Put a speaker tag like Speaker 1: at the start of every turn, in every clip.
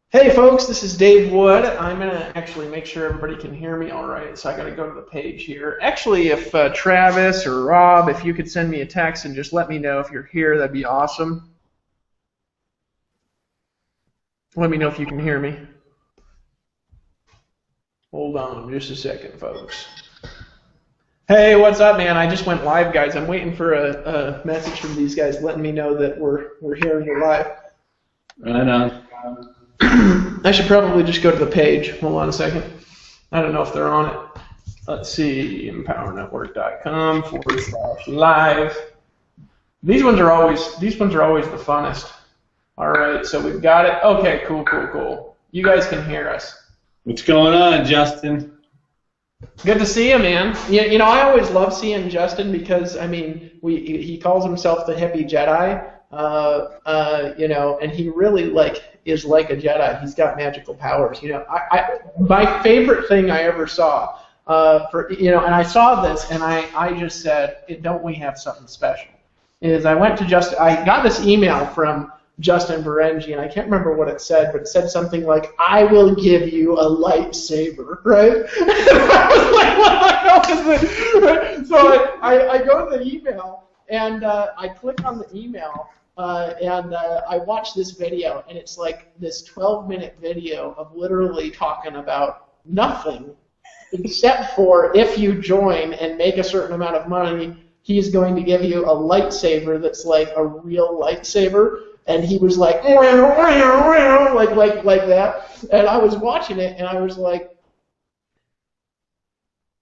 Speaker 1: Hey folks, this is Dave Wood. I'm going to actually make sure everybody can hear me all right, so I got to go to the page here. Actually, if Travis or Rob, if you could send me a text and just let me know if you're here, that'd be awesome. Let me know if you can hear me. Hold on just a second, folks. Hey, what's up, man? I just went live, guys. I'm waiting for a message from these guys letting me know that we're hearing you live.
Speaker 2: Right on.
Speaker 1: I should probably just go to the page. Hold on a second. I don't know if they're on it. Let's see, empowernetwork.com/live. These ones are always the funnest. All right, so we've got it. Okay, cool. You guys can hear us.
Speaker 2: What's going on, Justin?
Speaker 1: Good to see you, man. You know, I always love seeing Justin because, I mean, he calls himself the hippie Jedi, you know, and he really, is like a Jedi. He's got magical powers. You know, my favorite thing I ever saw, and I saw this, and I just said, don't we have something special? Is I got this email from Justin Berengi, and I can't remember what it said, but it said something like, "I will give you a lightsaber," right? And I was like, what the hell is it? So I go to the email, and I click on the email, and I watch this video, and it's like this 12-minute video of literally talking about nothing, except for if you join and make a certain amount of money, he's going to give you a lightsaber that's like a real lightsaber. And he was like that. And I was watching it, and I was like,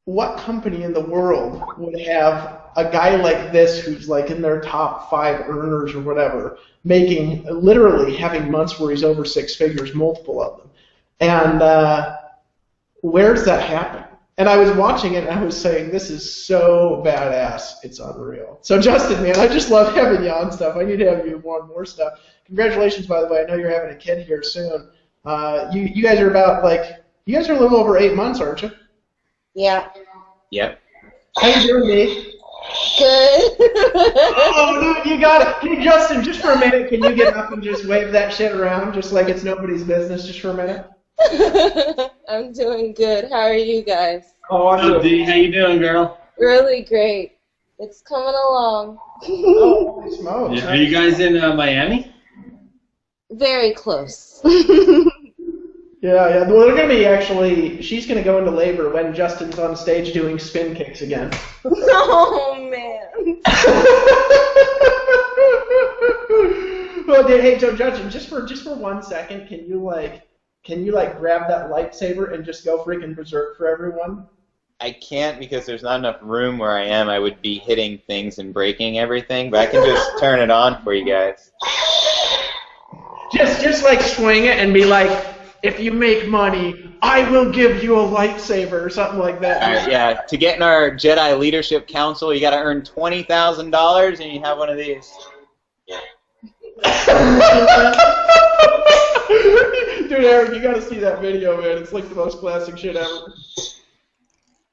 Speaker 1: what company in the world would have a guy like this who's like in their top 5 earners or whatever, literally having months where he's over 6 figures, multiple of them. And where's that happen? And I was watching it, and I was saying, this is so badass, it's unreal. So Justin, man, I just love having you on stuff. I need to have you on more stuff. Congratulations, by the way. I know you're having a kid here soon. You guys are you guys are a little over 8 months, aren't you?
Speaker 3: Yeah.
Speaker 2: Yep.
Speaker 1: How you doing, Nate?
Speaker 3: Good.
Speaker 1: Oh, dude, you got it. Hey, Justin, just for a minute, can you get up and just wave that shit around just like it's nobody's business just for a minute?
Speaker 3: I'm doing good. How are you guys?
Speaker 1: Oh, I'm
Speaker 2: Good,
Speaker 1: doing
Speaker 2: D. How you doing, girl?
Speaker 3: Really great. It's coming along.
Speaker 1: Oh, holy smokes.
Speaker 2: Yeah. Are you guys in Miami?
Speaker 3: Very close.
Speaker 1: Yeah. Well, they're going to be she's going to go into labor when Justin's on stage doing spin kicks again.
Speaker 3: Oh, man.
Speaker 1: Well, hey, so Justin, just for 1 second, can you grab that lightsaber and just go freaking berserk for everyone?
Speaker 4: I can't because there's not enough room where I am. I would be hitting things and breaking everything, but I can just turn it on for you guys.
Speaker 1: Just like swing it and be like, if you make money, I will give you a lightsaber or something like that.
Speaker 4: Yeah, to get in our Jedi Leadership Council, you got to earn $20,000 and you have one of these.
Speaker 1: Dude, Eric, you got to see that video, man. It's like the most classic shit ever.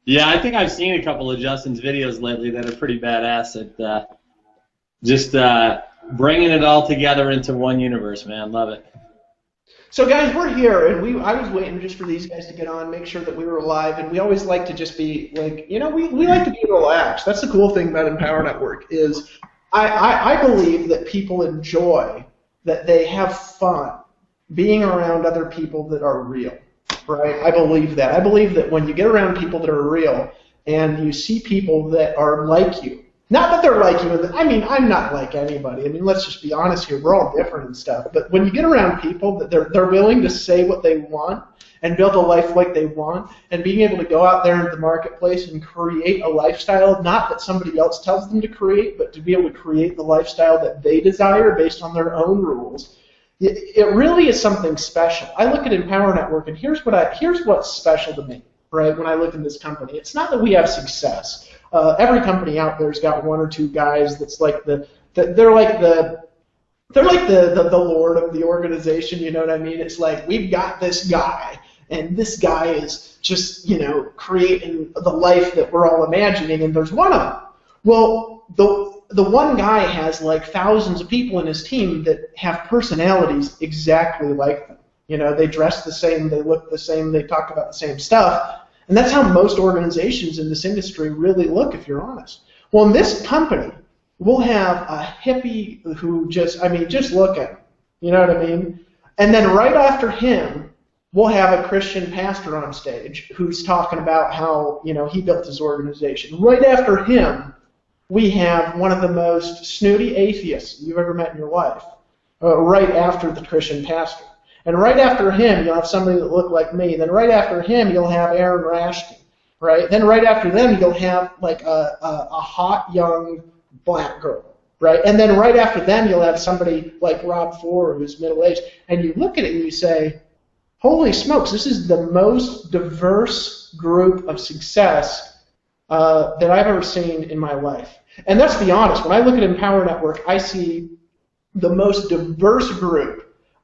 Speaker 2: Yeah, I think I've seen a couple of Justin's videos lately that are pretty badass at just bringing it all together into one universe, man. Love it.
Speaker 1: So, guys, we're here, and I was waiting just for these guys to get on, make sure that we were live, and we always like to just be like, we like to be relaxed. That's the cool thing about Empower Network is I believe that people enjoy, that they have fun being around other people that are real, right? I believe that. I believe that when you get around people that are real and you see people that are like you, not that they're like you, I mean, I'm not like anybody. I mean, let's just be honest here. We're all different and stuff. But when you get around people that they're willing to say what they want and build a life like they want and being able to go out there into the marketplace and create a lifestyle, not that somebody else tells them to create, but to be able to create the lifestyle that they desire based on their own rules, it really is something special. I look at Empower Network, and here's what's special to me, right, when I look in this company. It's not that we have success. Every company out there's got 1 or 2 guys that's like they're like the lord of the organization, you know what I mean? It's like, we've got this guy, and this guy is just, creating the life that we're all imagining, and there's one of them. Well, the one guy has like thousands of people in his team that have personalities exactly like them. You know, they dress the same, they look the same, they talk about the same stuff. And that's how most organizations in this industry really look, if you're honest. Well, in this company, we'll have a hippie who just look at him. You know what I mean? And then right after him, we'll have a Christian pastor on stage who's talking about how, you know, he built his organization. Right after him, we have one of the most snooty atheists you've ever met in your life, right after the Christian pastor. And right after him, you'll have somebody that looked like me. Then right after him, you'll have Aaron Rashkin, right? Then right after them, you'll have like a hot young black girl, right? And then right after them, you'll have somebody like Rob Ford, who's middle-aged. And you look at it and you say, holy smokes, this is the most diverse group of success that I've ever seen in my life. And let's be honest, when I look at Empower Network, I see the most diverse group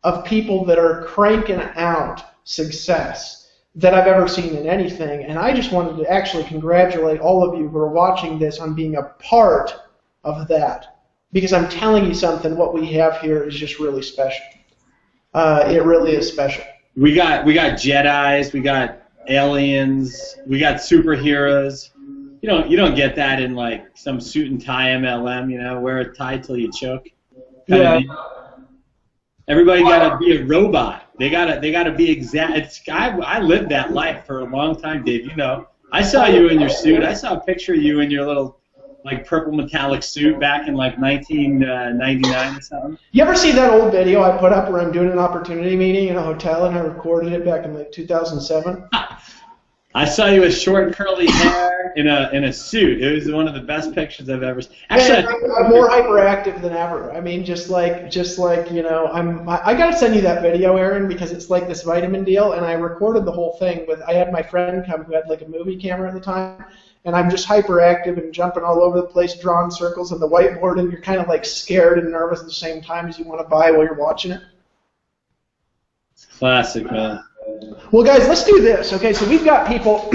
Speaker 1: of people that are cranking out success that I've ever seen in anything. And I just wanted to actually congratulate all of you who are watching this on being a part of that. Because I'm telling you something, what we have here is just really special. It really is special.
Speaker 2: We got Jedis, we got aliens, we got superheroes. You don't get that in like some suit and tie MLM, you know, wear a tie till you choke.
Speaker 1: Yeah.
Speaker 2: Everybody got to be a robot. They gotta be exact. I lived that life for a long time, Dave. You know, I saw you in your suit. I saw a picture of you in your little like purple metallic suit back in like 1999 or something.
Speaker 1: You ever see that old video I put up where I'm doing an opportunity meeting in a hotel and I recorded it back in like 2007?
Speaker 2: I saw you with short curly hair in a suit. It was one of the best pictures I've ever seen. Actually,
Speaker 1: I'm more hyperactive than ever. I mean, just like you know, I gotta send you that video, Aaron, because it's like this vitamin deal, and I recorded the whole thing with. I had my friend come who had like a movie camera at the time, and I'm just hyperactive and jumping all over the place, drawing circles on the whiteboard, and you're kind of like scared and nervous at the same time as you want to buy while you're watching it.
Speaker 2: Classic, man.
Speaker 1: Well, guys, let's do this. Okay, so we've got people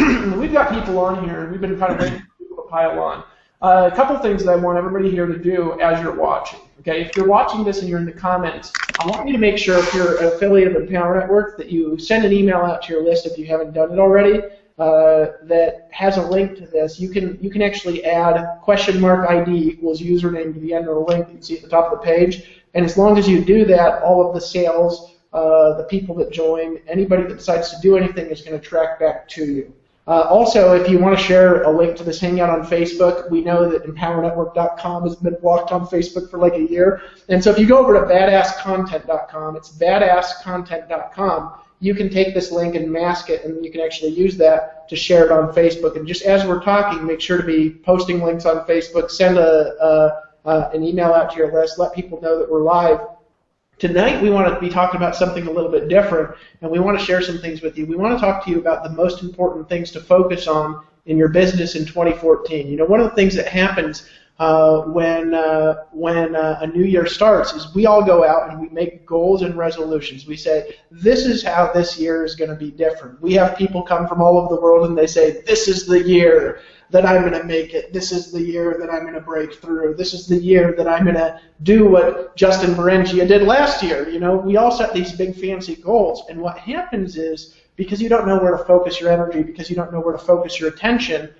Speaker 1: on here, and we've been kind of waiting for people to pile on. A couple things that I want everybody here to do as you're watching. Okay, if you're watching this and you're in the comments, I want you to make sure, if you're an affiliate of Empower Network, that you send an email out to your list if you haven't done it already. That has a link to this. You can actually add $ID equals username to the end of the link that you see at the top of the page. And as long as you do that, all of the sales. The people that join, anybody that decides to do anything is going to track back to you. Also, if you want to share a link to this hangout on Facebook, we know that EmpowerNetwork.com has been blocked on Facebook for like a year. And so if you go over to badasscontent.com, it's badasscontent.com, you can take this link and mask it, and you can actually use that to share it on Facebook. And just as we're talking, make sure to be posting links on Facebook, send an email out to your list, let people know that we're live. Tonight we want to be talking about something a little bit different, and we want to share some things with you. We want to talk to you about the most important things to focus on in your business in 2014. You know, one of the things that happens when a new year starts is we all go out and we make goals and resolutions. We say, this is how this year is going to be different. We have people come from all over the world and they say, this is the year that I'm going to make it. This is the year that I'm going to break through. This is the year that I'm going to do what Justin Berengia did last year. You know, we all set these big fancy goals, and what happens is, because you don't know where to focus your energy, because you don't know where to focus your attention,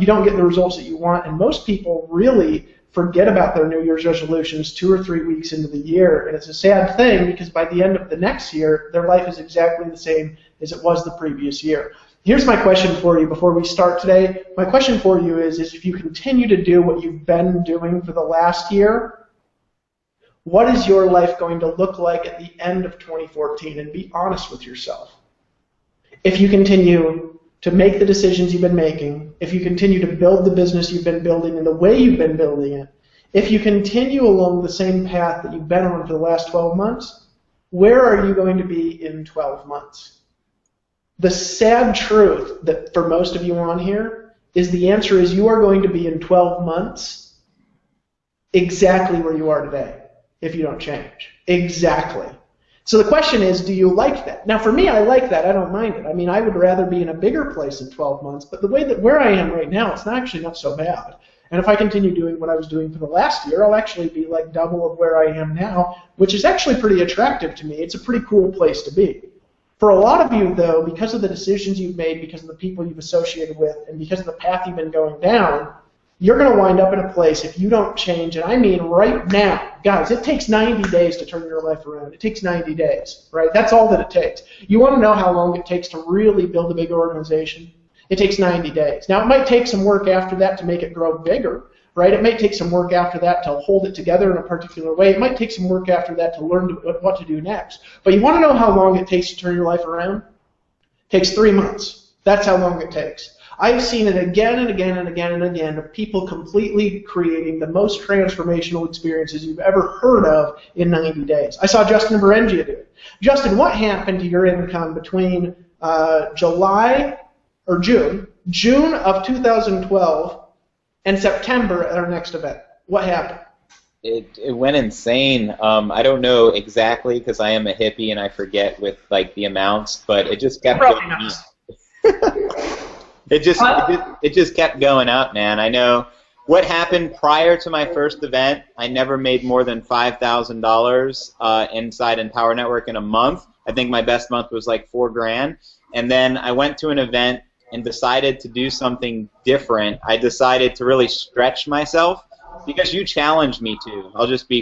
Speaker 1: you don't get the results that you want, and most people really forget about their New Year's resolutions 2 or 3 weeks into the year, and it's a sad thing because by the end of the next year, their life is exactly the same as it was the previous year. Here's my question for you before we start today. My question for you is if you continue to do what you've been doing for the last year, what is your life going to look like at the end of 2014? And be honest with yourself. If you continue to make the decisions you've been making, if you continue to build the business you've been building in the way you've been building it, if you continue along the same path that you've been on for the last 12 months, where are you going to be in 12 months? The sad truth that for most of you on here is the answer is you are going to be in 12 months exactly where you are today if you don't change. Exactly. So the question is, do you like that? Now for me, I like that. I don't mind it. I mean, I would rather be in a bigger place in 12 months, but the way that where I am right now, it's actually not so bad. And if I continue doing what I was doing for the last year, I'll actually be like double of where I am now, which is actually pretty attractive to me. It's a pretty cool place to be. For a lot of you, though, because of the decisions you've made, because of the people you've associated with, and because of the path you've been going down, you're going to wind up in a place if you don't change, and I mean right now. Guys, it takes 90 days to turn your life around. It takes 90 days, right? That's all that it takes. You want to know how long it takes to really build a big organization? It takes 90 days. Now, it might take some work after that to make it grow bigger, right? It might take some work after that to hold it together in a particular way. It might take some work after that to learn what to do next. But you want to know how long it takes to turn your life around? It takes 3 months. That's how long it takes. I've seen it again and again and again and again of people completely creating the most transformational experiences you've ever heard of in 90 days. I saw Justin Berengia do it. Justin, what happened to your income between June of 2012 and September at our next event? What happened?
Speaker 4: It went insane. I don't know exactly because I am a hippie and I forget with like the amounts, but it just kept going up. It just kept going up, man. I know what happened prior to my first event. I never made more than $5,000 inside Empower Network in a month. I think my best month was like $4,000. And then I went to an event and decided to do something different. I decided to really stretch myself because you challenged me to. I'll just be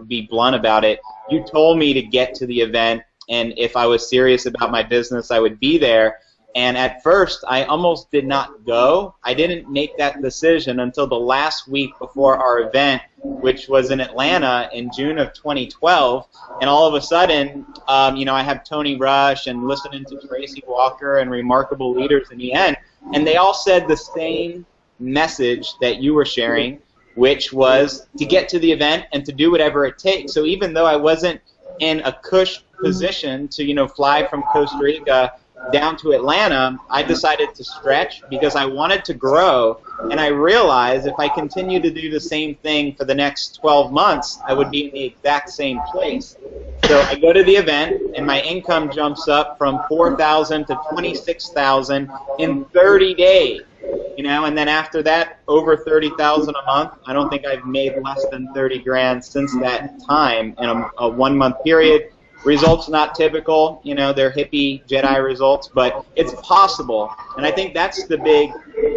Speaker 4: be blunt about it. You told me to get to the event, and if I was serious about my business, I would be there. And at first, I almost did not go. I didn't make that decision until the last week before our event, which was in Atlanta in June of 2012. And all of a sudden, I have Tony Rush and listening to Tracy Walker and remarkable leaders in the end, and they all said the same message that you were sharing, which was to get to the event and to do whatever it takes. So even though I wasn't in a cush position to, fly from Costa Rica down to Atlanta, I decided to stretch because I wanted to grow, and I realized if I continue to do the same thing for the next 12 months, I would be in the exact same place. So I go to the event, and my income jumps up from $4,000 to $26,000 in 30 days. And then after that, over $30,000 a month. I don't think I've made less than $30,000 since that time in a 1 month period. Results not typical, they're hippie Jedi results, but it's possible. And I think that's the big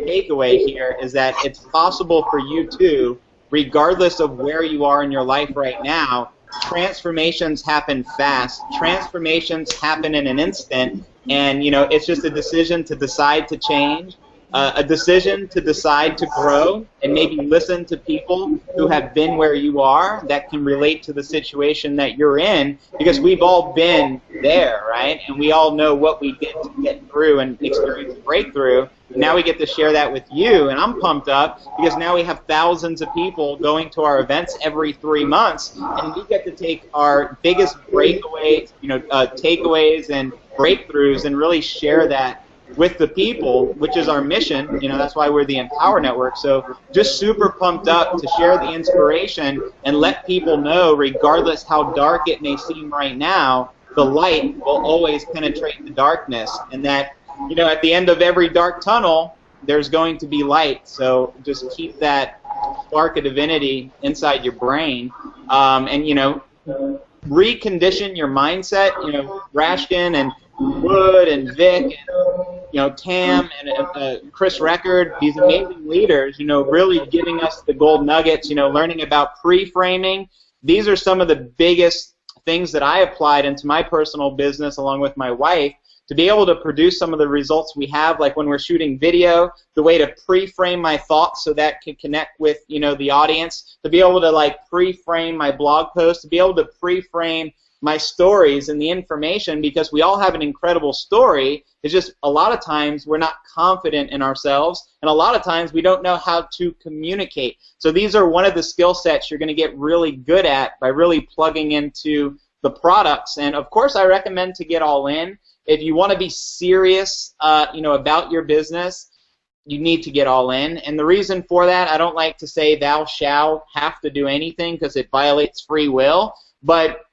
Speaker 4: takeaway here, is that it's possible for you too, regardless of where you are in your life right now. Transformations happen fast. Transformations happen in an instant, and it's just a decision to decide to change. A decision to decide to grow and maybe listen to people who have been where you are that can relate to the situation that you're in, because we've all been there, right? And we all know what we did to get through and experience breakthrough. Now we get to share that with you, and I'm pumped up because now we have thousands of people going to our events every 3 months, and we get to take our biggest breakaways, takeaways and breakthroughs and really share that with the people, which is our mission. That's why we're the Empower Network. So just super pumped up to share the inspiration and let people know, regardless how dark it may seem right now, the light will always penetrate the darkness, and that at the end of every dark tunnel there's going to be light. So just keep that spark of divinity inside your brain, and recondition your mindset. Rashkin and Wood and Vic and Tam and Chris Record, these amazing leaders, really giving us the gold nuggets, learning about pre-framing. These are some of the biggest things that I applied into my personal business along with my wife to be able to produce some of the results we have, like when we're shooting video, the way to pre-frame my thoughts so that can connect with, the audience, to be able to pre-frame my blog posts, to be able to pre-frame my stories and the information, because we all have an incredible story. It's just a lot of times we're not confident in ourselves, and a lot of times we don't know how to communicate. So these are one of the skill sets you're going to get really good at by really plugging into the products. And of course, I recommend to get all in. If you want to be serious, about your business, you need to get all in. And the reason for that, I don't like to say thou shalt have to do anything because it violates free will, but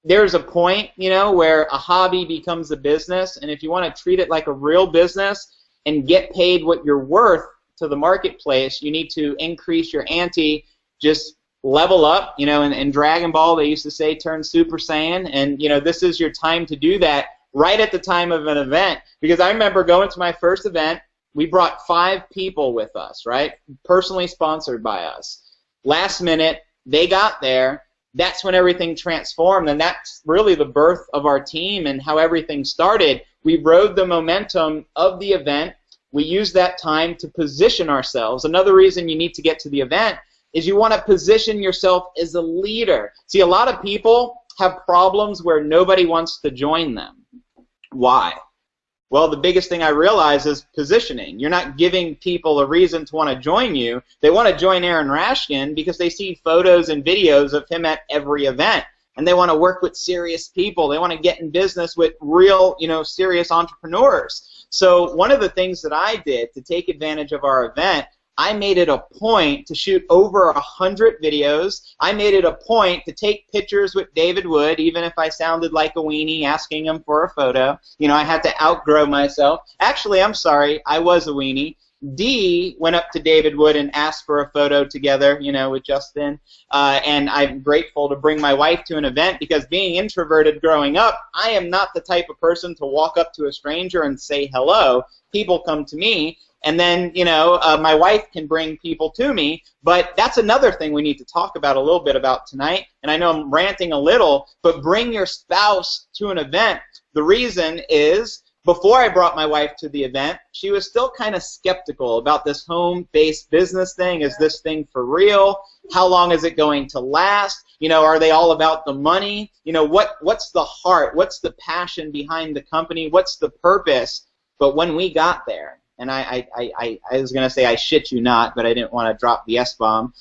Speaker 4: there's a point, where a hobby becomes a business, and if you want to treat it like a real business and get paid what you're worth, to the marketplace, you need to increase your ante, just level up. You know, in Dragon Ball, they used to say turn Super Saiyan, and, you know, this is your time to do that right at the time of an event. Because I remember going to my first event, we brought 5 people with us, right? Personally sponsored by us. Last minute, they got there. That's when everything transformed, and that's really the birth of our team and how everything started. We rode the momentum of the event. We used that time to position ourselves. Another reason you need to get to the event is you want to position yourself as a leader. See, a lot of people have problems where nobody wants to join them. Why? Well, the biggest thing I realize is positioning. You're not giving people a reason to want to join you. They want to join Aaron Rashkin because they see photos and videos of him at every event, and they want to work with serious people. They want to get in business with real, you know, serious entrepreneurs. So one of the things that I did to take advantage of our event, I made it a point to shoot over 100 videos. I made it a point to take pictures with David Wood, even if I sounded like a weenie asking him for a photo. You know, I had to outgrow myself. Actually, I'm sorry, I was a weenie. Dee went up to David Wood and asked for a photo together, you know, with Justin. And I'm grateful to bring my wife to an event because being introverted growing up, I am not the type of person to walk up to a stranger and say hello. People come to me. And then, you know, my wife can bring people to me. But that's another thing we need to talk about a little bit about tonight. And I know I'm ranting a little, but bring your spouse to an event. The reason is, before I brought my wife to the event, she was still kind of skeptical about this home-based business thing. Is this thing for real? How long is it going to last? You know, are they all about the money? You know, what's the heart? What's the passion behind the company? What's the purpose? But when we got there, and I was going to say I shit you not, but I didn't want to drop the S-bomb.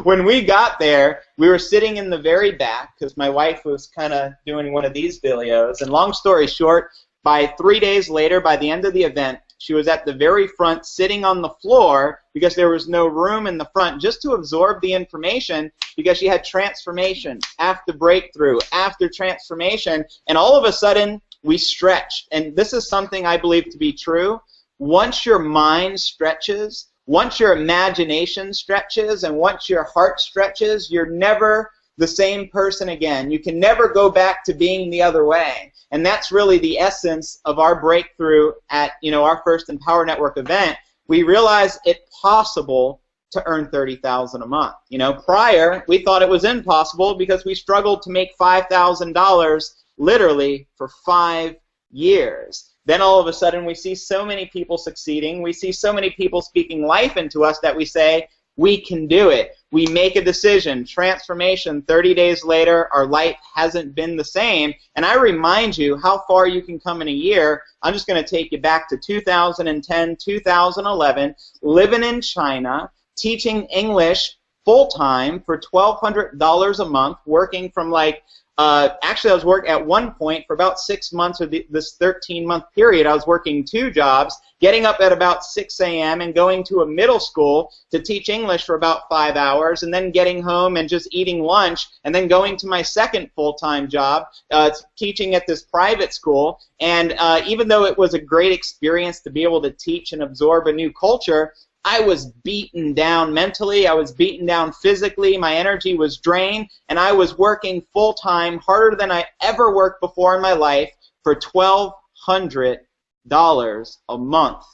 Speaker 4: When we got there, we were sitting in the very back because my wife was kind of doing one of these videos. And long story short, by 3 days later, by the end of the event, she was at the very front sitting on the floor because there was no room in the front just to absorb the information because she had transformation after breakthrough, after transformation, and all of a sudden we stretched. And this is something I believe to be true. Once your mind stretches, once your imagination stretches, and once your heart stretches, you're never the same person again. You can never go back to being the other way. And that's really the essence of our breakthrough at, you know, our first Empower Network event. We realized it's possible to earn $30,000 a month. You know, prior, we thought it was impossible because we struggled to make $5,000 literally for 5 years. Then all of a sudden we see so many people succeeding, we see so many people speaking life into us that we say, we can do it. We make a decision, transformation, 30 days later, our life hasn't been the same. And I remind you how far you can come in a year. I'm just going to take you back to 2010, 2011, living in China, teaching English full-time for $1,200 a month, working from like actually, I was working at one point for about 6 months of this 13-month period. I was working 2 jobs, getting up at about 6 a.m. and going to a middle school to teach English for about 5 hours, and then getting home and just eating lunch, and then going to my second full-time job, teaching at this private school. And even though it was a great experience to be able to teach and absorb a new culture, I was beaten down mentally, I was beaten down physically, my energy was drained, and I was working full-time, harder than I ever worked before in my life, for $1,200 a month.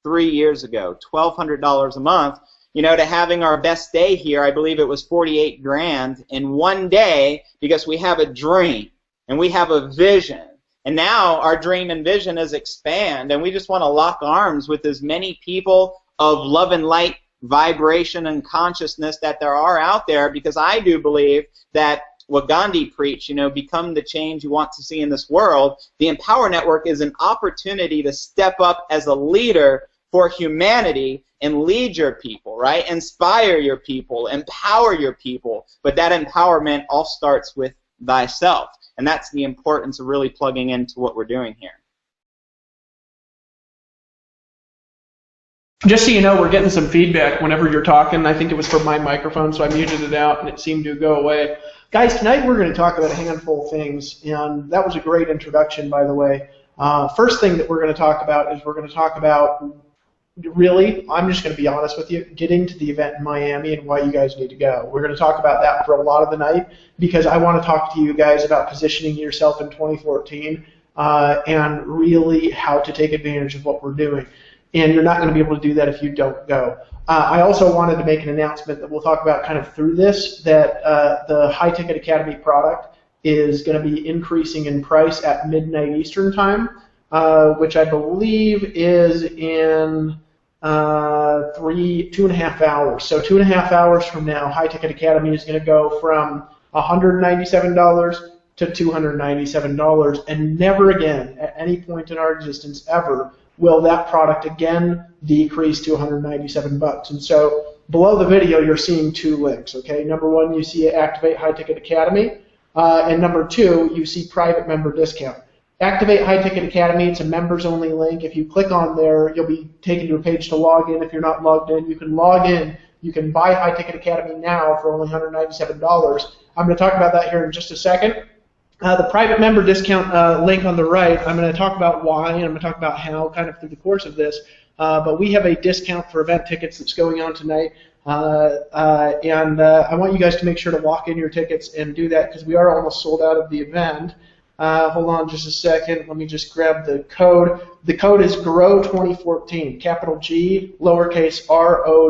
Speaker 4: 3 years ago, $1,200 a month. You know, to having our best day here, I believe it was 48 grand in one day because we have a dream and we have a vision. And now our dream and vision is expand, and we just want to lock arms with as many people of love and light, vibration and consciousness that there are out there, because I do believe that what Gandhi preached, you know, become the change you want to see in this world. The Empower Network is an opportunity to step up as a leader for humanity and lead your people, right? Inspire your people, empower your people. But that empowerment all starts with thyself. And that's the importance of really plugging into what we're doing here.
Speaker 1: Just so you know, we're getting some feedback whenever you're talking. I think it was from my microphone, so I muted it out, and it seemed to go away. Guys, tonight we're going to talk about a handful of things, and that was a great introduction, by the way. First thing that we're going to talk about is we're going to talk about, really, I'm just going to be honest with you, getting to the event in Miami and why you guys need to go. We're going to talk about that for a lot of the night because I want to talk to you guys about positioning yourself in 2014 and really how to take advantage of what we're doing. And you're not going to be able to do that if you don't go. I also wanted to make an announcement that we'll talk about kind of through this, that the High Ticket Academy product is going to be increasing in price at midnight Eastern time, which I believe is in 2.5 hours. So 2.5 hours from now, High Ticket Academy is going to go from $197 to $297, and never again, at any point in our existence ever, will that product again decrease to $197. And so below the video, you're seeing two links. Okay, number one, you see Activate High Ticket Academy. And number two, you see private member discount. Activate High Ticket Academy, it's a members only link. If you click on there, you'll be taken to a page to log in. If you're not logged in, you can log in. You can buy High Ticket Academy now for only $197. I'm going to talk about that here in just a second. The private member discount link on the right, I'm going to talk about why, and I'm going to talk about how kind of through the course of this. But we have a discount for event tickets that's going on tonight. I want you guys to make sure to lock in your tickets and do that because we are almost sold out of the event. Hold on just a second. Let me just grab the code. The code is GROW2014, capital G, lowercase ROW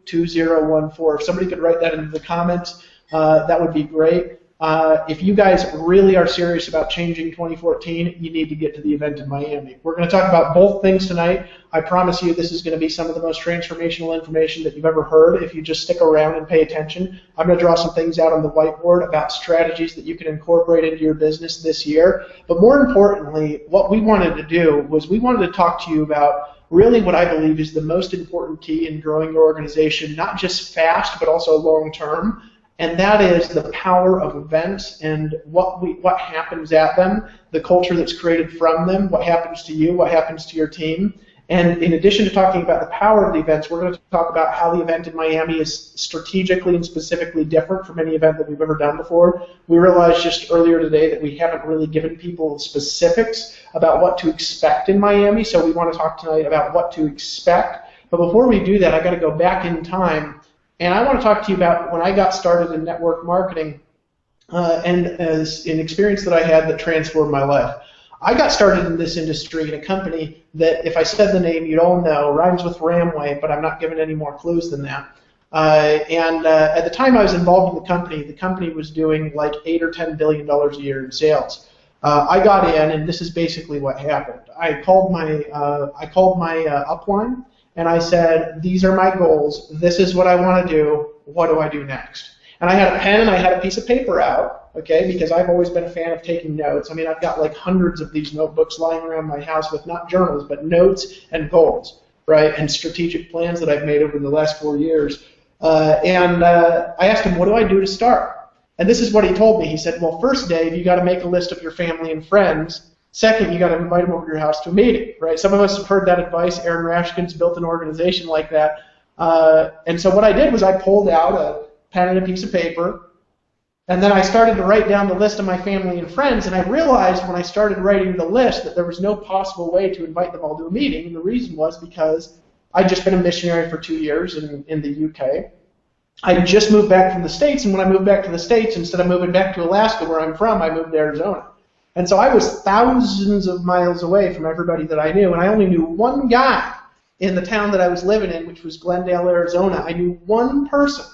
Speaker 1: 2014. If somebody could write that into the comments, that would be great. If you guys really are serious about changing 2014, you need to get to the event in Miami. We're going to talk about both things tonight. I promise you this is going to be some of the most transformational information that you've ever heard if you just stick around and pay attention. I'm going to draw some things out on the whiteboard about strategies that you can incorporate into your business this year. But more importantly, what we wanted to do was we wanted to talk to you about really what I believe is the most important key in growing your organization, not just fast, but also long term. And that is the power of events and what happens at them, the culture that's created from them, what happens to you, what happens to your team. And in addition to talking about the power of the events, we're going to talk about how the event in Miami is strategically and specifically different from any event that we've ever done before. We realized just earlier today that we haven't really given people specifics about what to expect in Miami, so we want to talk tonight about what to expect. But before we do that, I've got to go back in time. And I want to talk to you about when I got started in network marketing and as an experience that I had that transformed my life. I got started in this industry in a company that, if I said the name, you'd all know, rhymes with Ramway, but I'm not giving any more clues than that. At the time I was involved in the company was doing like $8 or $10 billion a year in sales. I got in, and this is basically what happened. I called my upline. And I said, these are my goals, this is what I want to do, what do I do next? And I had a pen and I had a piece of paper out, okay, because I've always been a fan of taking notes. I mean, I've got like hundreds of these notebooks lying around my house with not journals, but notes and goals, right, and strategic plans that I've made over the last 4 years. I asked him, what do I do to start? And this is what he told me. He said, well, first, Dave, you got to make a list of your family and friends. Second, you got to invite them over to your house to a meeting, right? Some of us have heard that advice. Aaron Rashkin's built an organization like that. And so what I did was I pulled out a pen and a piece of paper, and then I started to write down the list of my family and friends, and I realized when I started writing the list that there was no possible way to invite them all to a meeting, and the reason was because I'd just been a missionary for 2 years in the UK. I just moved back from the States, and when I moved back to the States, instead of moving back to Alaska, where I'm from, I moved to Arizona. And so I was thousands of miles away from everybody that I knew, and I only knew one guy in the town that I was living in, which was Glendale, Arizona. I knew one person,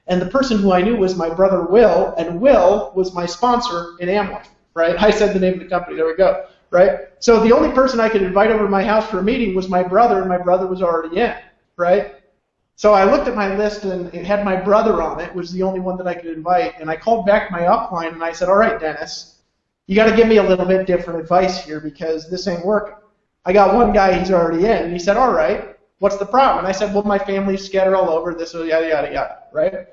Speaker 1: and the person who I knew was my brother Will, and Will was my sponsor in Amway, right? I said the name of the company, there we go, right? So the only person I could invite over to my house for a meeting was my brother, and my brother was already in, right? So I looked at my list, and it had my brother on it, was the only one that I could invite, and I called back my upline, and I said, all right, Dennis, you got to give me a little bit different advice here because this ain't working. I got one guy, he's already in, and he said, all right, what's the problem? And I said, well, my family's scattered all over, this, yada, yada, yada, right?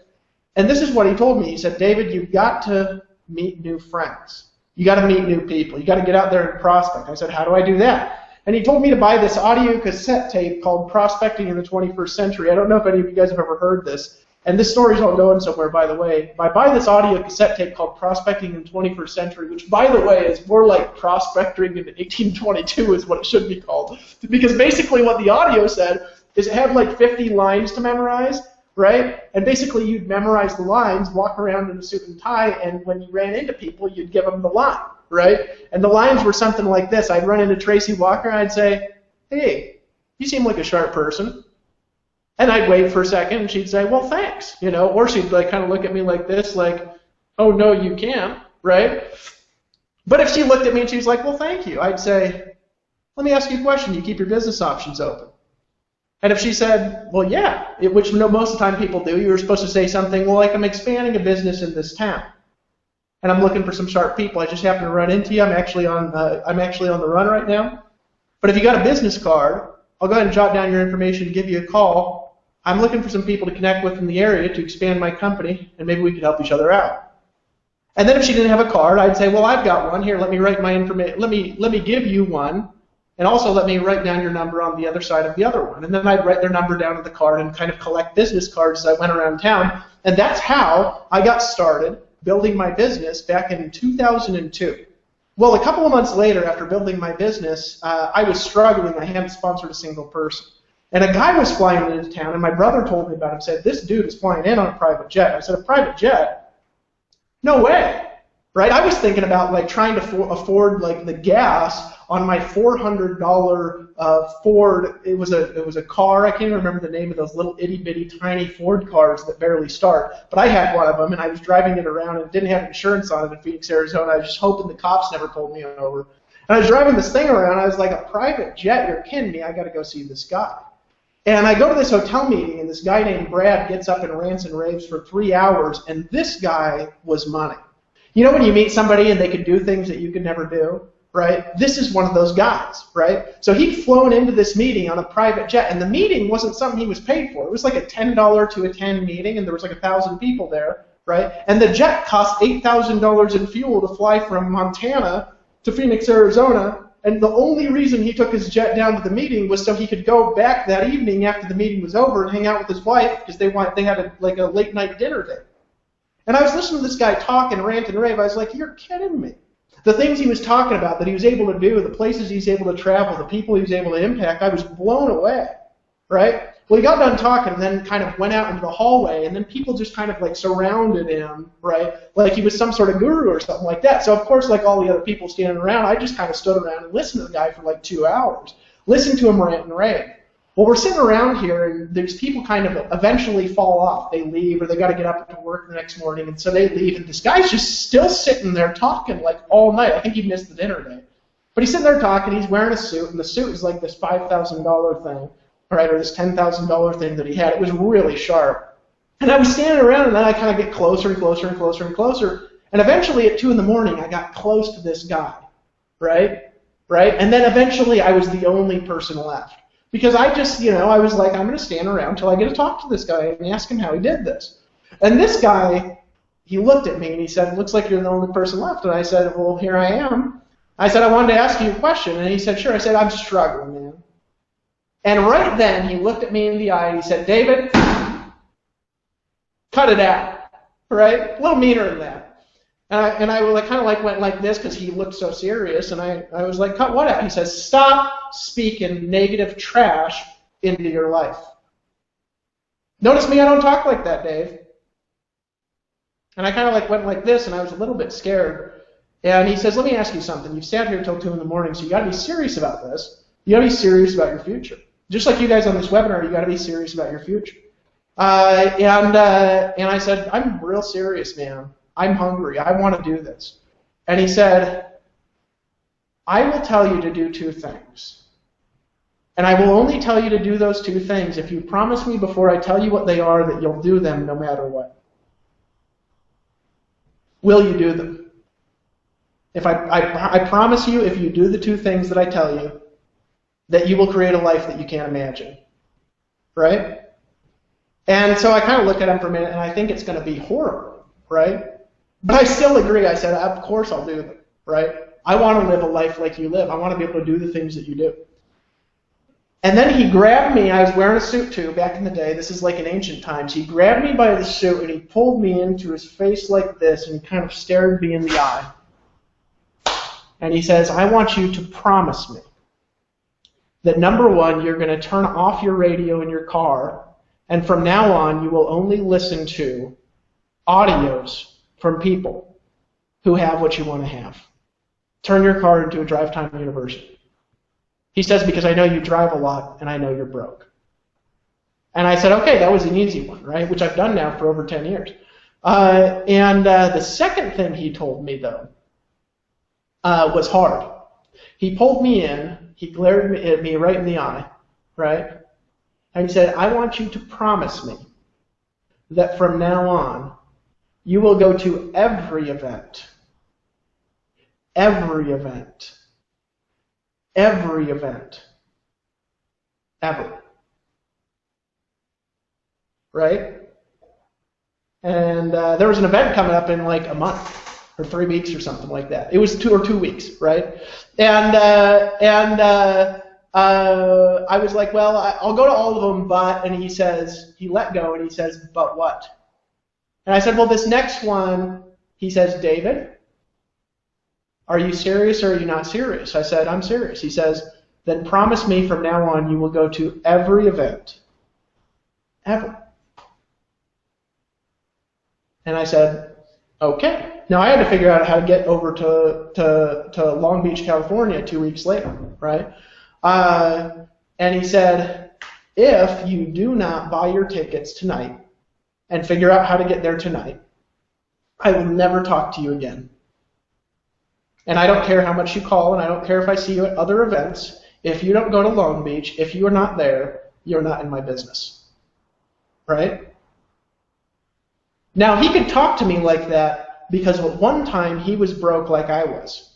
Speaker 1: And this is what he told me. He said, David, you've got to meet new friends. You got to meet new people. You got to get out there and prospect. I said, how do I do that? And he told me to buy this audio cassette tape called Prospecting in the 21st Century. I don't know if any of you guys have ever heard this. And this story's all going somewhere, by the way. I buy this audio cassette tape called Prospecting in the 21st Century, which, by the way, is more like Prospecting in 1822 is what it should be called. Because basically what the audio said is it had like 50 lines to memorize, right? And basically you'd memorize the lines, walk around in a suit and tie, and when you ran into people, you'd give them the line, right? And the lines were something like this. I'd run into Tracy Walker, and I'd say, hey, you seem like a sharp person. And I'd wait for a second, and she'd say, well, thanks, you know, or she'd like kind of look at me like this, like, oh, no, you can't, right? But if she looked at me and she was like, well, thank you, I'd say, let me ask you a question. You keep your business options open? And if she said, well, yeah, which most of the time people do, you were supposed to say something, well, like, I'm expanding a business in this town, and I'm looking for some sharp people. I just happen to run into you. I'm actually on the run right now. But if you got a business card, I'll go ahead and jot down your information and give you a call. I'm looking for some people to connect with in the area to expand my company, and maybe we could help each other out. And then if she didn't have a card, I'd say, well, I've got one here. Let me write my information. Let me give you one, and also let me write down your number on the other side of the other one. And then I'd write their number down on the card and kind of collect business cards as I went around town. And that's how I got started building my business back in 2002. Well, a couple of months later, after building my business, I was struggling. I hadn't sponsored a single person. And a guy was flying into town, and my brother told me about him, said, this dude is flying in on a private jet. I said, a private jet? No way, right? I was thinking about like trying to afford like the gas on my $400 Ford. It was a car. I can't even remember the name of those little itty-bitty tiny Ford cars that barely start. But I had one of them, and I was driving it around, and it didn't have insurance on it in Phoenix, Arizona. I was just hoping the cops never pulled me over. And I was driving this thing around. I was like, a private jet? You're kidding me. I got to go see this guy. And I go to this hotel meeting, and this guy named Brad gets up and rants and raves for 3 hours, and this guy was money. You know when you meet somebody and they can do things that you could never do, right? This is one of those guys, right? So he'd flown into this meeting on a private jet, and the meeting wasn't something he was paid for. It was like a $10 to attend meeting, and there was like 1,000 people there, right? And the jet cost $8,000 in fuel to fly from Montana to Phoenix, Arizona. And the only reason he took his jet down to the meeting was so he could go back that evening after the meeting was over and hang out with his wife because they had like a late night dinner date. And I was listening to this guy talk and rant and rave. I was like, you're kidding me. The things he was talking about that he was able to do, the places he's able to travel, the people he was able to impact, I was blown away, right? Well, he got done talking and then kind of went out into the hallway, and then people just kind of like surrounded him, right? Like he was some sort of guru or something like that. So, of course, like all the other people standing around, I just kind of stood around and listened to the guy for like 2 hours, listened to him rant and rave. Well, we're sitting around here, and these people kind of eventually fall off. They leave, or they got to get up to work the next morning, and so they leave, and this guy's just still sitting there talking like all night. I think he missed the dinner date. But he's sitting there talking. He's wearing a suit, and the suit is like this $5,000 thing. Right, or this $10,000 thing that he had. It was really sharp. And I was standing around, and then I kind of get closer and closer and closer and closer. And eventually, at 2 in the morning, I got close to this guy, right? And then eventually, I was the only person left. Because I just, I was like, I'm going to stand around until I get to talk to this guy and ask him how he did this. And this guy, he looked at me, and he said, it looks like you're the only person left. And I said, well, here I am. I said, I wanted to ask you a question. And he said, sure. I said, I'm struggling, man. And right then, he looked at me in the eye and he said, David, cut it out, right? A little meaner than that. And I kind of like went like this because he looked so serious, and I was like, cut what out? He says, stop speaking negative trash into your life. Notice me, I don't talk like that, Dave. And I kind of like went like this, and I was a little bit scared. And he says, let me ask you something. You've sat here till 2 in the morning, so you got to be serious about this. You got to be serious about your future. Just like you guys on this webinar, you got to be serious about your future. And I said, I'm real serious, man. I'm hungry. I want to do this. And he said, I will tell you to do 2 things. And I will only tell you to do those 2 things if you promise me before I tell you what they are that you'll do them no matter what. Will you do them? If I promise you, if you do the 2 things that I tell you, that you will create a life that you can't imagine, right? And so I kind of looked at him for a minute, and I think it's going to be horrible, right? But I still agree. I said, of course I'll do them, right? I want to live a life like you live. I want to be able to do the things that you do. And then he grabbed me. I was wearing a suit too back in the day. This is like in ancient times. He grabbed me by the suit and he pulled me into his face like this and he kind of stared me in the eye. And he says, I want you to promise me that number one, you're going to turn off your radio in your car, and from now on you will only listen to audios from people who have what you want to have. Turn your car into a drive time university. He says, because I know you drive a lot and I know you're broke. And I said, okay, that was an easy one, right? Which I've done now for over 10 years. The second thing he told me, though, was hard. He pulled me in, he glared at me right in the eye, right? And he said, I want you to promise me that from now on, you will go to every event, ever. Right? And there was an event coming up in like a month or 3 weeks or something like that. It was 2 weeks, right? And I was like, well, I'll go to all of them, but, and he says, he let go and he says, but what? And I said, well, this next one, he says, David, are you serious or are you not serious? I said, I'm serious. He says, then promise me from now on you will go to every event, ever. And I said, okay. Now I had to figure out how to get over to Long Beach, California 2 weeks later, right? And he said, if you do not buy your tickets tonight and figure out how to get there tonight, I will never talk to you again. And I don't care how much you call, and I don't care if I see you at other events. If you don't go to Long Beach, if you are not there, you're not in my business. Right? Now, he could talk to me like that because at one time he was broke like I was.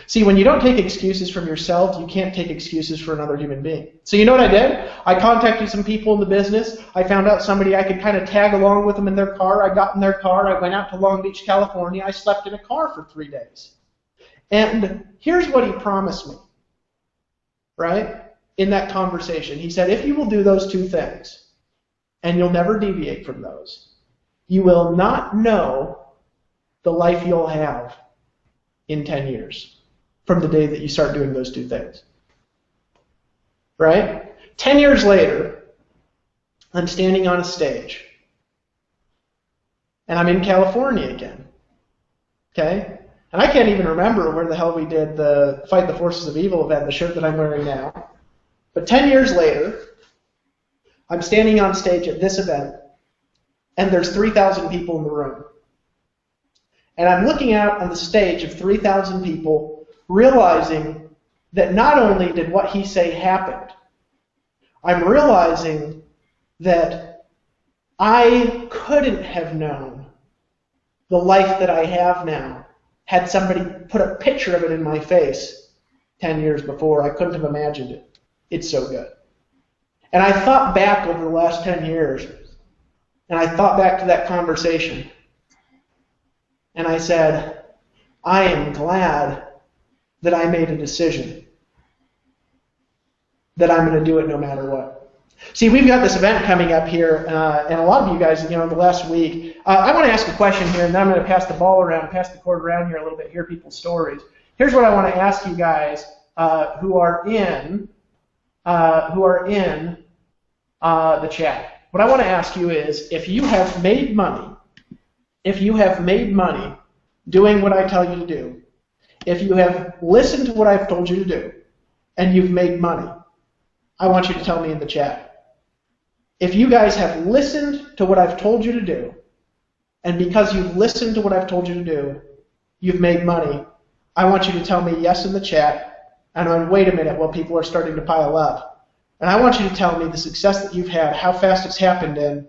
Speaker 1: See, when you don't take excuses from yourself, you can't take excuses for another human being. So you know what I did? I contacted some people in the business. I found out somebody I could kind of tag along with them in their car. I got in their car. I went out to Long Beach, California. I slept in a car for 3 days. And here's what he promised me, right, in that conversation. He said, if you will do those 2 things, and you'll never deviate from those, you will not know the life you'll have in 10 years from the day that you start doing those 2 things. Right? 10 years later, I'm standing on a stage, and I'm in California again. Okay? And I can't even remember where the hell we did the Fight the Forces of Evil event, the shirt that I'm wearing now. But 10 years later, I'm standing on stage at this event, and there's 3,000 people in the room. And I'm looking out on the stage of 3,000 people, realizing that not only did what he say happened, I'm realizing that I couldn't have known the life that I have now had somebody put a picture of it in my face 10 years before. I couldn't have imagined it. It's so good. And I thought back over the last 10 years, and I thought back to that conversation, and I said, I am glad that I made a decision that I'm going to do it no matter what. See, we've got this event coming up here, and a lot of you guys, the last week, I want to ask a question here, and then I'm going to pass the ball around, pass the cord around here a little bit, hear people's stories. Here's what I want to ask you guys who are in the chat. What I want to ask you is, if you have made money doing what I tell you to do, if you have listened to what I've told you to do, and you've made money, I want you to tell me in the chat. If you guys have listened to what I've told you to do, and because you've listened to what I've told you to do, you've made money, I want you to tell me yes in the chat, and then wait a minute while people are starting to pile up. And I want you to tell me the success that you've had, how fast it's happened in,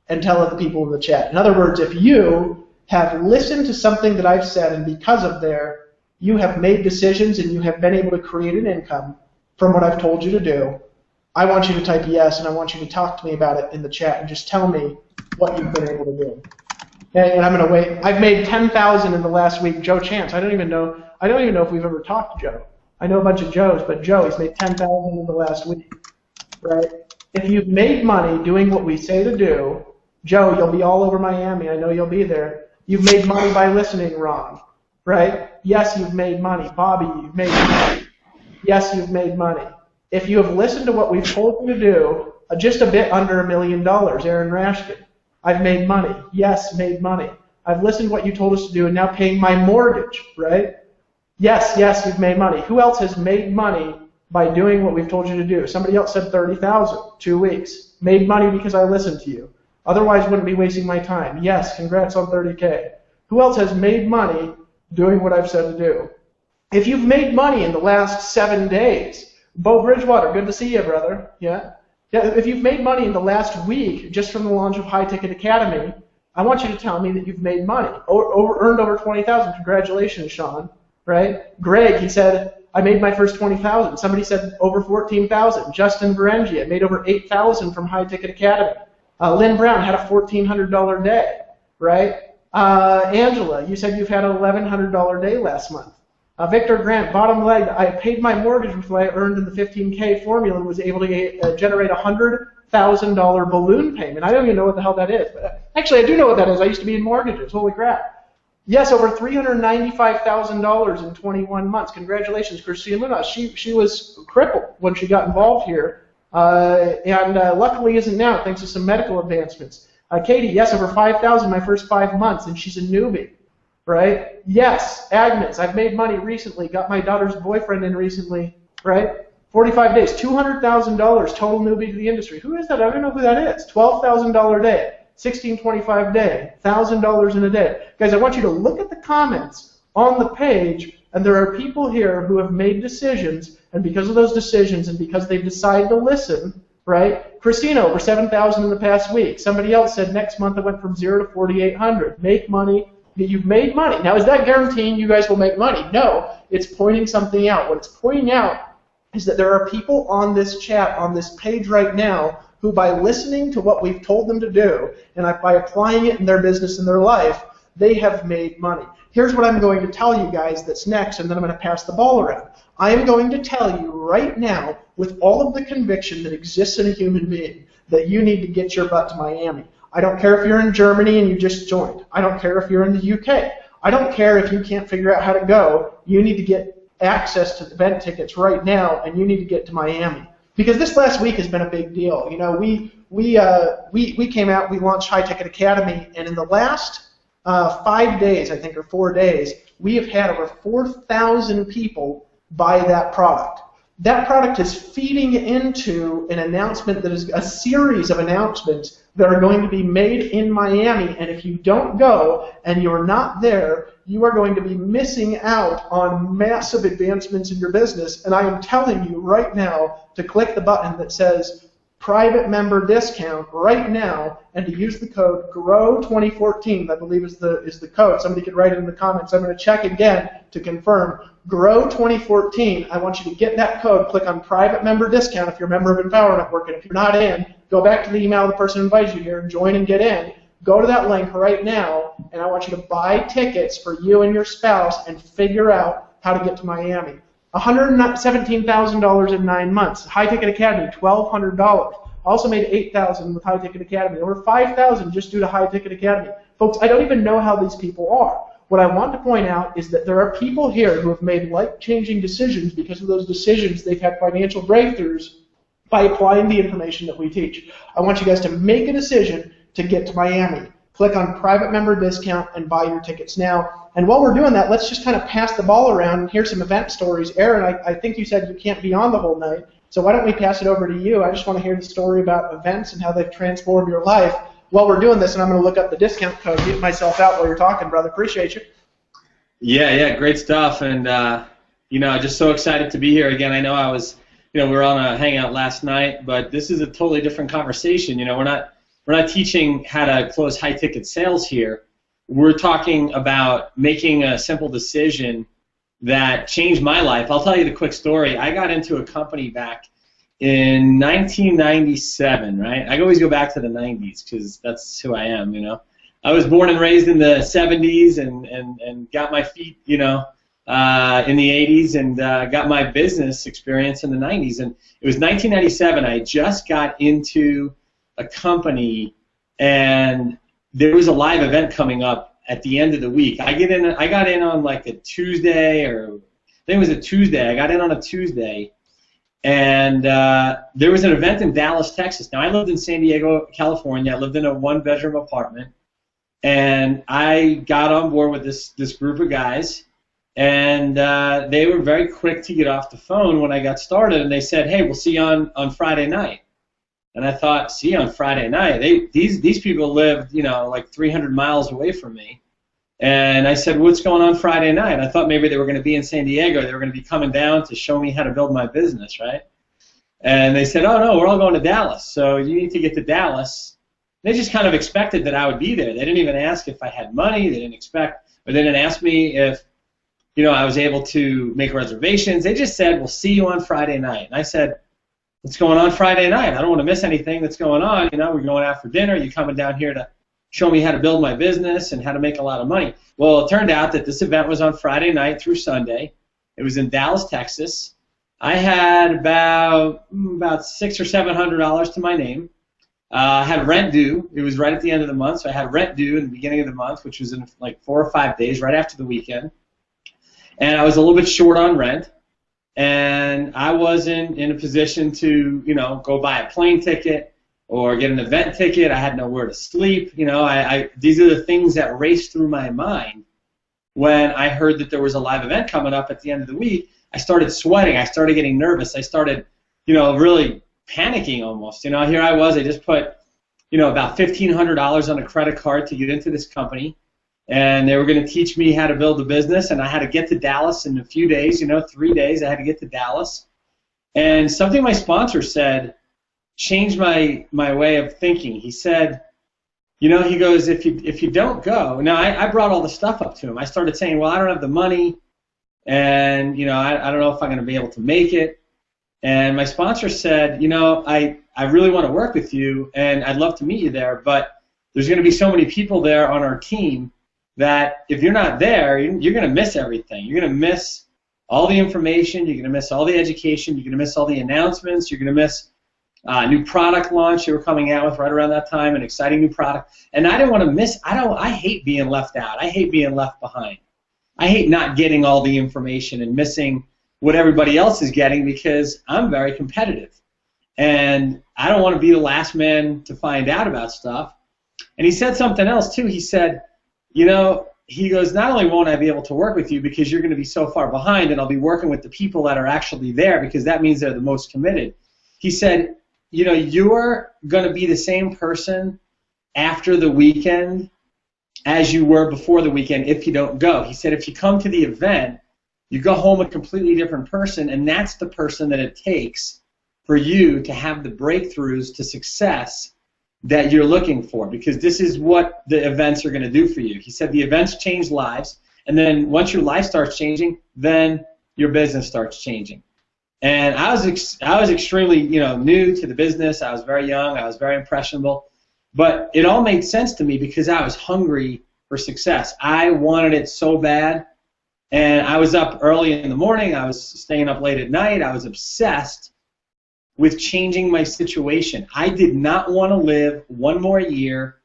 Speaker 1: and tell other people in the chat. In other words, if you have listened to something that I've said, and because of there, you have made decisions and you have been able to create an income from what I've told you to do, I want you to type yes, and I want you to talk to me about it in the chat and just tell me what you've been able to do. Okay, and I'm going to wait. I've made 10,000 in the last week. Joe Chance. I don't even know if we've ever talked to Joe. I know a bunch of Joes, but Joe, he's made 10,000 in the last week. right? If you've made money doing what we say to do, Joe, you'll be all over Miami. I know you'll be there. You've made money by listening, Ron, right? Yes, you've made money. Bobby, you've made money. Yes, you've made money. If you have listened to what we've told you to do, just a bit under $1 million, Aaron Rashkin. I've made money. Yes, made money. I've listened to what you told us to do and now paying my mortgage, right? Yes, you've made money. Who else has made money by doing what we've told you to do? Somebody else said 30,000, 2 weeks. Made money because I listened to you. Otherwise, wouldn't be wasting my time. Yes, congrats on 30K. Who else has made money doing what I've said to do? If you've made money in the last 7 days, Bo Bridgewater, good to see you, brother. Yeah. If you've made money in the last week just from the launch of High Ticket Academy, I want you to tell me that you've made money, earned over 20,000. Congratulations, Sean. Right? Greg, he said, I made my first 20,000. Somebody said over 14,000. Justin Berengia made over 8,000 from High Ticket Academy. Lynn Brown had a $1,400 day, right? Angela, you said you've had an $1,100 day last month. Victor Grant, bottom leg, I paid my mortgage with what I earned in the 15K formula and was able to generate a $100,000 balloon payment. I don't even know what the hell that is. But actually, I do know what that is. I used to be in mortgages. Holy crap. Yes, over $395,000 in 21 months. Congratulations, Christine Luna. She was crippled when she got involved here. And luckily isn't now, thanks to some medical advancements. Katie, yes, over 5,000 my first 5 months, and she's a newbie, right? Yes, Agnes, I've made money recently, got my daughter's boyfriend in recently, right? 45 days, $200,000 total newbie to the industry. Who is that? I don't know who that is. $12,000 day, $1,625 day, $1,000 in a day. Guys, I want you to look at the comments on the page, and there are people here who have made decisions, and because of those decisions and because they've decided to listen, right? Christina, over 7,000 in the past week. Somebody else said next month it went from 0 to 4,800. Make money. You've made money. Now, is that guaranteeing you guys will make money? No. It's pointing something out. What it's pointing out is that there are people on this chat, on this page right now, who by listening to what we've told them to do and by applying it in their business and their life, they have made money. Here's what I'm going to tell you guys that's next, and then I'm going to pass the ball around. I am going to tell you right now, with all of the conviction that exists in a human being, that you need to get your butt to Miami. I don't care if you're in Germany and you just joined. I don't care if you're in the UK. I don't care if you can't figure out how to go. You need to get access to the event tickets right now, and you need to get to Miami. Because this last week has been a big deal. You know, we came out, we launched High Ticket Academy, and in the last 5 days, I think, or 4 days, we have had over 4,000 people buy that product. That product is feeding into an announcement that is a series of announcements that are going to be made in Miami, and if you don't go and you're not there, you are going to be missing out on massive advancements in your business, and I am telling you right now to click the button that says private member discount right now and to use the code GROW2014, I believe is the code. Somebody could write it in the comments. I'm going to check again to confirm. GROW2014, I want you to get that code, click on private member discount if you're a member of Empower Network, and if you're not in, go back to the email of the person who invites you here and join and get in. Go to that link right now, and I want you to buy tickets for you and your spouse and figure out how to get to Miami. $117,000 in 9 months. High Ticket Academy, $1,200. Also made $8,000 with High Ticket Academy. Over $5,000 just due to High Ticket Academy. Folks, I don't even know how these people are. What I want to point out is that there are people here who have made life-changing decisions because of those decisions. They've had financial breakthroughs by applying the information that we teach. I want you guys to make a decision to get to Miami. Click on private member discount and buy your tickets now. And while we're doing that, let's just kind of pass the ball around and hear some event stories. Aaron, I think you said you can't be on the whole night, so why don't we pass it over to you? I just want to hear the story about events and how they've transformed your life. While we're doing this, and I'm going to look up the discount code, get myself out while you're talking, brother. Appreciate you.
Speaker 2: Yeah, great stuff. And, just so excited to be here again. I know we were on a hangout last night, but this is a totally different conversation. We're not teaching how to close high-ticket sales here. We're talking about making a simple decision that changed my life. I'll tell you the quick story. I got into a company back in 1997, right? I always go back to the 90s because that's who I am, I was born and raised in the 70s and got my feet, in the 80s and got my business experience in the 90s. And it was 1997. I just got into a company, and there was a live event coming up at the end of the week. I got in on like a Tuesday, or I think it was a Tuesday. I got in on a Tuesday, and there was an event in Dallas, Texas. Now, I lived in San Diego, California. I lived in a one-bedroom apartment, and I got on board with this group of guys, and they were very quick to get off the phone when I got started, and they said, "Hey, we'll see you on Friday night." And I thought, see you on Friday night? These people lived, like 300 miles away from me. And I said, what's going on Friday night? I thought maybe they were going to be in San Diego. They were going to be coming down to show me how to build my business, right? And they said, oh, no, we're all going to Dallas, so you need to get to Dallas. They just kind of expected that I would be there. They didn't even ask if I had money. They didn't ask me if, I was able to make reservations. They just said, we'll see you on Friday night. And I said, what's going on Friday night? I don't want to miss anything that's going on. We're going out for dinner. You're coming down here to show me how to build my business and how to make a lot of money. Well, it turned out that this event was on Friday night through Sunday. It was in Dallas, Texas. I had about $600 or $700 to my name. I had rent due. It was right at the end of the month, so I had rent due in the beginning of the month, which was in like 4 or 5 days, right after the weekend. And I was a little bit short on rent. And I wasn't in a position to, go buy a plane ticket or get an event ticket. I had nowhere to sleep. These are the things that raced through my mind when I heard that there was a live event coming up at the end of the week. I started sweating. I started getting nervous. I started, really panicking almost. Here I was. I just put, about $1,500 on a credit card to get into this company. And they were going to teach me how to build a business, and I had to get to Dallas in a few days, 3 days I had to get to Dallas. And something my sponsor said changed my way of thinking. He said, he goes, if you don't go, now I brought all the stuff up to him. I started saying, well, I don't have the money, and, I don't know if I'm going to be able to make it. And my sponsor said, I really want to work with you, and I'd love to meet you there, but there's going to be so many people there on our team that if you're not there, you're going to miss everything. You're going to miss all the information. You're going to miss all the education. You're going to miss all the announcements. You're going to miss new product launch they were coming out with right around that time, an exciting new product. And I didn't want to miss. I hate being left out. I hate being left behind. I hate not getting all the information and missing what everybody else is getting because I'm very competitive. And I don't want to be the last man to find out about stuff. And he said something else, too. He said, he goes, not only won't I be able to work with you because you're going to be so far behind, and I'll be working with the people that are actually there because that means they're the most committed. He said, you're going to be the same person after the weekend as you were before the weekend if you don't go. He said, if you come to the event, you go home a completely different person, and that's the person that it takes for you to have the breakthroughs to success that you're looking for, because this is what the events are going to do for you. He said the events change lives, and then once your life starts changing, then your business starts changing. And I was extremely new to the business. I was very young. I was very impressionable, but it all made sense to me because I was hungry for success. I wanted it so bad, and I was up early in the morning. I was staying up late at night. I was obsessed with changing my situation. I did not want to live one more year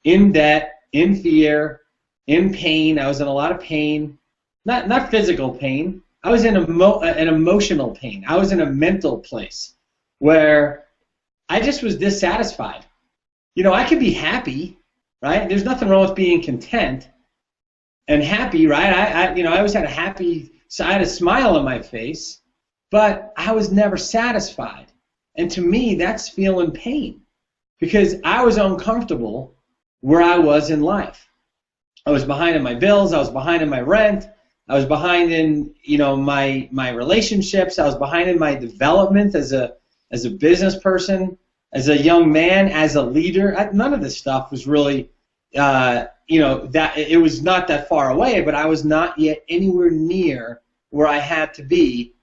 Speaker 2: in debt, in fear, in pain. I was in a lot of pain, not physical pain. I was in an emotional pain. I was in a mental place where I just was dissatisfied. I could be happy, right? There's nothing wrong with being content and happy, right? I always had I had a smile on my face, but I was never satisfied. And to me, that's feeling pain because I was uncomfortable where I was in life. I was behind in my bills. I was behind in my rent. I was behind in my relationships. I was behind in my development as a business person, as a young man, as a leader. None of this stuff was really that it was not that far away, but I was not yet anywhere near where I had to be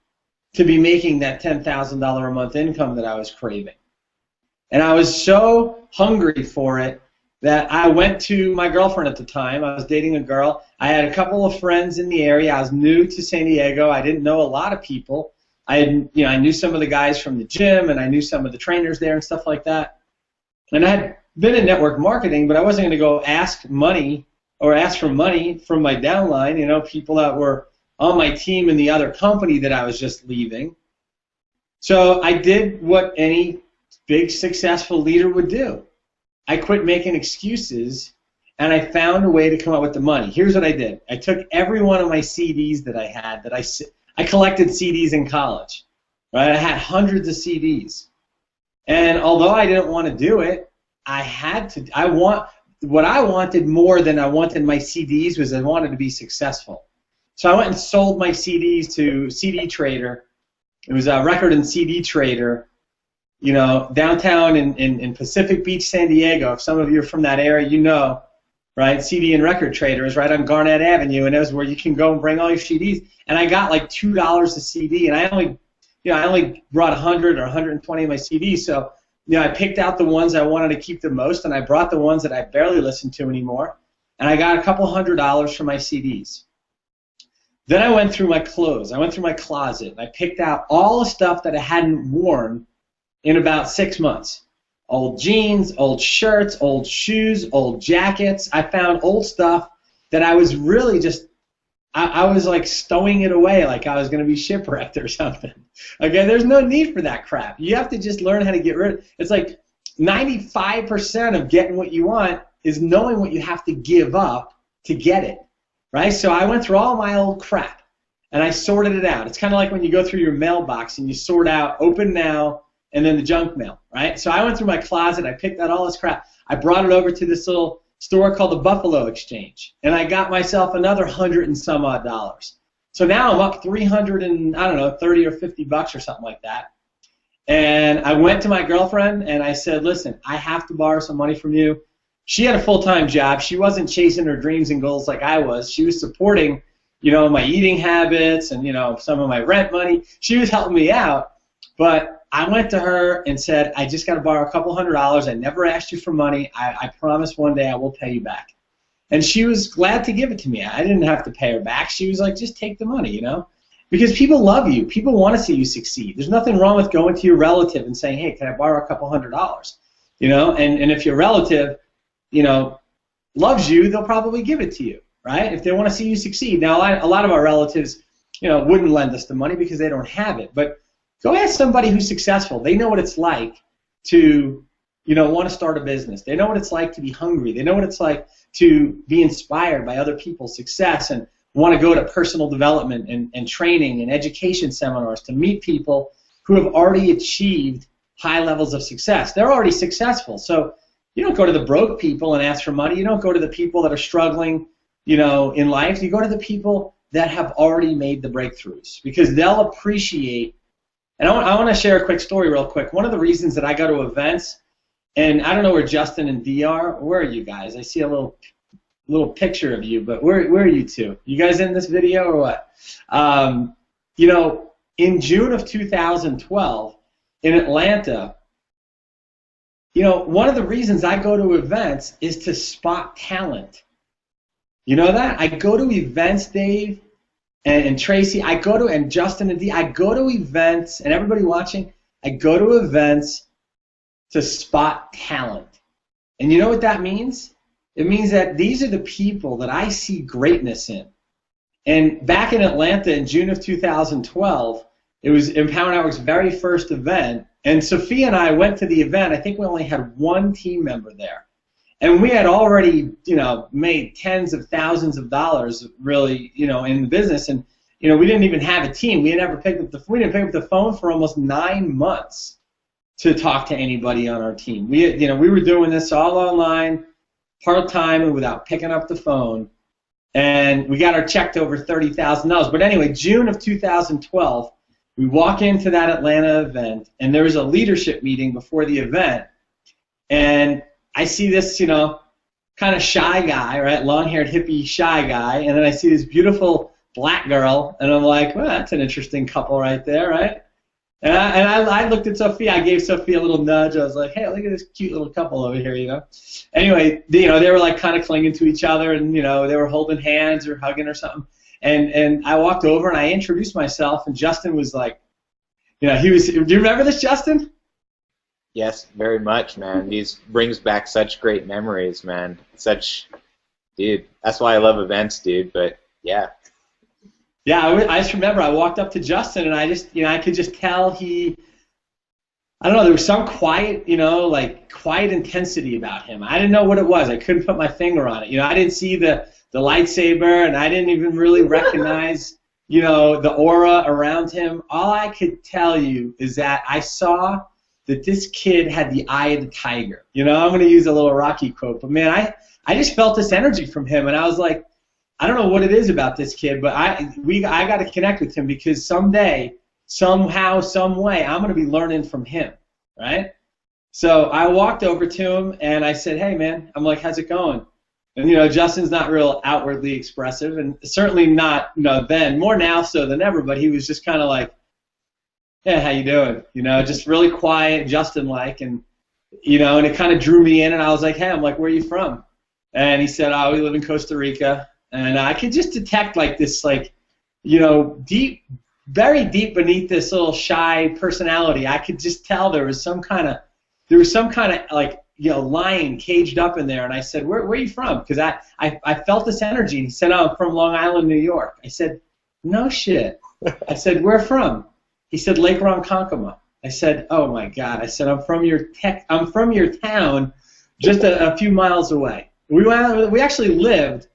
Speaker 2: making that $10,000 a month income that I was craving. And I was so hungry for it that I went to my girlfriend at the time. I was dating a girl. I had a couple of friends in the area. I was new to San Diego. I didn't know a lot of people. I knew some of the guys from the gym, and I knew some of the trainers there and stuff like that. And I had been in network marketing, but I wasn't going to go ask for money from my downline, people that were on my team in the other company that I was just leaving. So I did what any big successful leader would do. I quit making excuses, and I found a way to come up with the money. Here's what I did. I took every one of my CDs that I had that I collected CDs in college, right? I had hundreds of CDs. And although I didn't want to do it, I had to. What I wanted more than I wanted my CDs was I wanted to be successful. So I went and sold my CDs to CD Trader. It was a record and CD trader, downtown in Pacific Beach, San Diego. If some of you are from that area, right? CD and record trader is right on Garnett Avenue, and it was where you can go and bring all your CDs. And I got like $2 a CD, and I only brought 100 or 120 of my CDs. So, I picked out the ones I wanted to keep the most, and I brought the ones that I barely listened to anymore, and I got a couple $100 for my CDs. Then I went through my clothes. I went through my closet, and I picked out all the stuff that I hadn't worn in about 6 months. Old jeans, old shirts, old shoes, old jackets. I found old stuff that I was really just, I was like stowing it away like I was going to be shipwrecked or something. Okay, there's no need for that crap. You have to just learn how to get rid of it. It's like 95% of getting what you want is knowing what you have to give up to get it, right? So I went through all my old crap, and I sorted it out. It's kind of like when you go through your mailbox and you sort out open now and then the junk mail, right? So I went through my closet, I picked out all this crap. I brought it over to this little store called the Buffalo Exchange, and I got myself another $100 and some odd. So now I'm up 300 and, I don't know, 30 or 50 bucks or something like that. And I went to my girlfriend and I said, listen, I have to borrow some money from you. She had a full-time job. She wasn't chasing her dreams and goals like I was. She was supporting, my eating habits and, some of my rent money. She was helping me out, but I went to her and said, I just got to borrow a couple $100. I never asked you for money. I promise one day I will pay you back. And she was glad to give it to me. I didn't have to pay her back. She was like, just take the money, Because people love you. People want to see you succeed. There's nothing wrong with going to your relative and saying, hey, can I borrow a couple $100? And if your relative, loves you, they'll probably give it to you, right? If they want to see you succeed. Now, a lot of our relatives, wouldn't lend us the money because they don't have it. But go ask somebody who's successful. They know what it's like to, want to start a business. They know what it's like to be hungry. They know what it's like to be inspired by other people's success and want to go to personal development and training and education seminars to meet people who have already achieved high levels of success. They're already successful. So you don't go to the broke people and ask for money. You don't go to the people that are struggling, in life. You go to the people that have already made the breakthroughs because they'll appreciate. And I want to share a quick story real quick. One of the reasons that I go to events, and I don't know where Justin and Dee are. Where are you guys? I see a little picture of you, but where are you two? You guys in this video or what? In June of 2012 in Atlanta, one of the reasons I go to events is to spot talent. You know that? I go to events, Dave, and Tracy, and Justin and Dee, I go to events, and everybody watching, I go to events to spot talent. And you know what that means? It means that these are the people that I see greatness in. And back in Atlanta in June of 2012, it was Empower Network's very first event, and Sophia and I went to the event. I think we only had one team member there. And we had already, made tens of thousands of dollars, really, in the business. And, we didn't even have a team. We didn't pick up the phone for almost 9 months to talk to anybody on our team. We were doing this all online, part-time, and without picking up the phone. And we got our check to over $30,000. But anyway, June of 2012, we walk into that Atlanta event, and there was a leadership meeting before the event. And I see this, kind of shy guy, right, long-haired hippie shy guy, and then I see this beautiful black girl, and I'm like, well, that's an interesting couple right there, right? I looked at Sophia. I gave Sophia a little nudge. I was like, hey, look at this cute little couple over here, you know. Anyway, they were like kind of clinging to each other, and they were holding hands or hugging or something. And I walked over and I introduced myself, and Justin was like, he was. Do you remember this, Justin?
Speaker 4: Yes, very much, man. These brings back such great memories, man. Dude, that's why I love events, dude. But yeah.
Speaker 2: Yeah, I just remember I walked up to Justin and I just, I could just tell I don't know, there was some quiet, quiet intensity about him. I didn't know what it was. I couldn't put my finger on it. I didn't see the lightsaber, and I didn't even really recognize, the aura around him. All I could tell you is that I saw that this kid had the eye of the tiger. I'm going to use a little Rocky quote, but man, I just felt this energy from him, and I was like, I don't know what it is about this kid, but I got to connect with him, because someday, somehow, some way, I'm going to be learning from him, right? So I walked over to him and I said, hey man, I'm like, how's it going? And Justin's not real outwardly expressive, and certainly not then, more now so than ever, but he was just kind of like, yeah, how you doing? Just really quiet, Justin-like, and and it kind of drew me in, and I was like, hey, I'm like, where are you from? And he said, oh, we live in Costa Rica. And I could just detect this deep, very deep beneath this little shy personality. I could just tell there was some kind of lion caged up in there. And I said, where are you from? Because I felt this energy. And he said, oh, I'm from Long Island, New York. I said, no shit. I said, where from? He said, Lake Ronkonkoma. I said, oh my God. I said, I'm from your town, just a few miles away. We actually lived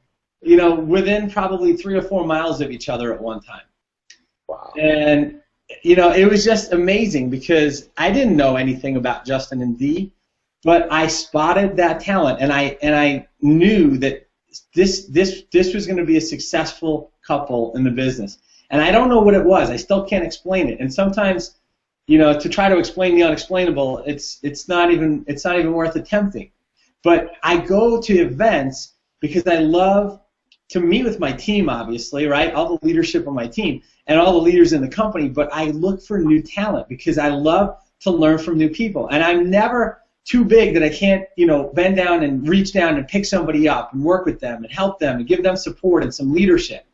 Speaker 2: within probably 3 or 4 miles of each other at one time.
Speaker 4: Wow.
Speaker 2: And, it was just amazing, because I didn't know anything about Justin and Dee, but I spotted that talent, and I knew that this was going to be a successful couple in the business. And I don't know what it was. I still can't explain it. And sometimes, to try to explain the unexplainable, it's not even worth attempting. But I go to events because I love to meet with my team, obviously, right? All the leadership of my team and all the leaders in the company, but I look for new talent because I love to learn from new people. And I'm never too big that I can't, bend down and reach down and pick somebody up and work with them and help them and give them support and some leadership.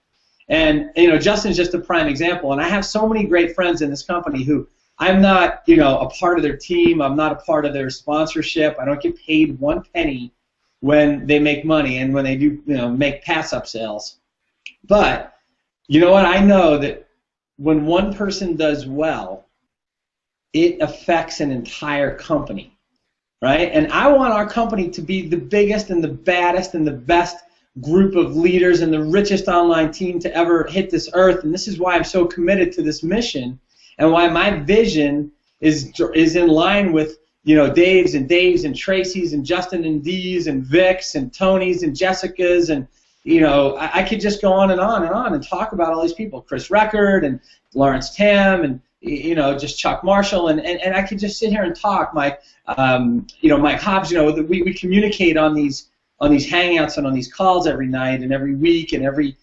Speaker 2: And, Justin's just a prime example. And I have so many great friends in this company who I'm not, a part of their team. I'm not a part of their sponsorship. I don't get paid one penny when they make money and when they do, make pass-up sales. But you know what? I know that when one person does well, it affects an entire company, right? And I want our company to be the biggest and the baddest and the best group of leaders and the richest online team to ever hit this earth. And this is why I'm so committed to this mission, and why my vision is in line with Dave's and Tracy's and Justin and Dee's and Vic's and Tony's and Jessica's, and I could just go on and talk about all these people, Chris Record and Lawrence Tam and just Chuck Marshall, and I could just sit here and talk. Mike Hobbs, we communicate on these hangouts and on these calls every night and every week and every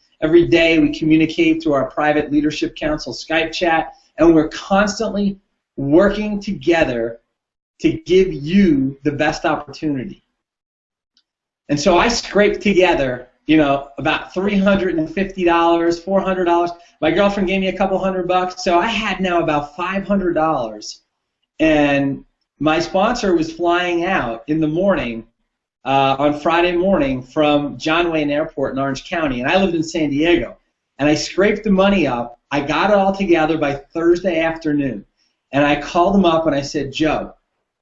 Speaker 2: day. We communicate through our private leadership council Skype chat, and we're constantly working together to give you the best opportunity. And so I scraped together, about $350, $400. My girlfriend gave me a couple $100, so I had now about $500. And my sponsor was flying out in the morning, on Friday morning, from John Wayne Airport in Orange County, and I lived in San Diego. And I scraped the money up. I got it all together by Thursday afternoon. And I called him up and I said, Joe,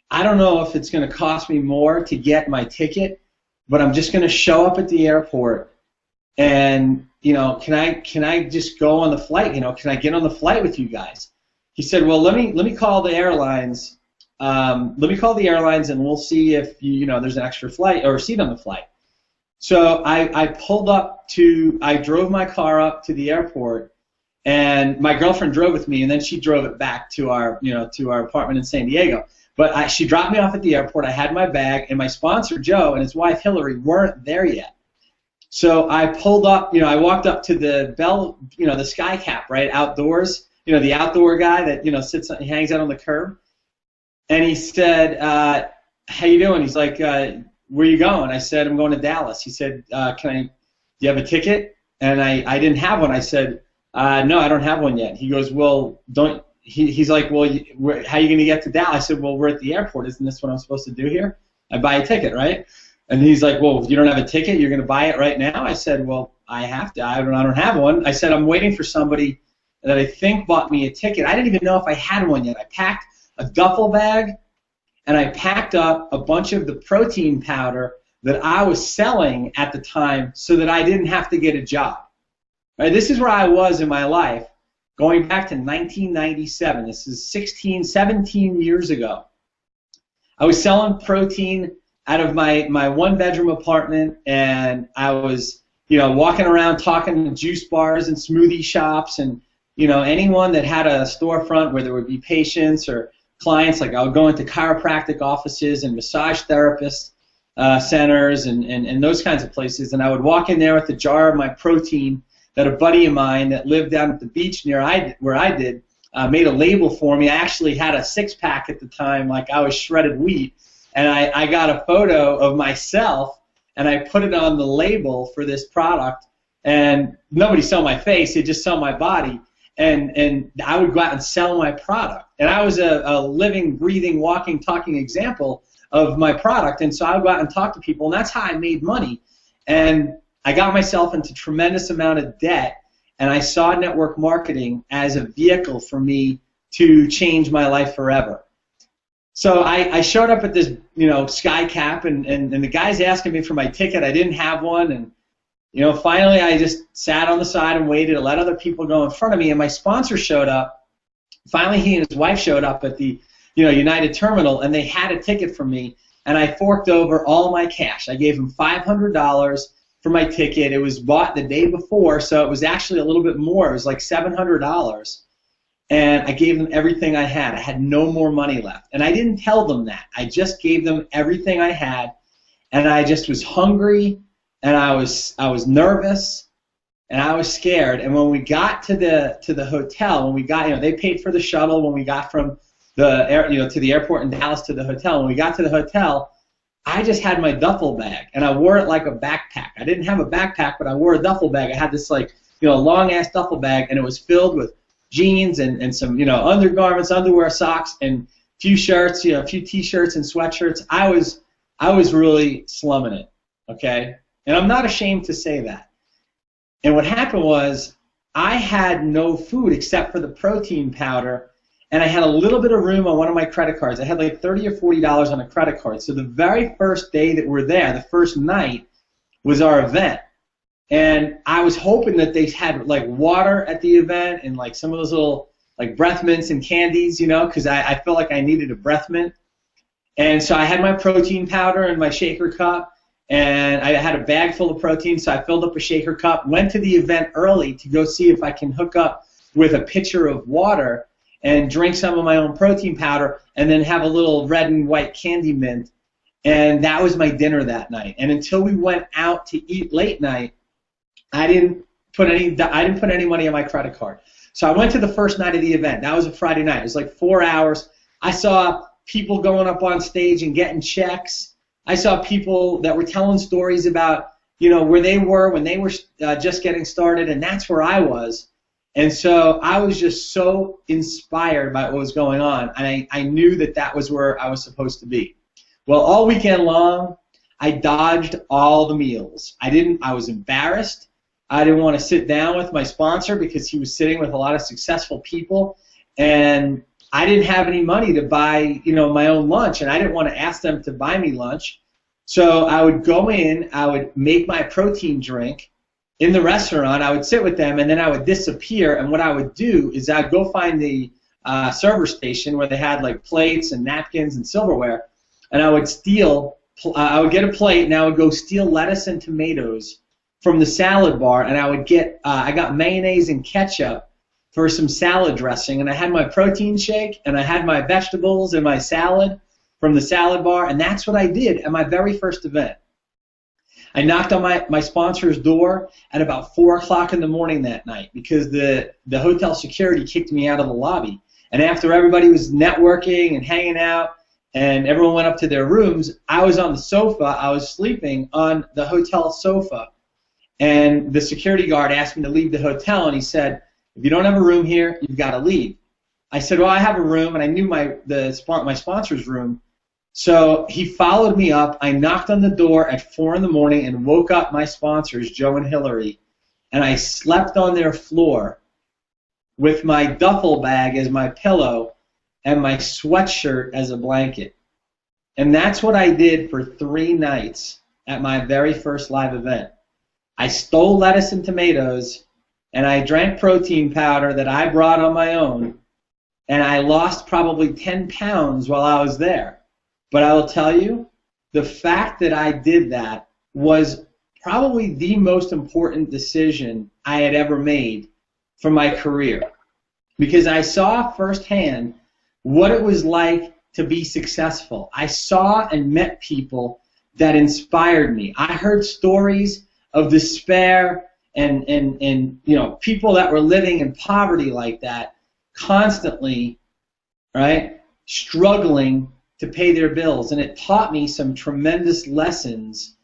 Speaker 2: I don't know if it's going to cost me more to get my ticket, but I'm just going to show up at the airport, and can I just go on the flight? Can I get on the flight with you guys? He said, well, let me call the airlines. Let me call the airlines, and we'll see if there's an extra flight or a seat on the flight. So I drove my car up to the airport, and my girlfriend drove with me, and then she drove it back to our apartment in San Diego. But she dropped me off at the airport. I had my bag, and my sponsor, Joe, and his wife, Hillary, weren't there yet. So I pulled up, I walked up to the Sky Cap, right, outdoors, you know, the outdoor guy that, you know, he hangs out on the curb. And he said, how you doing? He's like, where you going? I said, I'm going to Dallas. He said, do you have a ticket? And I didn't have one. I said, no, I don't have one yet. He goes, well, he's like, well, how are you going to get to Dallas? I said, well, we're at the airport. Isn't this what I'm supposed to do here? I buy a ticket, right? And he's like, well, you don't have a ticket? You're going to buy it right now? I said, well, I have to. I don't have one. I said, I'm waiting for somebody that I think bought me a ticket. I didn't even know if I had one yet. I packed a duffel bag, and I packed up a bunch of the protein powder that I was selling at the time so that I didn't have to get a job. Right? This is where I was in my life going back to 1997. This is 17 years ago. I was selling protein out of my one-bedroom apartment, and I was, you know, walking around talking to juice bars and smoothie shops and, you know, anyone that had a storefront where there would be patients or clients. Like I would go into chiropractic offices and massage therapist centers and those kinds of places, and I would walk in there with a jar of my protein that a buddy of mine that lived down at the beach where I did made a label for me. I actually had a six-pack at the time, like I was shredded wheat, and I got a photo of myself and I put it on the label for this product, and nobody saw my face, they just saw my body, and I would go out and sell my product. And I was a living, breathing, walking, talking example of my product, and so I would go out and talk to people, and that's how I made money. And I got myself into a tremendous amount of debt, and I saw network marketing as a vehicle for me to change my life forever. So I showed up at this, you know, SkyCap, and the guy's asking me for my ticket. I didn't have one, and, you know, finally I just sat on the side and waited to let other people go in front of me, and my sponsor showed up. Finally, he and his wife showed up at the, you know, United Terminal, and they had a ticket for me, and I forked over all my cash. I gave them $500 for my ticket. It was bought the day before, so it was actually a little bit more. It was like $700. And I gave them everything I had. I had no more money left. And I didn't tell them that. I just gave them everything I had, and I just was hungry, and I was nervous, and I was scared. And when we got to the hotel, when we got, you know, they paid for the shuttle when we got from to the airport in Dallas to the hotel. When we got to the hotel, I just had my duffel bag, and I wore it like a backpack. I didn't have a backpack, but I wore a duffel bag. I had this, like, you know, long-ass duffel bag, and it was filled with jeans and some, you know, undergarments, underwear, socks, and a few shirts, you know, a few T-shirts and sweatshirts. I was really slumming it, okay? And I'm not ashamed to say that. And what happened was I had no food except for the protein powder, and I had a little bit of room on one of my credit cards. I had like $30 or $40 on a credit card. So the very first day that we're there, the first night, was our event. And I was hoping that they had like water at the event and like some of those little like breath mints and candies, you know, because I felt like I needed a breath mint. And so I had my protein powder in my shaker cup, and I had a bag full of protein, so I filled up a shaker cup, went to the event early to go see if I can hook up with a pitcher of water and drink some of my own protein powder and then have a little red and white candy mint. And that was my dinner that night. And until we went out to eat late night, I didn't put any money on my credit card. So I went to the first night of the event. That was a Friday night. It was like 4 hours. I saw people going up on stage and getting checks. I saw people that were telling stories about, you know, where they were when they were just getting started, and that's where I was. And so I was just so inspired by what was going on, and I knew that that was where I was supposed to be. Well, all weekend long, I dodged all the meals. I was embarrassed. I didn't want to sit down with my sponsor because he was sitting with a lot of successful people, and I didn't have any money to buy, you know, my own lunch, and I didn't want to ask them to buy me lunch. So I would go in, I would make my protein drink in the restaurant, I would sit with them, and then I would disappear, and what I would do is I'd go find the server station where they had like plates and napkins and silverware, and I would get a plate, and I would go steal lettuce and tomatoes from the salad bar, and I would get, I got mayonnaise and ketchup for some salad dressing, and I had my protein shake, and I had my vegetables and my salad from the salad bar, and that's what I did at my very first event. I knocked on my sponsor's door at about 4 o'clock in the morning that night because the hotel security kicked me out of the lobby. And after everybody was networking and hanging out and everyone went up to their rooms, I was on the sofa. I was sleeping on the hotel sofa. And the security guard asked me to leave the hotel, and he said, if you don't have a room here, you've got to leave. I said, well, I have a room, and I knew my sponsor's room. So he followed me up. I knocked on the door at 4 in the morning and woke up my sponsors, Joe and Hillary, and I slept on their floor with my duffel bag as my pillow and my sweatshirt as a blanket. And that's what I did for 3 nights at my very first live event. I stole lettuce and tomatoes, and I drank protein powder that I brought on my own, and I lost probably 10 pounds while I was there. But I will tell you, the fact that I did that was probably the most important decision I had ever made for my career, because I saw firsthand what it was like to be successful. I saw and met people that inspired me. I heard stories of despair and you know, people that were living in poverty like that, constantly, right, struggling to pay their bills. And it taught me some tremendous lessons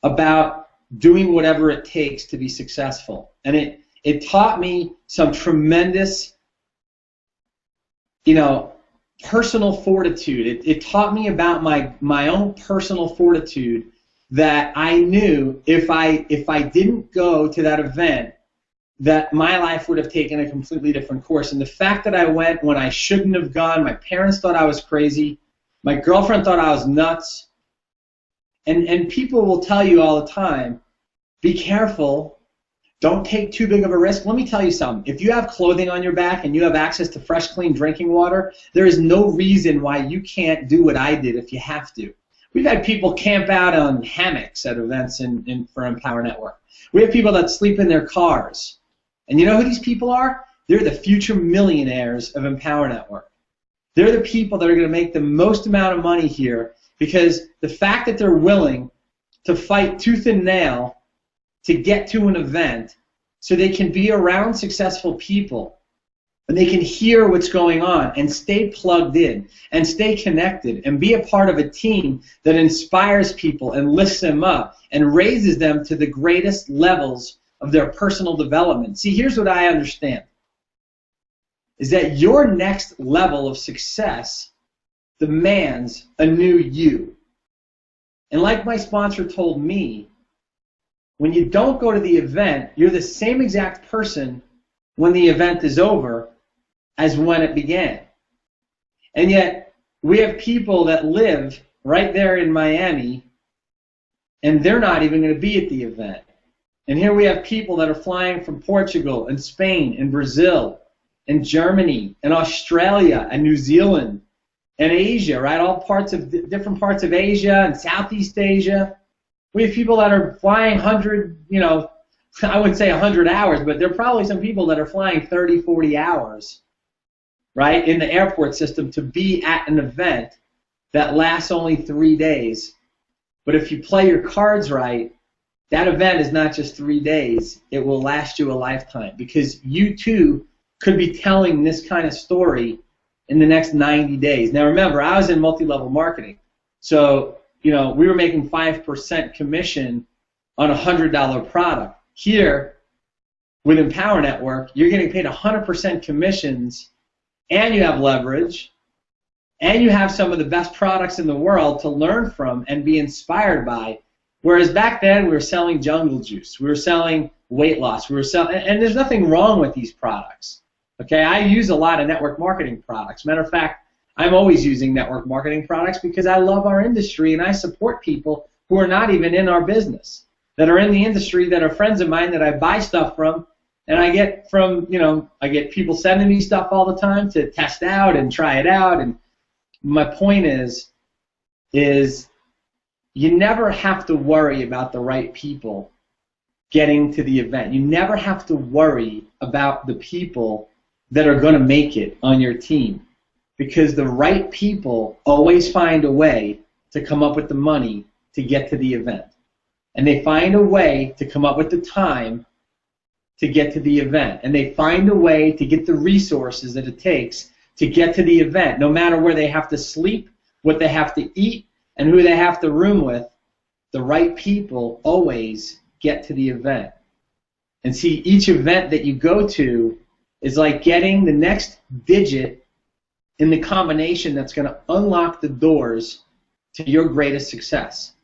Speaker 2: about doing whatever it takes to be successful. And it taught me some tremendous, you know, personal fortitude. It taught me about my own personal fortitude, that I knew if I didn't go to that event, that my life would have taken a completely different course. And the fact that I went when I shouldn't have gone, my parents thought I was crazy, my girlfriend thought I was nuts, and people will tell you all the time, be careful, don't take too big of a risk. Let me tell you something. If you have clothing on your back and you have access to fresh, clean drinking water, there is no reason why you can't do what I did if you have to. We've had people camp out on hammocks at events for Empower Network. We have people that sleep in their cars. And you know who these people are? They're the future millionaires of Empower Network. They're the people that are going to make the most amount of money here, because the fact that they're willing to fight tooth and nail to get to an event so they can be around successful people and they can hear what's going on and stay plugged in and stay connected and be a part of a team that inspires people and lifts them up and raises them to the greatest levels of their personal development. See, here's what I understand, is that your next level of success demands a new you. And like my sponsor told me, when you don't go to the event, you're the same exact person when the event is over as when it began. And yet, we have people that live right there in Miami, and they're not even going to be at the event. And here we have people that are flying from Portugal and Spain and Brazil and Germany and Australia and New Zealand and Asia, right? All parts of different parts of Asia and Southeast Asia. We have people that are flying 100, you know, I wouldn't say 100 hours, but there are probably some people that are flying 30, 40 hours, right, in the airport system to be at an event that lasts only 3 days. But if you play your cards right, that event is not just 3 days. It will last you a lifetime, because you too could be telling this kind of story in the next 90 days. Now remember, I was in multi-level marketing. So, you know, we were making 5% commission on a $100 product. Here, with Empower Network, you're getting paid 100% commissions, and you have leverage, and you have some of the best products in the world to learn from and be inspired by. Whereas back then, we were selling jungle juice, we were selling weight loss, we were selling, and there's nothing wrong with these products. Okay, I use a lot of network marketing products. Matter of fact, I'm always using network marketing products because I love our industry and I support people who are not even in our business, that are in the industry, that are friends of mine that I buy stuff from, and I get from, you know, I get people sending me stuff all the time to test out and try it out. And my point is you never have to worry about the right people getting to the event. You never have to worry about the people that are going to make it on your team, because the right people always find a way to come up with the money to get to the event. and they find a way to come up with the time to get to the event, and they find a way to get the resources that it takes to get to the event, no matter where they have to sleep, what they have to eat, and who they have to room with. The right people always get to the event. And see, each event that you go to is like getting the next digit in the combination that's going to unlock the doors to your greatest success.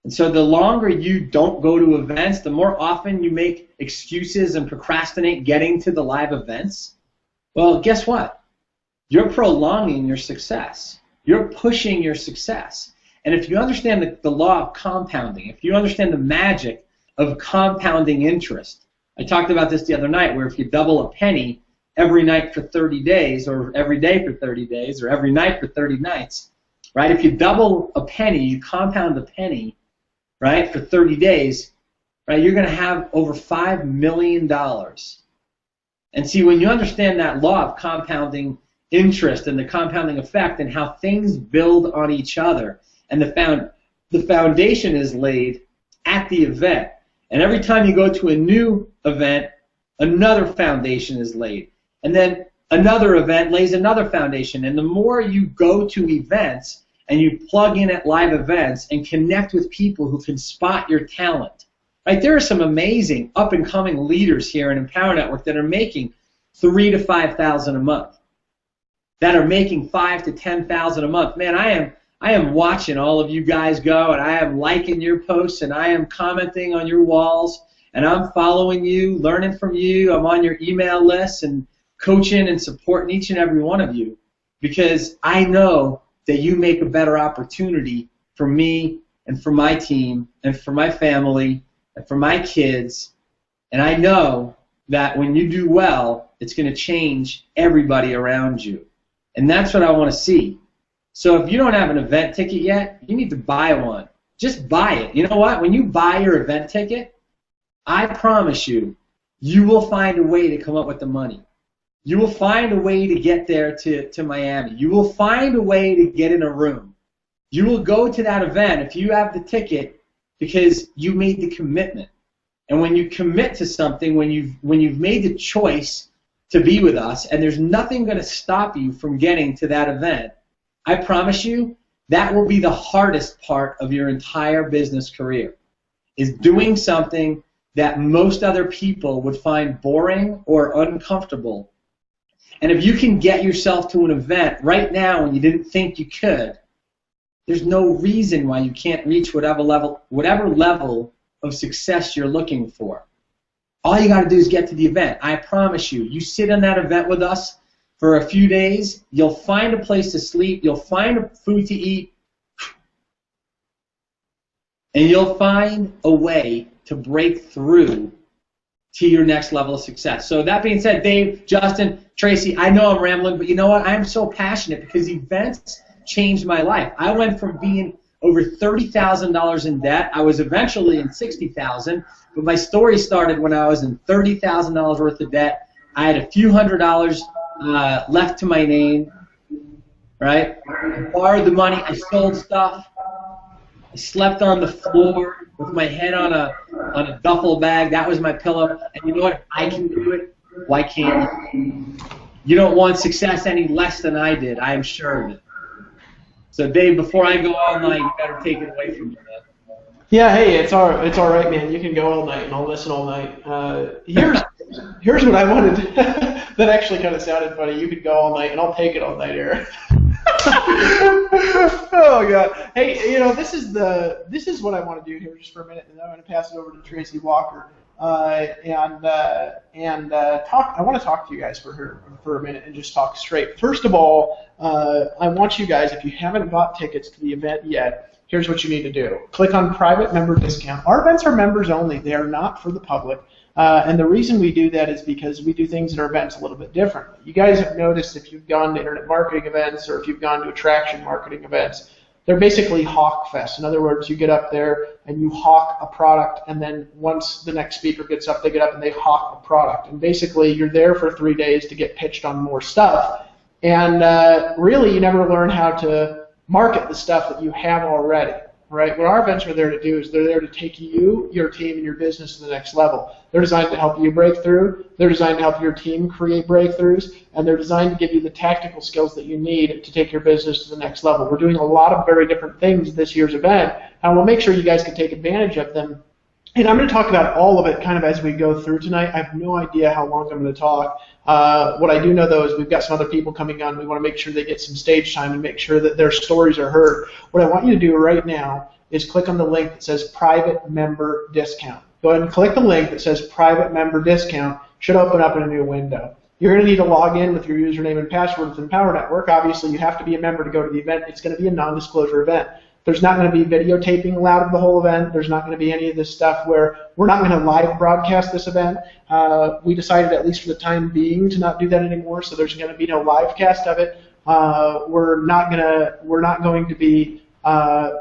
Speaker 2: And so the longer you don't go to events, the more often you make excuses and procrastinate getting to the live events, well, guess what? You're prolonging your success. You're pushing your success. And if you understand the law of compounding, if you understand the magic of compounding interest, I talked about this the other night, where if you double a penny every night for 30 days, or every day for 30 days, or every night for 30 nights, right? If you double a penny, you compound a penny, right, for 30 days, right, you're going to have over $5 million. And see, when you understand that law of compounding interest and the compounding effect and how things build on each other, and the foundation is laid at the event, and every time you go to a new event, another foundation is laid, and then another event lays another foundation, and the more you go to events and you plug in at live events and connect with people who can spot your talent, right? There are some amazing up-and-coming leaders here in Empower Network that are making $3,000 to $5,000 a month, that are making $5,000 to $10,000 a month. Man, I am watching all of you guys go, and I am liking your posts, and I am commenting on your walls, and I'm following you, learning from you. I'm on your email list and coaching and supporting each and every one of you, because I know that you make a better opportunity for me and for my team and for my family and for my kids. And I know that when you do well, it's going to change everybody around you. And that's what I want to see. So if you don't have an event ticket yet, you need to buy one. Just buy it. You know what? When you buy your event ticket, I promise you, you will find a way to come up with the money. You will find a way to get there to Miami. You will find a way to get in a room. You will go to that event if you have the ticket because you made the commitment. And when you commit to something, when you've made the choice to be with us, and there's nothing going to stop you from getting to that event, I promise you that will be the hardest part of your entire business career, is doing something that most other people would find boring or uncomfortable. And if you can get yourself to an event right now when you didn't think you could, there's no reason why you can't reach whatever level of success you're looking for. All you got to do is get to the event. I promise you, you sit in that event with us for a few days, you'll find a place to sleep, you'll find food to eat, and you'll find a way to break through to your next level of success. So that being said, Dave, Justin, Tracy, I know I'm rambling, but you know what? I'm so passionate because events changed my life. I went from being over $30,000 in debt. I was eventually in $60,000, but my story started when I was in $30,000 worth of debt. I had a few $100s left to my name, right? I borrowed the money. I sold stuff. I slept on the floor with my head on a duffel bag. That was my pillow. And you know what? If I can do it, why can't you? You don't want success any less than I did. I am sure of it. So, Dave, before I go all night, you better take it away from me, man.
Speaker 1: Yeah, hey, it's all right, man. You can go all night, and I'll listen all night. Here's what I wanted. That actually kind of sounded funny. You could go all night, and I'll take it all night, Aaron. Oh God! Hey, this is what I want to do here just for a minute, and then I'm going to pass it over to Tracy Walker and talk. I want to talk to you guys for a minute and just talk straight. First of all, I want you guys, if you haven't bought tickets to the event yet, here's what you need to do. Click on private member discount. Our events are members only. They are not for the public. And the reason we do that is because we do things at our events a little bit differently. You guys have noticed if you've gone to internet marketing events or if you've gone to attraction marketing events, they're basically hawk fest. In other words, you get up there and you hawk a product, and then once the next speaker gets up, they get up and they hawk a product. And basically, you're there for 3 days to get pitched on more stuff. And really, you never learn how to market the stuff that you have already. right? What our events are there to do is they're there to take you, your team, and your business to the next level. They're designed to help you break through. They're designed to help your team create breakthroughs, and they're designed to give you the tactical skills that you need to take your business to the next level. We're doing a lot of very different things this year's event, and we'll make sure you guys can take advantage of them. And I'm going to talk about all of it kind of as we go through tonight. I have no idea how long I'm going to talk. What I do know, though, is we've got some other people coming on. We want to make sure they get some stage time and make sure that their stories are heard. What I want you to do right now is click on the link that says Private Member Discount. Go ahead and click the link that says Private Member Discount. Should open up in a new window. You're going to need to log in with your username and password within Power Network. Obviously, you have to be a member to go to the event. It's going to be a non-disclosure event. There's not going to be videotaping allowed of the whole event. There's not going to be any of this stuff where we're not going to live broadcast this event. We decided, at least for the time being, to not do that anymore, so there's going to be no live cast of it. We're not going to be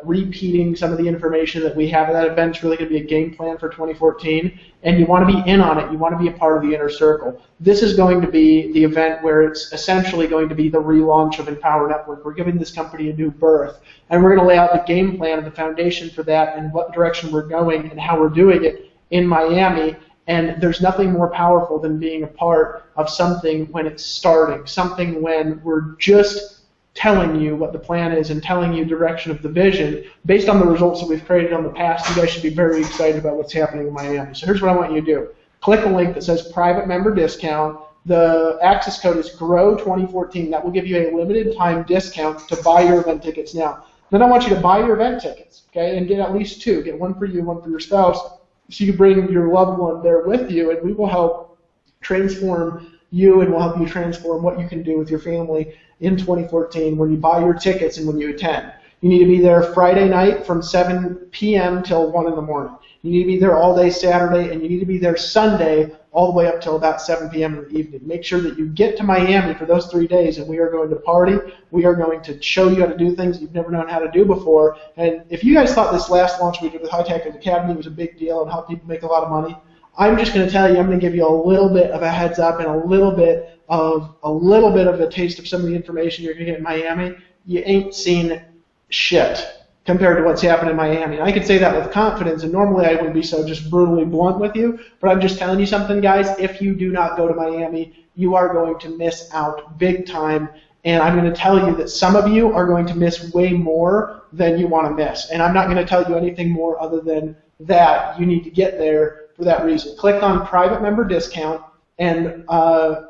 Speaker 1: repeating some of the information that we have at that event. It's really going to be a game plan for 2014, and you want to be in on it. You want to be a part of the inner circle. This is going to be the event where it's essentially going to be the relaunch of Empower Network. We're giving this company a new birth, and we're going to lay out the game plan and the foundation for that and what direction we're going and how we're doing it in Miami. And there's nothing more powerful than being a part of something when it's starting, something when we're just telling you what the plan is and telling you direction of the vision. Based on the results that we've created in the past, you guys should be very excited about what's happening in Miami. So here's what I want you to do. Click the link that says Private Member Discount. The access code is GROW2014. That will give you a limited time discount to buy your event tickets now. Then I want you to buy your event tickets, okay, and get at least two. Get one for you, one for your spouse, so you can bring your loved one there with you, and we will help transform you and we'll help you transform what you can do with your family in 2014 when you buy your tickets and when you attend. You need to be there Friday night from 7 p.m. till 1 in the morning. You need to be there all day Saturday, and you need to be there Sunday all the way up till about 7 p.m. in the evening. Make sure that you get to Miami for those 3 days, and we are going to party. We are going to show you how to do things you've never known how to do before. And if you guys thought this last launch we did with High Tech Academy was a big deal and helped people make a lot of money, I'm just going to tell you, I'm going to give you a little bit of a heads up and a little bit of a taste of some of the information you're going to get in Miami. You ain't seen shit compared to what's happened in Miami. And I can say that with confidence, and normally I wouldn't be so just brutally blunt with you, but I'm just telling you something, guys. If you do not go to Miami, you are going to miss out big time, and I'm going to tell you that some of you are going to miss way more than you want to miss. And I'm not going to tell you anything more other than that. You need to get there for that reason. Click on Private Member Discount, and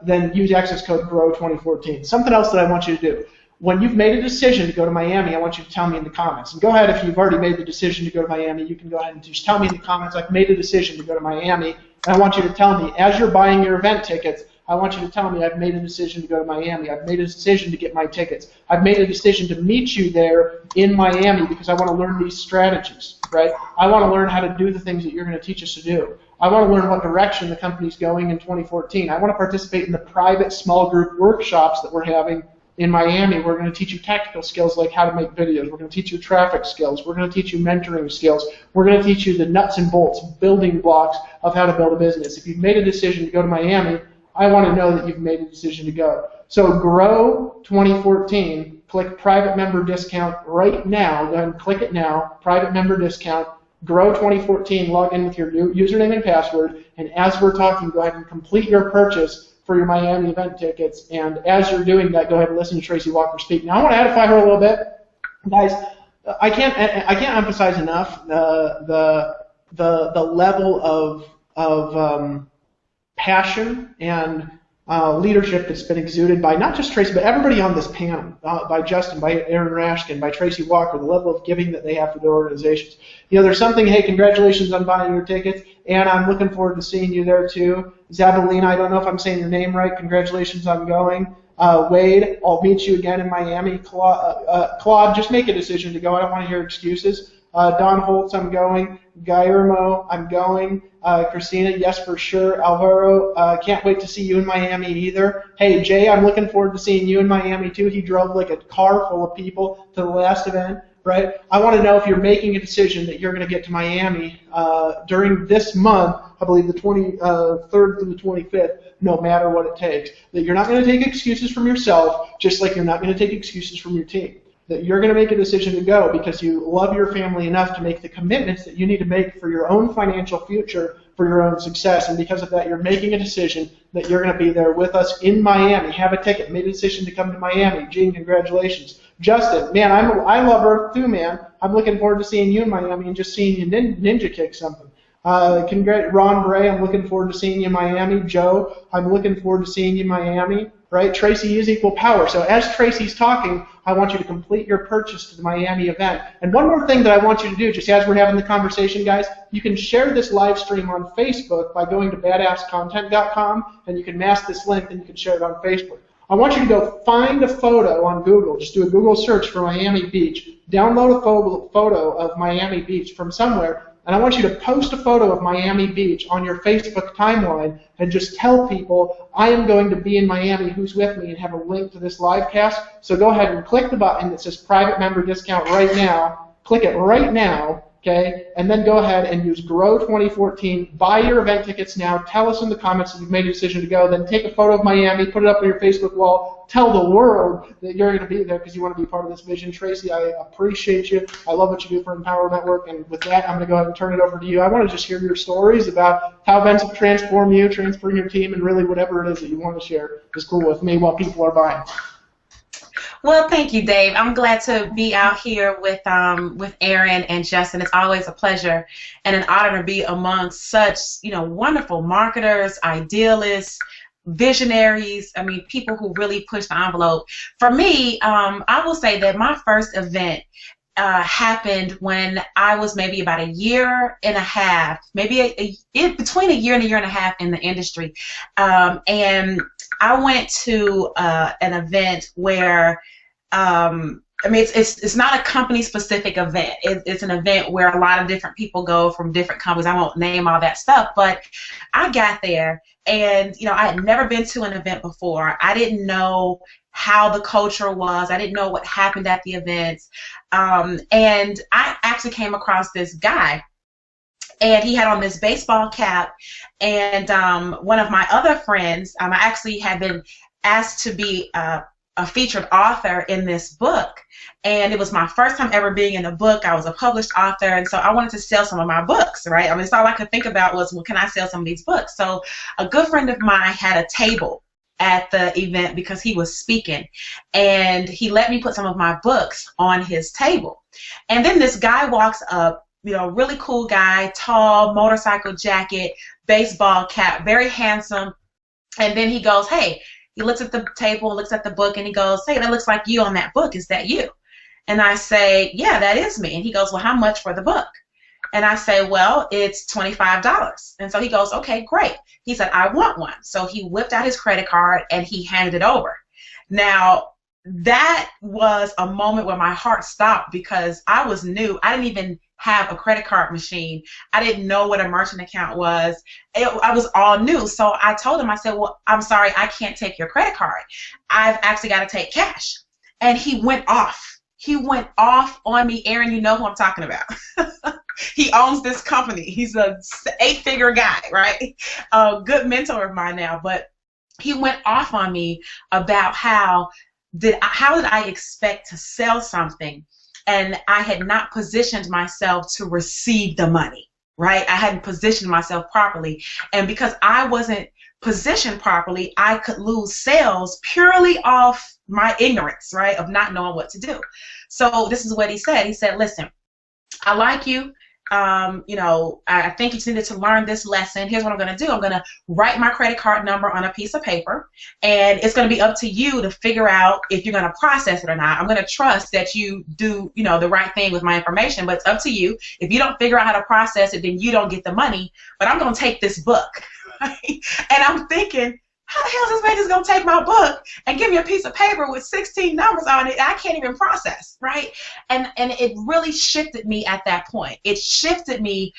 Speaker 1: then use access code GROW2014. Something else that I want you to do. When you've made a decision to go to Miami, I want you to tell me in the comments. And go ahead, if you've already made the decision to go to Miami, you can go ahead and just tell me in the comments, I've made a decision to go to Miami. And I want you to tell me, as you're buying your event tickets, I want you to tell me, I've made a decision to go to Miami. I've made a decision to get my tickets. I've made a decision to meet you there in Miami because I want to learn these strategies, right? I want to learn how to do the things that you're going to teach us to do. I want to learn what direction the company's going in 2014. I want to participate in the private small group workshops that we're having in Miami. We're going to teach you tactical skills like how to make videos. We're going to teach you traffic skills. We're going to teach you mentoring skills. We're going to teach you the nuts and bolts, building blocks of how to build a business. If you've made a decision to go to Miami, I want to know that you've made a decision to go. So Grow 2014, click Private Member Discount right now. Go ahead and click it now, Private Member Discount. Grow 2014, log in with your new username and password, and as we're talking, go ahead and complete your purchase for your Miami event tickets. And as you're doing that, go ahead and listen to Tracy Walker speak. Now I want to edify her a little bit, guys. I can't emphasize enough the level of passion and leadership that's been exuded by not just Tracy, but everybody on this panel, by Justin, by Aaron Rashkin, by Tracy Walker, the level of giving that they have for their organizations. You know, there's something, hey, congratulations on buying your tickets, and I'm looking forward to seeing you there too. Zabelina, I don't know if I'm saying your name right, congratulations on going. Wade, I'll meet you again in Miami. Claude, just make a decision to go. I don't want to hear excuses. Don Holtz, I'm going. Guillermo, I'm going. Christina, yes, for sure. Alvaro, can't wait to see you in Miami either. Hey, Jay, I'm looking forward to seeing you in Miami too. He drove like a car full of people to the last event, right? I want to know if you're making a decision that you're going to get to Miami during this month, I believe the 23rd through the 25th, no matter what it takes. That you're not going to take excuses from yourself, just like you're not going to take excuses from your team. that you're going to make a decision to go because you love your family enough to make the commitments that you need to make for your own financial future, for your own success. And because of that, you're making a decision that you're going to be there with us in Miami. Have a ticket. Made a decision to come to Miami. Gene, congratulations. Justin, man, I love Earth too, man. I'm looking forward to seeing you in Miami and just seeing you ninja kick something. Ron Bray, I'm looking forward to seeing you in Miami. Joe, I'm looking forward to seeing you in Miami. Right? Tracy is equal power. So as Tracy's talking, I want you to complete your purchase to the Miami event. And one more thing that I want you to do, just as we're having the conversation, guys, you can share this live stream on Facebook by going to badasscontent.com, and you can mask this link, and you can share it on Facebook. I want you to go find a photo on Google. Just do a Google search for Miami Beach. Download a photo of Miami Beach from somewhere, and I want you to post a photo of Miami Beach on your Facebook timeline and just tell people, I am going to be in Miami, who's with me, and have a link to this live cast. So go ahead and click the button that says private member discount right now. Click it right now, okay? And then go ahead and use Grow 2014. Buy your event tickets now. Tell us in the comments that you've made a decision to go. Then take a photo of Miami, put it up on your Facebook wall. Tell the world that you're going to be there because you want to be part of this vision. Tracy, I appreciate you. I love what you do for Empower Network. And with that, I'm going to go ahead and turn it over to you. I want to just hear your stories about how events have transformed you, transformed your team, and really whatever it is that you want to share is cool with me while people are buying.
Speaker 5: Well, thank you, Dave. I'm glad to be out here with Aaron and Justin. It's always a pleasure and an honor to be amongst such, wonderful marketers, idealists, visionaries. I mean, people who really push the envelope. For me, I will say that my first event happened when I was maybe about a year and a half, maybe between a year and a half in the industry, and I went to an event where, it's not a company-specific event. It's an event where a lot of different people go from different companies. I won't name all that stuff, but I got there, and I had never been to an event before. I didn't know how the culture was. I didn't know what happened at the events, and I actually came across this guy. And he had on this baseball cap, and one of my other friends, I actually had been asked to be a featured author in this book, and it was my first time ever being in a book. I was a published author, and so I wanted to sell some of my books, right? I mean, so all I could think about was, well, can I sell some of these books? So a good friend of mine had a table at the event because he was speaking, and he let me put some of my books on his table. And then this guy walks up, really cool guy, tall, motorcycle jacket, baseball cap, very handsome. And then he goes, hey, he looks at the table, looks at the book, and he goes, hey, that looks like you on that book. Is that you? And I say, yeah, that is me. And he goes, well, how much for the book? And I say, well, it's $25. And so he goes, okay, great. He said, I want one. So he whipped out his credit card and he handed it over. Now, that was a moment where my heart stopped because I was new. I didn't even have a credit card machine. I didn't know what a merchant account was. I was all new. So I told him, I said, well, I'm sorry, I can't take your credit card. I've actually got to take cash. And he went off. He went off on me. Aaron, you know who I'm talking about. He owns this company. He's a 8-figure guy, right? A good mentor of mine now. But he went off on me about how did I expect to sell something and I had not positioned myself to receive the money, right? I hadn't positioned myself properly. And because I wasn't positioned properly, I could lose sales purely off my ignorance, right, of not knowing what to do. So this is what he said. He said, listen, I like you. I think you just needed to learn this lesson. Here's what I'm going to do. I'm going to write my credit card number on a piece of paper, and it's going to be up to you to figure out if you're going to process it or not. I'm going to trust that you do, the right thing with my information, but it's up to you. If you don't figure out how to process it, then you don't get the money, but I'm going to take this book. Right? And I'm thinking, how the hell is this man just going to take my book and give me a piece of paper with 16 numbers on it I can't even process, right? And it really shifted me at that point. It shifted me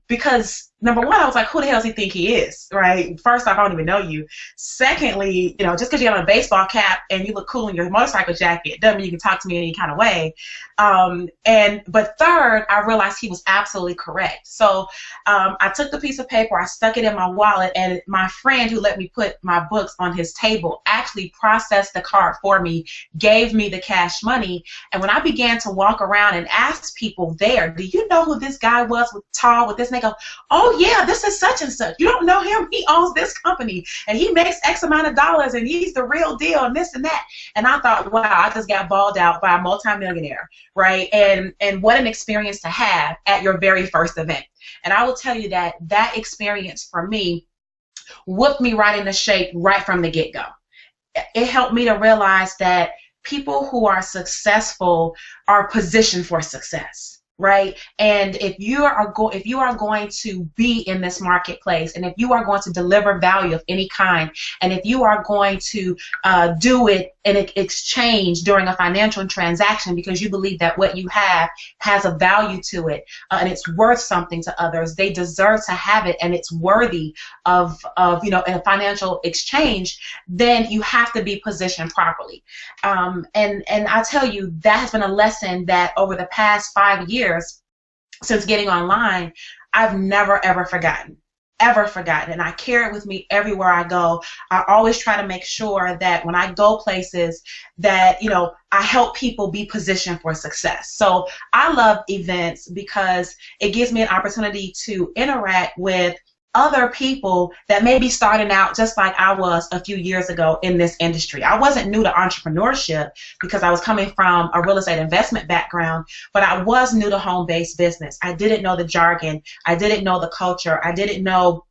Speaker 5: because, number one, I was like, who the hell does he think he is, right? First off, I don't even know you. Secondly, you know, just because you have a baseball cap and you look cool in your motorcycle jacket doesn't mean you can talk to me in any kind of way. But third, I realized he was absolutely correct. So I took the piece of paper, I stuck it in my wallet, and my friend who let me put my books on his table actually processed the card for me, gave me the cash money. And when I began to walk around and ask people there, do you know who this guy was with tall with this? And they go, oh yeah, this is such and such. You don't know him? He owns this company and he makes X amount of dollars and he's the real deal and this and that. And I thought, wow, I just got balled out by a multimillionaire, right? And what an experience to have at your very first event. And I will tell you that that experience for me whooped me right into shape right from the get-go. It helped me to realize that people who are successful are positioned for success, right? And if you are going to be in this marketplace, and if you are going to deliver value of any kind, and if you are going to do it in exchange during a financial transaction because you believe that what you have has a value to it and it's worth something to others, they deserve to have it, and it's worthy of you know, in a financial exchange, then you have to be positioned properly. And I tell you, that has been a lesson that over the past 5 years since getting online, I've never ever forgotten. And I carry it with me everywhere I go. I always try to make sure that when I go places that, you know, I help people be positioned for success. So I love events because it gives me an opportunity to interact with other people that may be starting out just like I was a few years ago in this industry. I wasn't new to entrepreneurship because I was coming from a real estate investment background, but I was new to home-based business. I didn't know the jargon. I didn't know the culture. I didn't know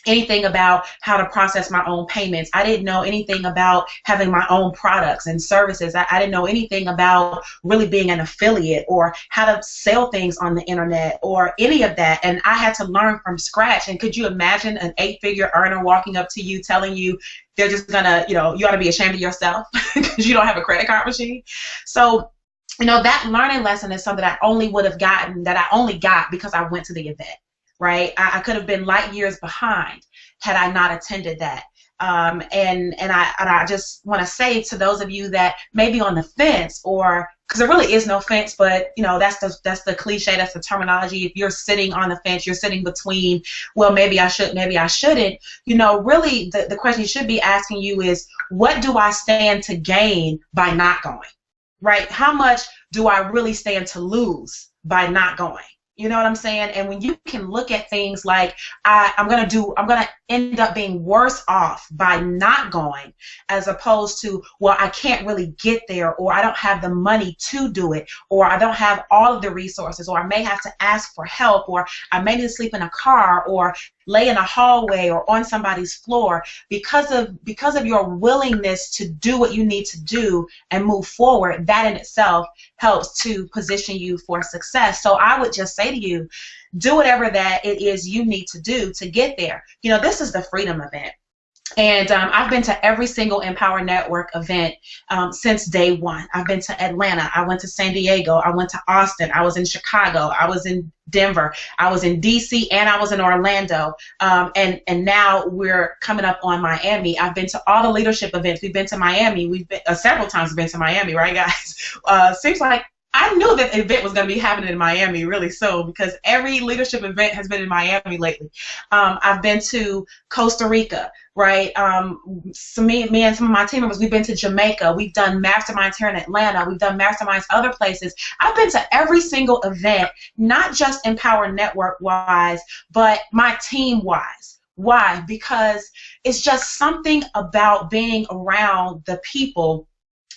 Speaker 5: anything about how to process my own payments. I didn't know anything about having my own products and services. I didn't know anything about really being an affiliate or how to sell things on the internet or any of that. And I had to learn from scratch. And could you imagine an 8-figure earner walking up to you telling you they're just gonna, you know, you ought to be ashamed of yourself because you don't have a credit card machine? So, you know, that learning lesson is something I only would have gotten, that I only got because I went to the event. Right, I could have been light years behind had I not attended that. And I just want to say to those of you that may be on the fence, or because there really is no fence, but you know, that's the cliche, that's the terminology. If you're sitting on the fence, you're sitting between, well, maybe I should, maybe I shouldn't. You know, really, the question you should be asking you is, what do I stand to gain by not going? Right? How much do I really stand to lose by not going? You know what I'm saying? And when you can look at things like I'm gonna end up being worse off by not going, as opposed to, well, I can't really get there, or I don't have the money to do it, or I don't have all of the resources, or I may have to ask for help, or I may need to sleep in a car, or lay in a hallway or on somebody's floor, because of your willingness to do what you need to do and move forward. That in itself helps to position you for success. So I would just say to you, do whatever that it is you need to do to get there. You know, this is the Freedom Event. And I've been to every single Empower Network event since day one. I've been to Atlanta. I went to San Diego. I went to Austin. I was in Chicago. I was in Denver. I was in D.C. and I was in Orlando. And now we're coming up on Miami. I've been to all the leadership events. We've been to Miami. We've been several times. We've been to Miami, right, guys? Seems like I knew that the event was going to be happening in Miami really soon, because every leadership event has been in Miami lately. I've been to Costa Rica, right? So me and some of my team members, we've been to Jamaica. We've done masterminds here in Atlanta. We've done masterminds other places. I've been to every single event, not just Empower Network-wise, but my team-wise. Why? Because it's just something about being around the people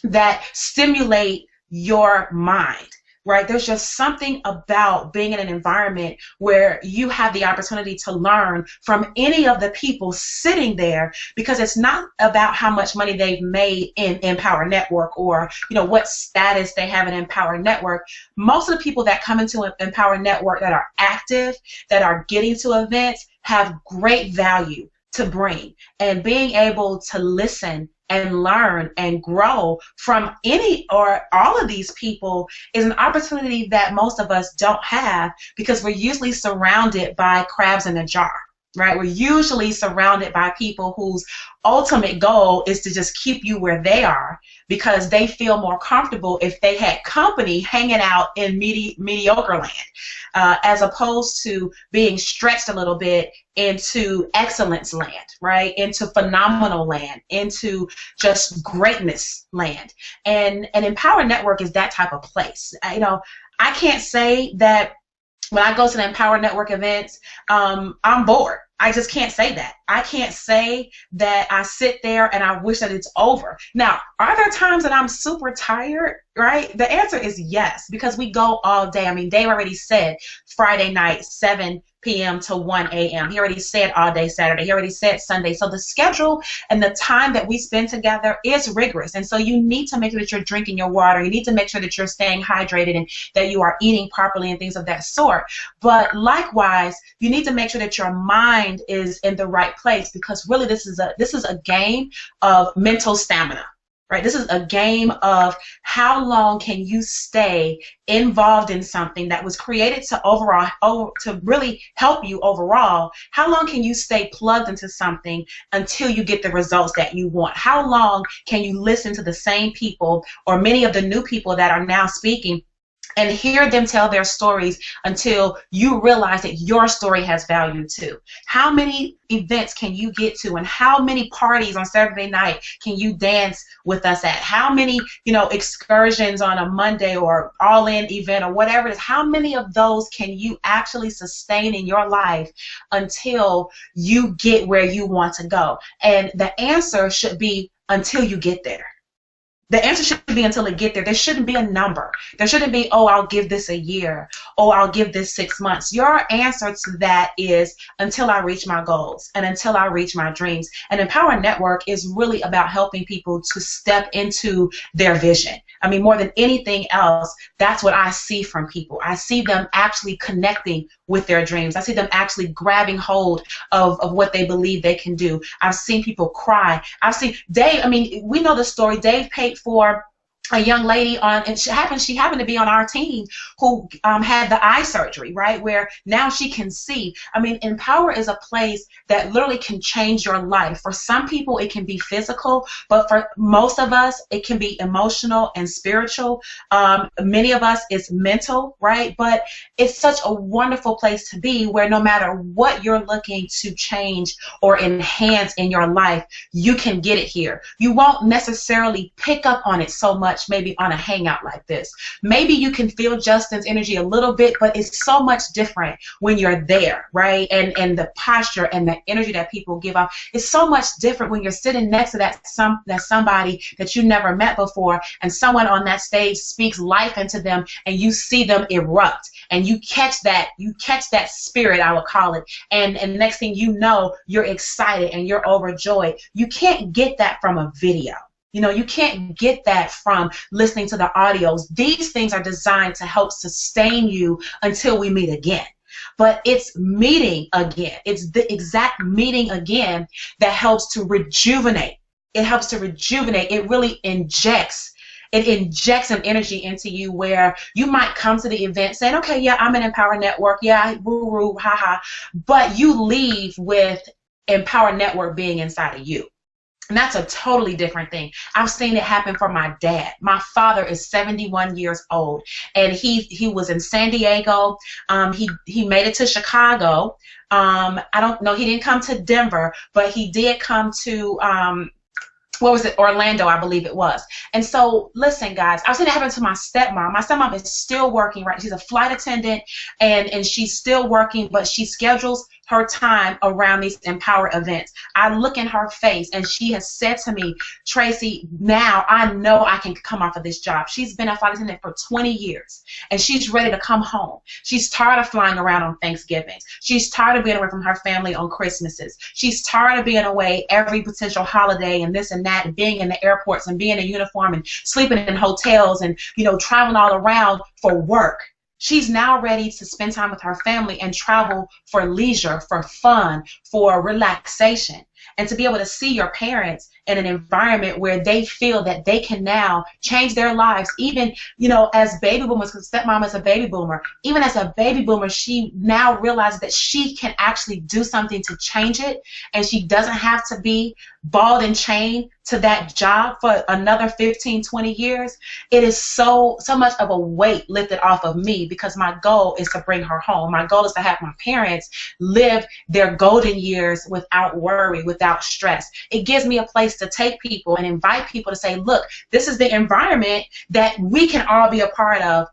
Speaker 5: that stimulate your mind, right? There's just something about being in an environment where you have the opportunity to learn from any of the people sitting there, because it's not about how much money they've made in Empower Network, or, you know, what status they have in Empower Network. Most of the people that come into Empower Network that are active, that are getting to events, have great value to bring, and being able to listen and learn and grow from any or all of these people is an opportunity that most of us don't have, because we're usually surrounded by crabs in a jar, right? We're usually surrounded by people whose ultimate goal is to just keep you where they are, because they feel more comfortable if they had company hanging out in mediocre land, as opposed to being stretched a little bit into excellence land, right? Into phenomenal land, into just greatness land. And Empower Network is that type of place. You know, I can't say that when I go to the Empower Network events, I'm bored. I just can't say that. I can't say that I sit there and I wish that it's over. Now, are there times that I'm super tired, right? The answer is yes, because we go all day. I mean, Dave already said Friday night, 7 p.m. to 1 a.m. He already said all day Saturday. He already said Sunday. So the schedule and the time that we spend together is rigorous. And so you need to make sure that you're drinking your water. You need to make sure that you're staying hydrated and that you are eating properly and things of that sort. But likewise, you need to make sure that your mind is in the right place, because really this is a game of mental stamina. Right? This is a game of how long can you stay involved in something that was created to really help you overall. How long can you stay plugged into something until you get the results that you want? How long can you listen to the same people or many of the new people that are now speaking and hear them tell their stories until you realize that your story has value too? How many events can you get to, and how many parties on Saturday night can you dance with us at? How many, excursions on a Monday or all-in event or whatever it is, how many of those can you actually sustain in your life until you get where you want to go? And the answer should be until you get there. The answer should be until it get there. There shouldn't be a number. There shouldn't be, oh, I'll give this a year. Oh, I'll give this 6 months. Your answer to that is until I reach my goals and until I reach my dreams. And Empower Network is really about helping people to step into their vision. I mean, more than anything else, that's what I see from people. I see them actually connecting with their dreams. I see them actually grabbing hold of what they believe they can do. I've seen people cry. I've seen Dave, I mean, we know the story. Dave paid for a young lady and she happened to be on our team who had the eye surgery, right, where now she can see. I mean, Empower is a place that literally can change your life. For some people, it can be physical, but for most of us, it can be emotional and spiritual. Many of us, it's mental, right, but it's such a wonderful place to be, where no matter what you're looking to change or enhance in your life, you can get it here. You won't necessarily pick up on it so much maybe on a hangout like this. Maybe you can feel Justin's energy a little bit, but it's so much different when you're there, right? And the posture and the energy that people give off is so much different when you're sitting next to that somebody that you never met before, and someone on that stage speaks life into them, and you see them erupt, and you catch that spirit, I would call it, and next thing you know, you're excited and you're overjoyed. You can't get that from a video. You can't get that from listening to the audios. These things are designed to help sustain you until we meet again. But it's meeting again. It's the exact meeting again that helps to rejuvenate. It helps to rejuvenate. It really injects some energy into you, where you might come to the event saying, okay, yeah, I'm an Empower Network. Yeah, woo-woo, ha-ha. But you leave with Empower Network being inside of you. And that's a totally different thing. I've seen it happen for my dad. My father is 71 years old, and he was in San Diego. He made it to Chicago. I don't know. He didn't come to Denver, but he did come to Orlando, I believe it was. And so, listen, guys, I've seen it happen to my stepmom. My stepmom is still working, right? She's a flight attendant, and she's still working, but she schedules her time around these Empower events. I look in her face, and she has said to me, Tracy, now I know I can come off of this job. She's been a flight attendant for 20 years, and she's ready to come home. She's tired of flying around on Thanksgivings. She's tired of being away from her family on Christmases. She's tired of being away every potential holiday and this and that, and being in the airports and being in uniform and sleeping in hotels and, traveling all around for work. She's now ready to spend time with her family and travel for leisure, for fun, for relaxation. and to be able to see your parents in an environment where they feel that they can now change their lives, even, you know, as baby boomers, because stepmom is a baby boomer, even as a baby boomer, she now realizes that she can actually do something to change it, and she doesn't have to be balled and chained to that job for another 15, 20 years. It is so much of a weight lifted off of me, because my goal is to bring her home. My goal is to have my parents live their golden years without worry, without stress. It gives me a place to take people and invite people to say, look, this is the environment that we can all be a part of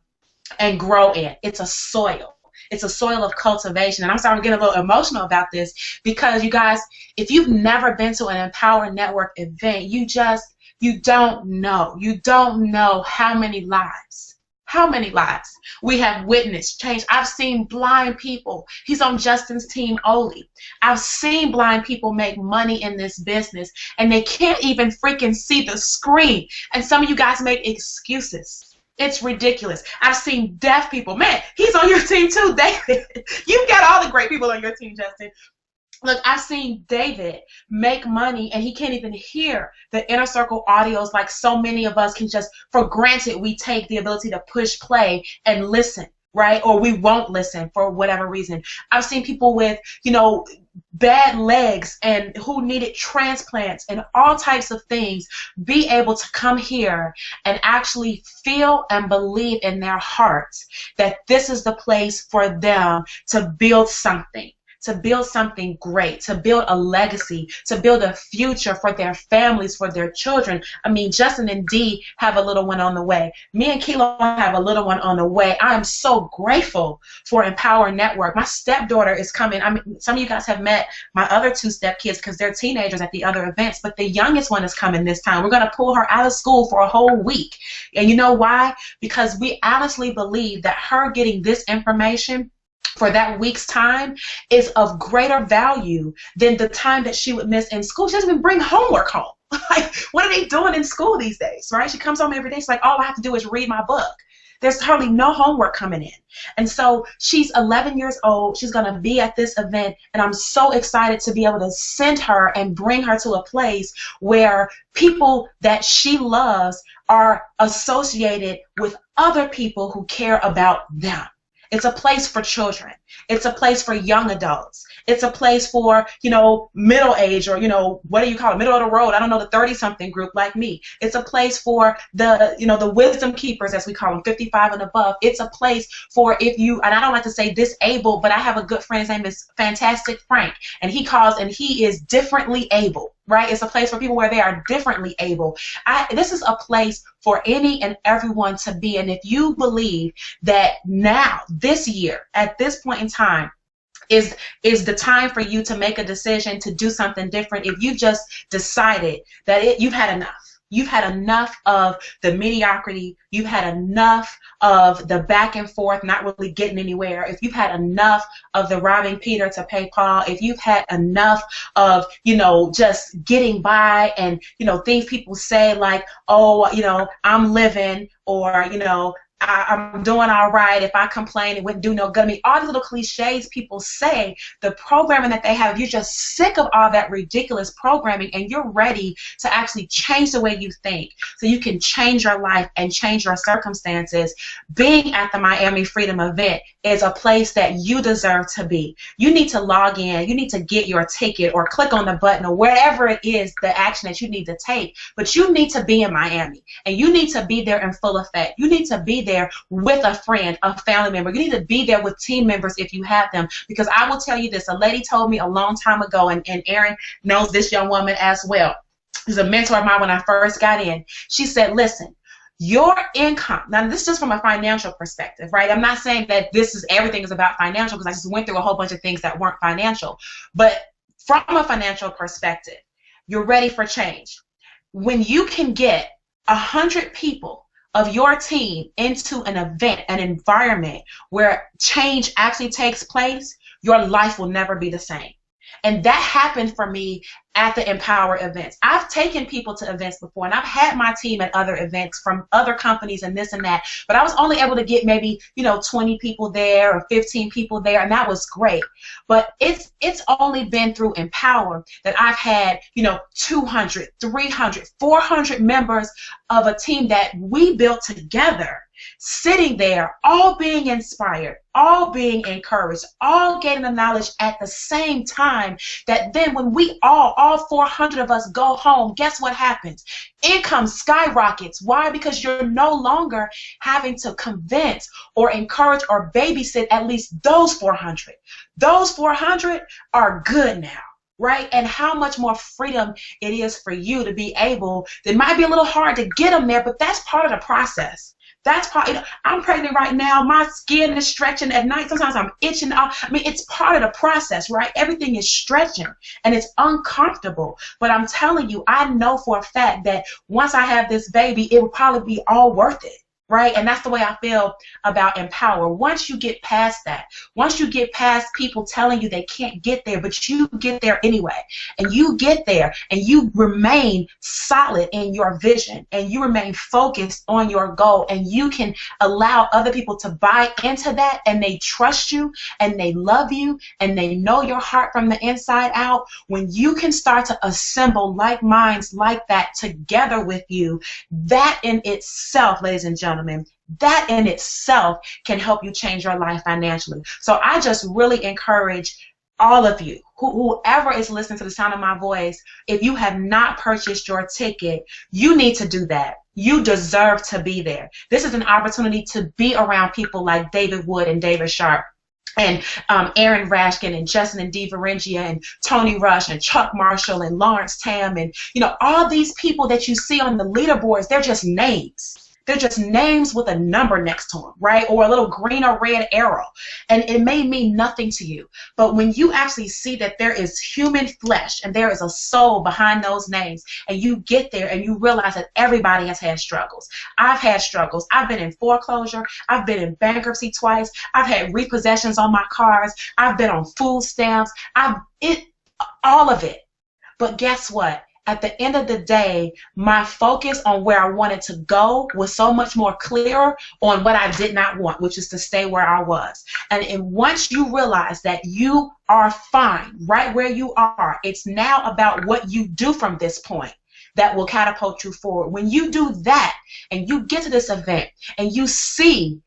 Speaker 5: and grow in. It's a soil. It's a soil of cultivation. And I'm sorry I'm getting a little emotional about this, because you guys, if you've never been to an Empower Network event, you don't know. You don't know how many lives we have witnessed change. I've seen blind people. He's on Justin's team, Oli. I've seen blind people make money in this business, and they can't even freaking see the screen. And some of you guys make excuses. It's ridiculous. I've seen deaf people. Man, he's on your team too, David. You've got all the great people on your team, Justin. Look, I've seen David make money, and he can't even hear the inner circle audios like so many of us can just, for granted, we take the ability to push play and listen, right? Or we won't listen for whatever reason. I've seen people with, you know, bad legs and who needed transplants and all types of things be able to come here and actually feel and believe in their hearts that this is the place for them to build something. To build something great, to build a legacy, to build a future for their families, for their children. I mean, Justin and Dee have a little one on the way. Me and Kilo have a little one on the way. I am so grateful for Empower Network. My stepdaughter is coming. I mean, some of you guys have met my other two stepkids because they're teenagers at the other events, but the youngest one is coming this time. We're going to pull her out of school for a whole week. And you know why? Because we honestly believe that her getting this information for that week's time is of greater value than the time that she would miss in school. She doesn't even bring homework home. Like, what are they doing in school these days, right? She comes home every day. She's like, all I have to do is read my book. There's hardly no homework coming in. And so she's 11 years old. She's going to be at this event, and I'm so excited to be able to send her and bring her to a place where people that she loves are associated with other people who care about them. It's a place for children. It's a place for young adults. It's a place for, you know, middle age, or, you know, what do you call it, middle of the road, I don't know, the 30-something group like me. It's a place for the, you know, the wisdom keepers, as we call them, 55 and above. It's a place for, if you, and I don't like to say disabled, but I have a good friend, his name is Fantastic Frank, and he calls, and he is differently able, right? It's a place for people where they are differently able. This is a place for any and everyone to be, and if you believe that now, this year, at this point in time, is the time for you to make a decision to do something different, if you just decided that you've had enough. You've had enough of the mediocrity. You've had enough of the back and forth, not really getting anywhere. If you've had enough of the robbing Peter to pay Paul, if you've had enough of, you know, just getting by and, you know, things people say like, oh, you know, I'm living, or, you know, I'm doing all right. If I complain, it wouldn't do no good. I mean, all the little cliches people say, the programming that they have, you're just sick of all that ridiculous programming, and you're ready to actually change the way you think so you can change your life and change your circumstances. Being at the Miami Freedom event is a place that you deserve to be. You need to log in. You need to get your ticket or click on the button or wherever it is, the action that you need to take. But you need to be in Miami, and you need to be there in full effect. You need to be there with a friend, a family member. You need to be there with team members if you have them. Because I will tell you this, a lady told me a long time ago, and Erin knows this young woman as well. She's a mentor of mine when I first got in. She said, listen, your income, now this is just from a financial perspective, right? I'm not saying that everything is about financial, because I just went through a whole bunch of things that weren't financial. But from a financial perspective, you're ready for change. When you can get 100 people of your team into an event, an environment where change actually takes place, your life will never be the same. And that happened for me at the Empower events. I've taken people to events before, and I've had my team at other events from other companies and this and that, but I was only able to get maybe, 20 people there or 15 people there, and that was great. But it's only been through Empower that I've had, 200, 300, 400 members of a team that we built together, sitting there, all being inspired, all being encouraged, all getting the knowledge at the same time, that then when we all 400 of us go home, guess what happens? Income skyrockets. Why? Because you're no longer having to convince or encourage or babysit at least those 400. Those 400 are good now. Right? And how much more freedom it is for you to be able, it might be a little hard to get them there, but that's part of the process. That's part. I'm pregnant right now. My skin is stretching at night. Sometimes I'm itching. It's part of the process, right? Everything is stretching, and it's uncomfortable. But I'm telling you, I know for a fact that once I have this baby, it will probably be all worth it. Right? And that's the way I feel about Empower. Once you get past that, once you get past people telling you they can't get there, but you get there anyway, and you get there and you remain solid in your vision and you remain focused on your goal, and you can allow other people to buy into that, and they trust you and they love you and they know your heart from the inside out. When you can start to assemble like minds like that together with you, that in itself, ladies and gentlemen, that in itself can help you change your life financially. So I just really encourage all of you, whoever is listening to the sound of my voice, if you have not purchased your ticket, you need to do that. You deserve to be there. This is an opportunity to be around people like David Wood and David Sharp, and Aaron Rashkin and Justin and Dee Varengia and Tony Rush and Chuck Marshall and Lawrence Tam, and all these people that you see on the leaderboards, they're just names. They're just names with a number next to them, right? Or a little green or red arrow. And it may mean nothing to you. But when you actually see that there is human flesh and there is a soul behind those names, and you get there and you realize that everybody has had struggles. I've had struggles. I've been in foreclosure. I've been in bankruptcy twice. I've had repossessions on my cars. I've been on food stamps. All of it. But guess what? At the end of the day, my focus on where I wanted to go was so much more clearer on what I did not want, which is to stay where I was. And once you realize that you are fine right where you are, it's now about what you do from this point that will catapult you forward. When you do that and you get to this event and you see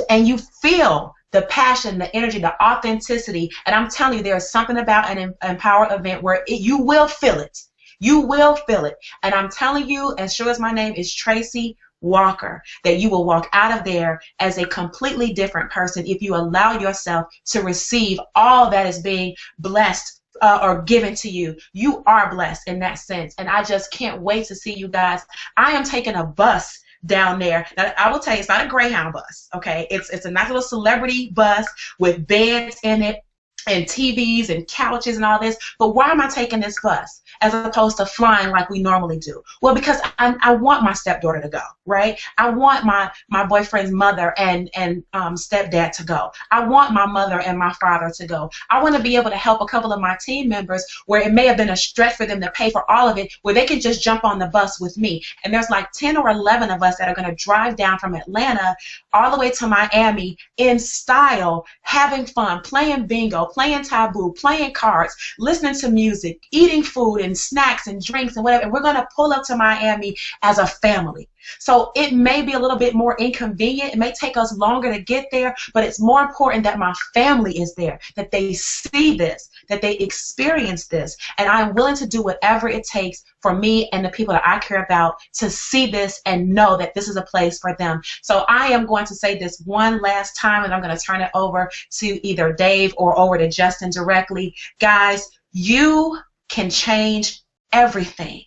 Speaker 5: and you feel the passion, the energy, the authenticity, and I'm telling you, there's something about an Empower event where you will feel it. You will feel it. And I'm telling you, as sure as my name is Tracy Walker, that you will walk out of there as a completely different person if you allow yourself to receive all that is being blessed or given to you. You are blessed in that sense. And I just can't wait to see you guys. I am taking a bus down there. Now, I will tell you, it's not a Greyhound bus, okay? It's a nice little celebrity bus with beds in it and TVs and couches and all this. But why am I taking this bus as opposed to flying like we normally do? Well, because I want my stepdaughter to go, right? I want my boyfriend's mother and stepdad to go. I want my mother and my father to go. I want to be able to help a couple of my team members where it may have been a stretch for them to pay for all of it, where they can just jump on the bus with me. And there's like 10 or 11 of us that are going to drive down from Atlanta all the way to Miami in style, having fun, playing bingo, playing taboo, playing cards, listening to music, eating food and snacks and drinks and whatever. And we're going to pull up to Miami as a family. So it may be a little bit more inconvenient. It may take us longer to get there, but it's more important that my family is there, that they see this, that they experience this. And I'm willing to do whatever it takes for me and the people that I care about to see this and know that this is a place for them. So I am going to say this one last time, and I'm going to turn it over to either Dave or over to Justin directly. Guys, you can change everything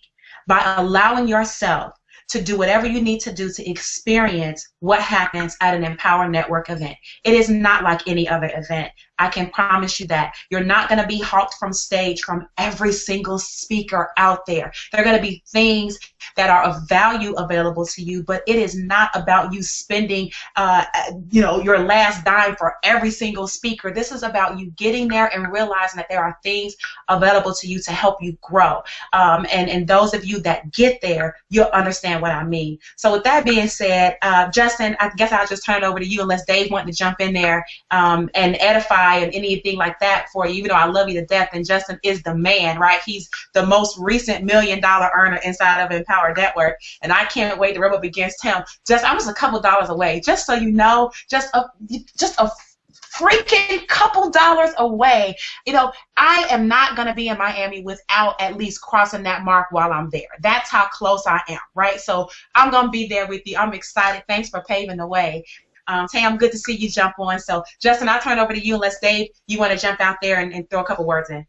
Speaker 5: by allowing yourself to do whatever you need to do to experience what happens at an Empower Network event. It is not like any other event. I can promise you that. You're not going to be hawked from stage from every single speaker out there. There are going to be things that are of value available to you, but it is not about you spending your last dime for every single speaker. This is about you getting there and realizing that there are things available to you to help you grow. And those of you that get there, you'll understand what I mean. So with that being said, Justin, I guess I'll just turn it over to you unless Dave wants to jump in there and edify and anything like that for you. Even though I love you to death, and Justin is the man, right? He's the most recent $1 million earner inside of Empower Network, and I can't wait to rub up against him. I'm just a couple dollars away, just so you know, just a freaking couple dollars away. You know, I am not going to be in Miami without at least crossing that mark while I'm there. That's how close I am, right? So I'm going to be there with you. I'm excited. Thanks for paving the way. Tam, good to see you jump on. So, Justin, I'll turn it over to you unless, Dave, you want to jump out there and throw a couple words in.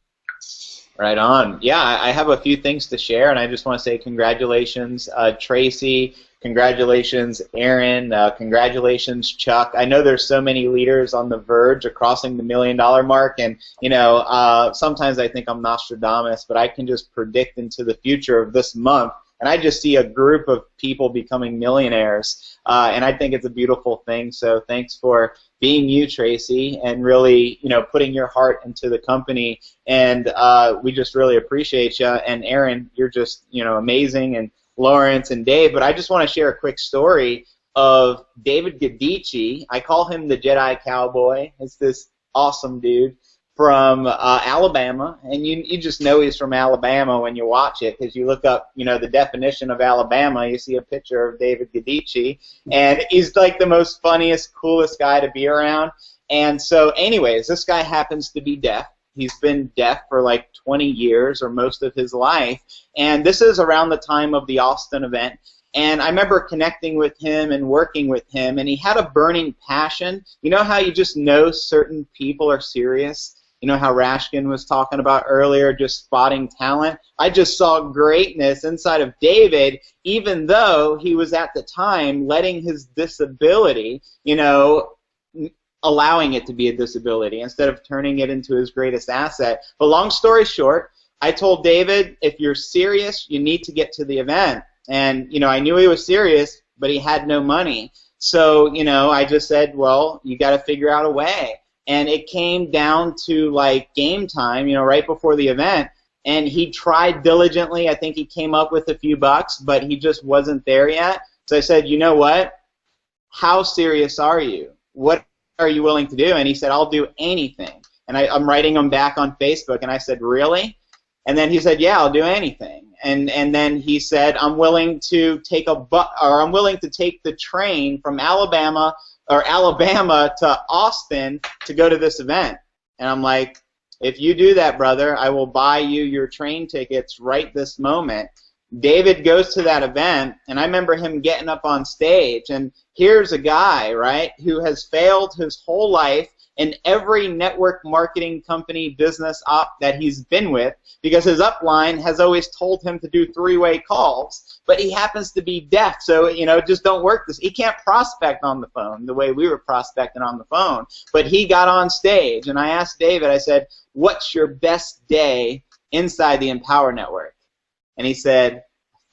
Speaker 4: Right on. Yeah, I have a few things to share, and I just want to say congratulations, Tracy. Congratulations, Aaron. Congratulations, Chuck. I know there's so many leaders on the verge of crossing the $1 million mark, and sometimes I think I'm Nostradamus, but I can just predict into the future of this month, and I just see a group of people becoming millionaires, and I think it's a beautiful thing. So thanks for being you, Tracy, and really, putting your heart into the company, and we just really appreciate you. And Aaron, you're just, amazing, and Lawrence and Dave. But I just want to share a quick story of David Gadici. I call him the Jedi Cowboy. It's this awesome dude from Alabama, and you just know he's from Alabama when you watch it, because you look up, the definition of Alabama, you see a picture of David Gadici, and he's like the most funniest, coolest guy to be around. And so anyways, this guy happens to be deaf. He's been deaf for like 20 years or most of his life, and this is around the time of the Austin event. And I remember connecting with him and working with him, and he had a burning passion. You know how you just know certain people are serious? You know how Rashkin was talking about earlier, just spotting talent? I just saw greatness inside of David, even though he was at the time letting his disability, allowing it to be a disability instead of turning it into his greatest asset. But long story short, I told David, if you're serious, you need to get to the event. And, I knew he was serious, but he had no money. So, I just said, well, you got to figure out a way. And it came down to like game time, right before the event, and he tried diligently. I think he came up with a few bucks, but he just wasn't there yet. So I said, you know what? How serious are you? What are you willing to do? And he said, I'll do anything. And I'm writing him back on Facebook, and I said, really? And then he said, yeah, I'll do anything. And then he said, I'm willing to take the train from Alabama to Austin to go to this event. And I'm like, if you do that, brother, I will buy you your train tickets right this moment. David goes to that event, and I remember him getting up on stage, and here's a guy, right, who has failed his whole life in every network marketing company business op that he's been with, because his upline has always told him to do three-way calls, but he happens to be deaf, so just don't work this. He can't prospect on the phone the way we were prospecting on the phone, but he got on stage, and I asked David, I said, what's your best day inside the Empower Network? And he said,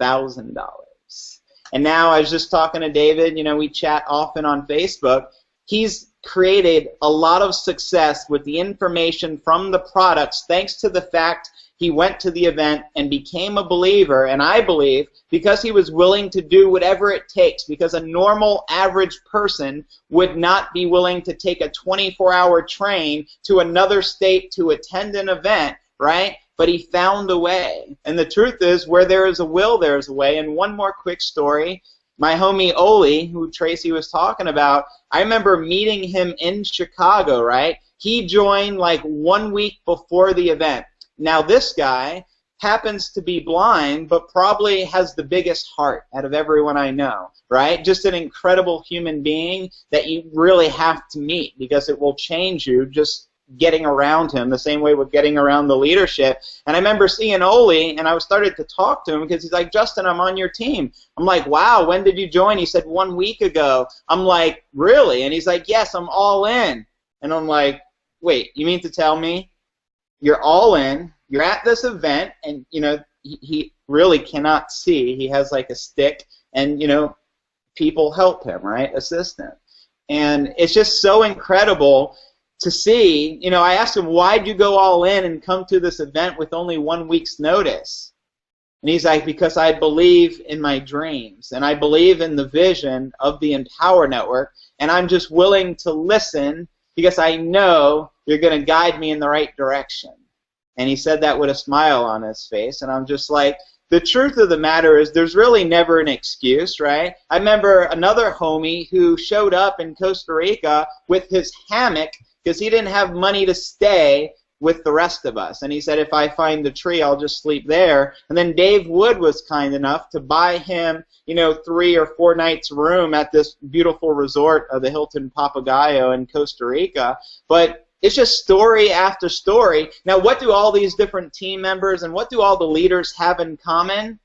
Speaker 4: $1,000. And now I was just talking to David, we chat often on Facebook. He's created a lot of success with the information from the products thanks to the fact he went to the event and became a believer, and I believe because he was willing to do whatever it takes, because a normal average person would not be willing to take a 24-hour train to another state to attend an event, right? But he found a way. And the truth is, where there is a will, there is a way. And one more quick story. My homie Oli, who Tracy was talking about, I remember meeting him in Chicago, right? He joined like 1 week before the event. Now this guy happens to be blind, but probably has the biggest heart out of everyone I know, right? Just an incredible human being that you really have to meet, because it will change you just getting around him the same way we're getting around the leadership. And I remember seeing Oli, and I started to talk to him because he's like, Justin, I'm on your team. I'm like, wow, when did you join? He said 1 week ago. I'm like, really? And he's like, yes, I'm all in. And I'm like, wait, you mean to tell me you're all in, you're at this event, and, you know, he really cannot see. He has like a stick, and, you know, people help him, right, assist him. And it's just so incredible to see. You know, I asked him, why'd you go all in and come to this event with only 1 week's notice? And he's like, because I believe in my dreams, and I believe in the vision of the Empower Network, and I'm just willing to listen because I know you're going to guide me in the right direction. And he said that with a smile on his face, and I'm just like, the truth of the matter is there's really never an excuse, right? I remember another homie who showed up in Costa Rica with his hammock because he didn't have money to stay with the rest of us. And he said, if I find the tree, I'll just sleep there. And then Dave Wood was kind enough to buy him, you know, 3 or 4 nights room at this beautiful resort of the Hilton Papagayo in Costa Rica. But it's just story after story. Now, what do all these different team members and what do all the leaders have in common?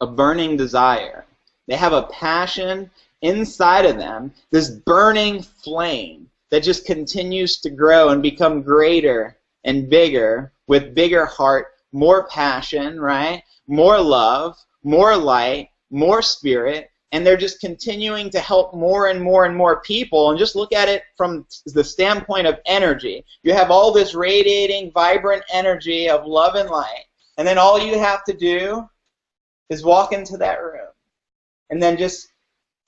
Speaker 4: A burning desire. They have a passion inside of them, this burning flame that just continues to grow and become greater and bigger with bigger heart, more passion, right? More love, more light, more spirit. And they're just continuing to help more and more and more people. And just look at it from the standpoint of energy. You have all this radiating, vibrant energy of love and light. And then all you have to do is walk into that room. And then just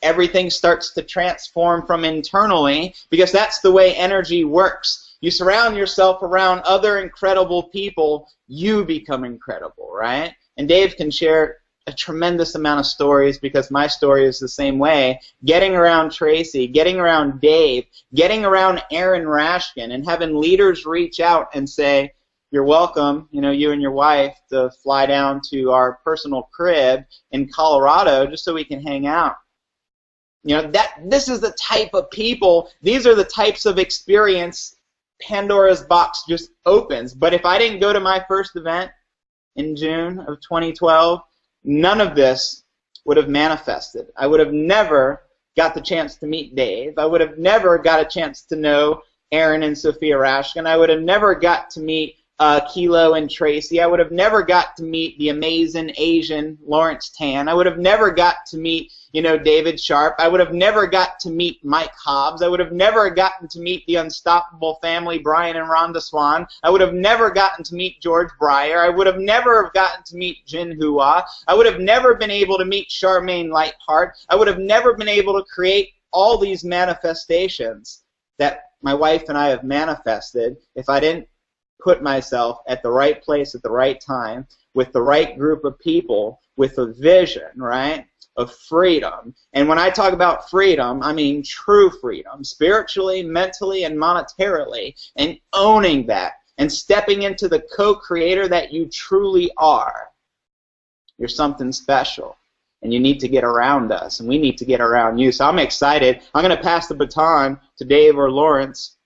Speaker 4: everything starts to transform from internally, because that's the way energy works. You surround yourself around other incredible people, you become incredible, right? And Dave can share a tremendous amount of stories, because my story is the same way. Getting around Tracy, getting around Dave, getting around Aaron Rashkin, and having leaders reach out and say, you're welcome, you know, you and your wife, to fly down to our personal crib in Colorado just so we can hang out. You know, this is the type of people, these are the types of experience Pandora's box just opens. But if I didn't go to my first event in June of 2012, none of this would have manifested. I would have never got the chance to meet Dave. I would have never got a chance to know Aaron and Sophia Rashkin. I would have never got to meet Kilo and Tracy. I would have never got to meet the amazing Asian Lawrence Tan. I would have never got to meet, you know, David Sharp. I would have never got to meet Mike Hobbs. I would have never gotten to meet the Unstoppable Family, Brian and Rhonda Swan. I would have never gotten to meet George Breyer. I would have never have gotten to meet Jin Hua. I would have never been able to meet Charmaine Lightheart. I would have never been able to create all these manifestations that my wife and I have manifested if I didn't put myself at the right place at the right time with the right group of people with a vision, right, of freedom. And when I talk about freedom, I mean true freedom, spiritually, mentally, and monetarily, and owning that and stepping into the co-creator that you truly are. You're something special, and you need to get around us, and we need to get around you. So I'm excited. I'm going to pass the baton to Dave or Lawrence.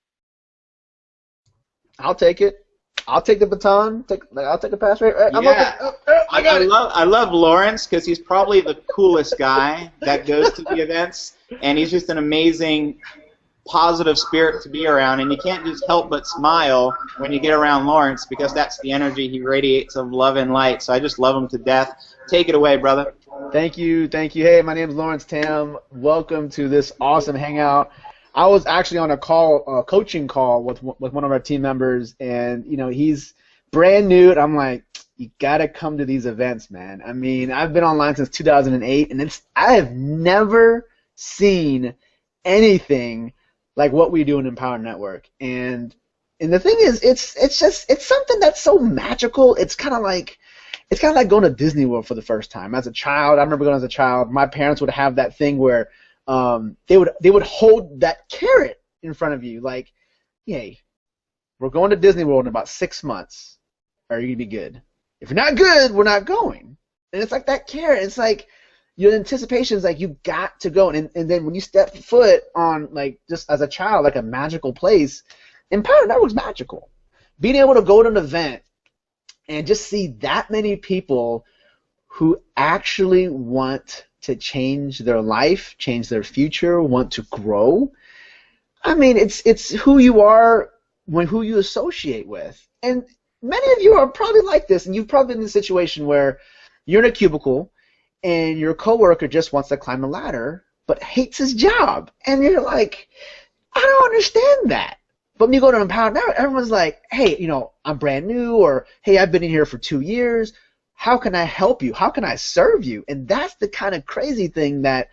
Speaker 1: I'll take it. I'll take the baton. I'll take the pass. Right?
Speaker 4: Yeah. I love Lawrence because he's probably the coolest guy that goes to the events, and he's just an amazing, positive spirit to be around. And you can't just help but smile when you get around Lawrence, because that's the energy he radiates of love and light. So I just love him to death. Take it away, brother.
Speaker 6: Thank you. Hey, my name is Lawrence Tam. Welcome to this awesome hangout. I was actually on a coaching call with one of our team members, and you know, he's brand new, and I'm like, you gotta come to these events, man. I mean, I've been online since 2008, and I have never seen anything like what we do in Empower Network. And the thing is, it's something that's so magical. It's kind of like going to Disney World for the first time. As a child, I remember going as a child. My parents would have that thing where they would hold that carrot in front of you, like, hey, we're going to Disney World in about 6 months. Are you gonna be good? If you're not good, we're not going. And it's like that carrot. It's like, your anticipation is like you got to go, and then when you step foot on like just as a child like a magical place, Empower Network's magical. Being able to go to an event and just see that many people who actually want to change their life, change their future, want to grow. I mean, it's who you are when who you associate with. And many of you are probably like this, and you've probably been in a situation where you're in a cubicle and your coworker just wants to climb a ladder but hates his job. And you're like, I don't understand that. But when you go to Empower Network, everyone's like, hey, you know, I'm brand new, or hey, I've been in here for 2 years. How can I help you? How can I serve you? And that's the kind of crazy thing that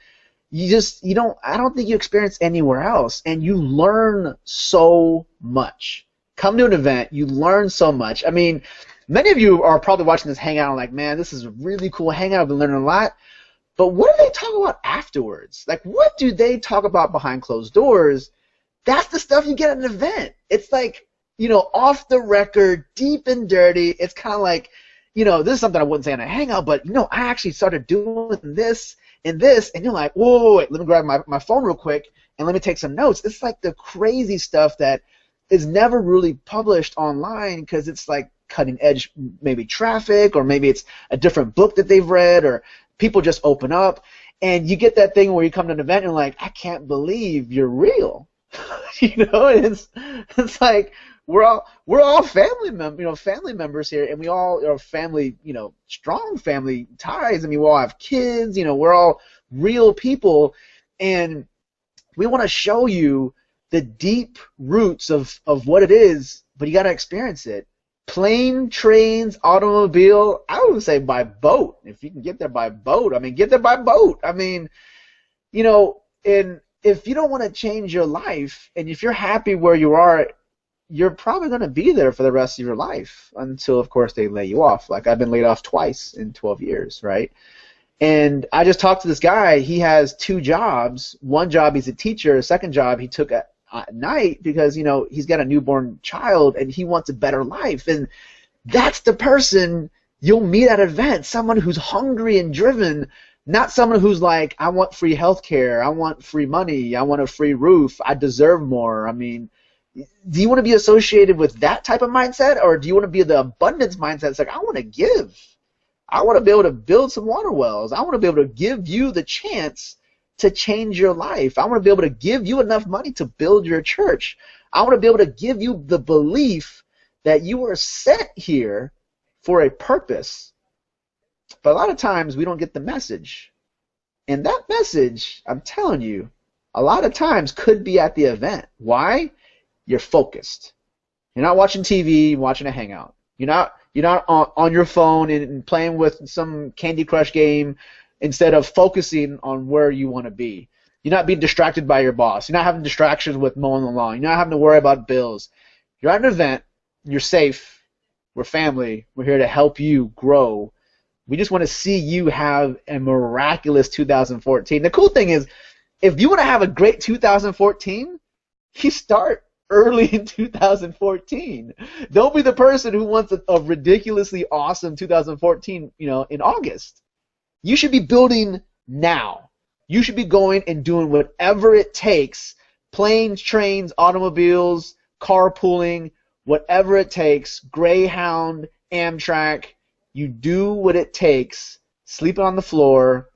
Speaker 6: I don't think you experience anywhere else. And you learn so much. Come to an event, you learn so much. I mean, many of you are probably watching this hangout and like, man, this is a really cool hangout. I've been learning a lot. But what do they talk about afterwards? Like, what do they talk about behind closed doors? That's the stuff you get at an event. It's like, you know, off the record, deep and dirty. It's kind of like, you know, this is something I wouldn't say on a hangout, but, you know, I actually started doing this and this, and you're like, whoa, wait, let me grab my phone real quick and let me take some notes. It's like the crazy stuff that is never really published online because it's like cutting edge, maybe traffic, or maybe it's a different book that they've read, or people just open up, and you get that thing where you come to an event and you're like, I can't believe you're real. You know, it's like we're all family members here, and we all are family, you know, strong family ties. I mean, we all have kids, you know, we're all real people, and we want to show you the deep roots of what it is, but you got to experience it. Plane, trains, automobile, I would say by boat. If you can get there by boat, I mean, get there by boat. I mean, you know, and if you don't want to change your life, and if you're happy where you are, you're probably going to be there for the rest of your life until, of course, they lay you off. Like, I've been laid off twice in 12 years, right? And I just talked to this guy. He has 2 jobs. One job, he's a teacher. A second job, he took at night because, you know, he's got a newborn child and he wants a better life. And that's the person you'll meet at an event, someone who's hungry and driven, not someone who's like, I want free health care, I want free money, I want a free roof, I deserve more. I mean, do you want to be associated with that type of mindset, or do you want to be the abundance mindset? It's like, I want to give. I want to be able to build some water wells. I want to be able to give you the chance to change your life. I want to be able to give you enough money to build your church. I want to be able to give you the belief that you were sent here for a purpose. But a lot of times we don't get the message. And that message, I'm telling you, a lot of times could be at the event. Why? You're focused. You're not watching TV, watching a hangout. You're not on your phone and playing with some Candy Crush game instead of focusing on where you want to be. You're not being distracted by your boss. You're not having distractions with mowing the lawn. You're not having to worry about bills. You're at an event. You're safe. We're family. We're here to help you grow. We just want to see you have a miraculous 2014. The cool thing is, if you want to have a great 2014, you start early in 2014. Don't be the person who wants a ridiculously awesome 2014, you know, in August. You should be building now. You should be going and doing whatever it takes, planes, trains, automobiles, carpooling, whatever it takes, Greyhound, Amtrak. You do what it takes, sleeping on the floor,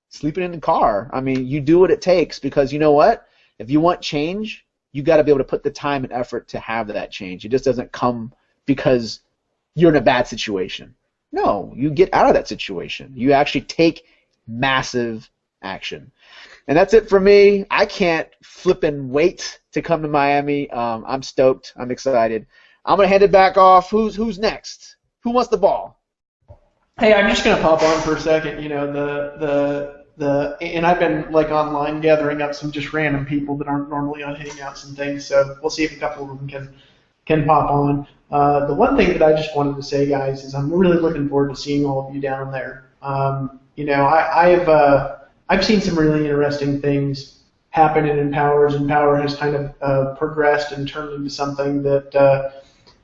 Speaker 6: sleeping in the car. I mean, you do what it takes, because you know what? If you want change, you got to be able to put the time and effort to have that change. It just doesn't come because you're in a bad situation. No, you get out of that situation. You actually take massive action. And that's it for me. I can't flippin' wait to come to Miami. I'm stoked. I'm excited. I'm going to hand it back off. Who's next? Who wants the ball?
Speaker 1: Hey, I'm just gonna pop on for a second. You know, and I've been like online gathering up some just random people that aren't normally on Hangouts and things. So we'll see if a couple of them can pop on. The one thing that I just wanted to say, guys, is I'm really looking forward to seeing all of you down there. You know, I've seen some really interesting things happen in Empowers. Empower has kind of progressed and turned into something that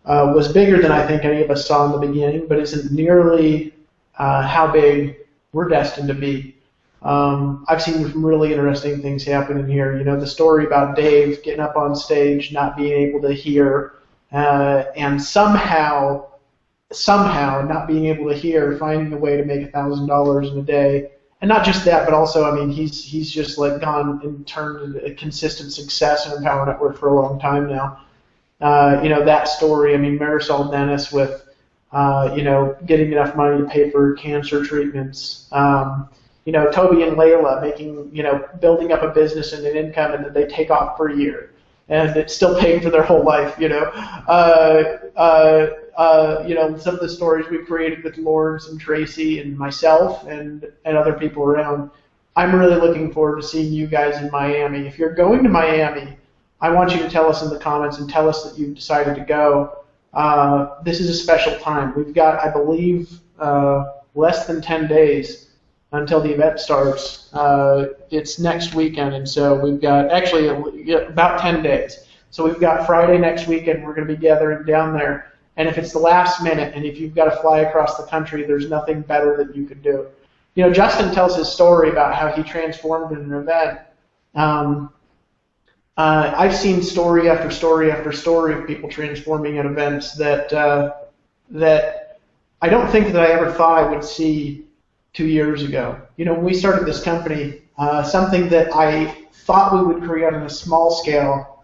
Speaker 1: was bigger than I think any of us saw in the beginning, but isn't nearly how big we're destined to be. I've seen some really interesting things happen in here. You know, the story about Dave getting up on stage, not being able to hear, and somehow not being able to hear, finding a way to make $1,000 in a day. And not just that, but also, I mean, he's just like gone and turned into a consistent success in Empower Network for a long time now. You know, that story, I mean, Marisol Dennis with, you know, getting enough money to pay for cancer treatments. You know, Toby and Layla making, you know, building up a business and an income, and then they take off for a year, and it's still paying for their whole life, you know. You know, some of the stories we created with Lawrence and Tracy and myself and other people around. I'm really looking forward to seeing you guys in Miami. If you're going to Miami, I want you to tell us in the comments and tell us that you've decided to go. This is a special time. We've got, I believe, less than 10 days until the event starts. It's next weekend, and so we've got actually about 10 days. So we've got Friday next weekend. We're going to be gathering down there. And if it's the last minute, and if you've got to fly across the country, there's nothing better that you could do. You know, Justin tells his story about how he transformed in an event. I've seen story after story after story of people transforming at events that that I don't think that I ever thought I would see 2 years ago. You know, when we started this company, something that I thought we would create on a small scale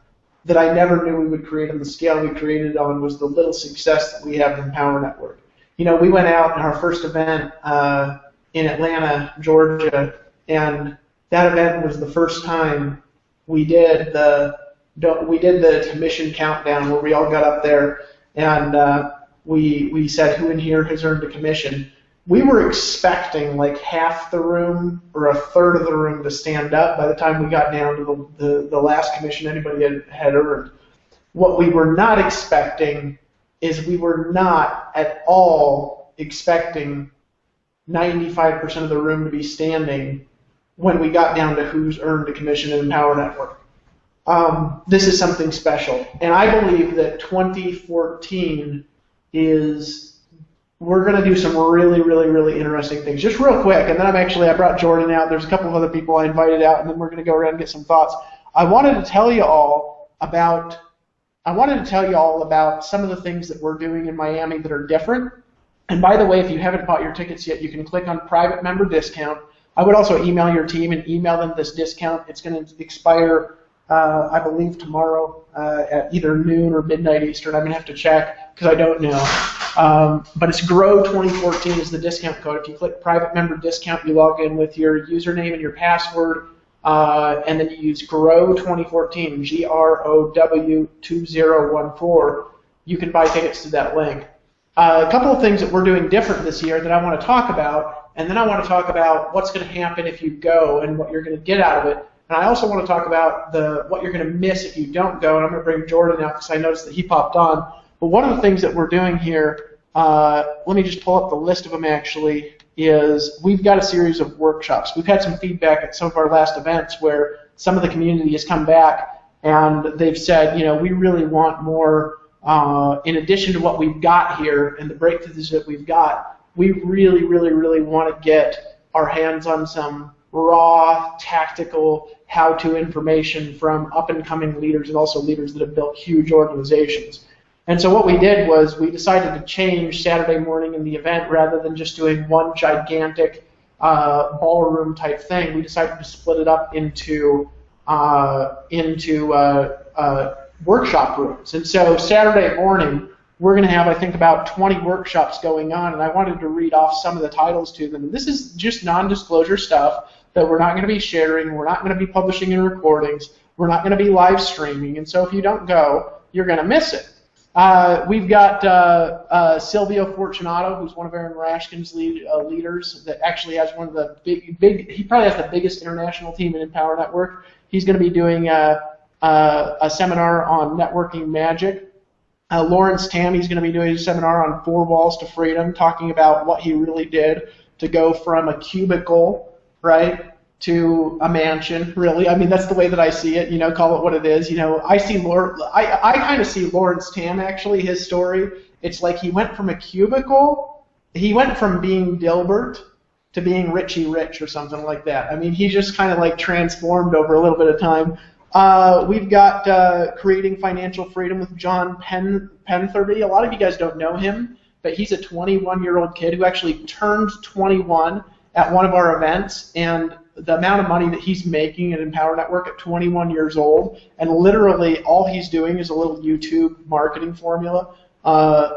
Speaker 1: that I never knew we would create on the scale we created on was the little success that we have in Empower Network. You know, we went out in our first event in Atlanta, Georgia, and that event was the first time we did the commission countdown where we all got up there and we said who in here has earned a commission. We were expecting like half the room or a third of the room to stand up by the time we got down to the last commission anybody had earned. What we were not expecting is we were not at all expecting 95% of the room to be standing when we got down to who's earned a commission in Empower Network. This is something special. And I believe that 2014 we're going to do some really, really, really interesting things. Just real quick, and then I brought Jordan out. There's a couple of other people I invited out, and then we're going to go around and get some thoughts. I wanted to tell you all about some of the things that we're doing in Miami that are different. And by the way, if you haven't bought your tickets yet, you can click on private member discount. I would also email your team and email them this discount. It's going to expire, I believe, tomorrow at either noon or midnight Eastern. I'm going to have to check because I don't know. But it's GROW2014 is the discount code. If you click private member discount, you log in with your username and your password, and then you use GROW2014, GROW2014. You can buy tickets to that link. A couple of things that we're doing different this year that I want to talk about, and then I want to talk about what's going to happen if you go and what you're going to get out of it. And I also want to talk about what you're going to miss if you don't go, and I'm going to bring Jordan out because I noticed that he popped on. But one of the things that we're doing here, let me just pull up the list of them actually, is we've got a series of workshops. We've had some feedback at some of our last events where some of the community has come back and they've said, you know, we really want more in addition to what we've got here and the breakthroughs that we've got. We really, really, really want to get our hands on some raw, tactical, how-to information from up-and-coming leaders and also leaders that have built huge organizations. And so what we did was we decided to change Saturday morning in the event rather than just doing one gigantic ballroom type thing. We decided to split it up into workshop rooms. And so Saturday morning we're going to have, I think, about 20 workshops going on, and I wanted to read off some of the titles to them. This is just non-disclosure stuff that we're not going to be sharing. We're not going to be publishing in recordings. We're not going to be live streaming. And so if you don't go, you're going to miss it. We've got Silvio Fortunato, who's one of Aaron Rashkin's leaders, that actually has one of the he probably has the biggest international team in Empower Network. He's going to be doing a seminar on networking magic. Lawrence Tam, he's going to be doing a seminar on 4 Walls to Freedom, talking about what he really did to go from a cubicle, right, to a mansion, really. I mean, that's the way that I see it, you know, call it what it is. You know, I kind of see Lawrence Tam, actually, his story. It's like he went from a cubicle, he went from being Dilbert to being Richie Rich or something like that. I mean, he just kind of like transformed over a little bit of time. We've got Creating Financial Freedom with John Pentherby. A lot of you guys don't know him, but he's a 21-year-old kid who actually turned 21 at one of our events, and the amount of money that he's making at Empower Network at 21 years old, and literally all he's doing is a little YouTube marketing formula,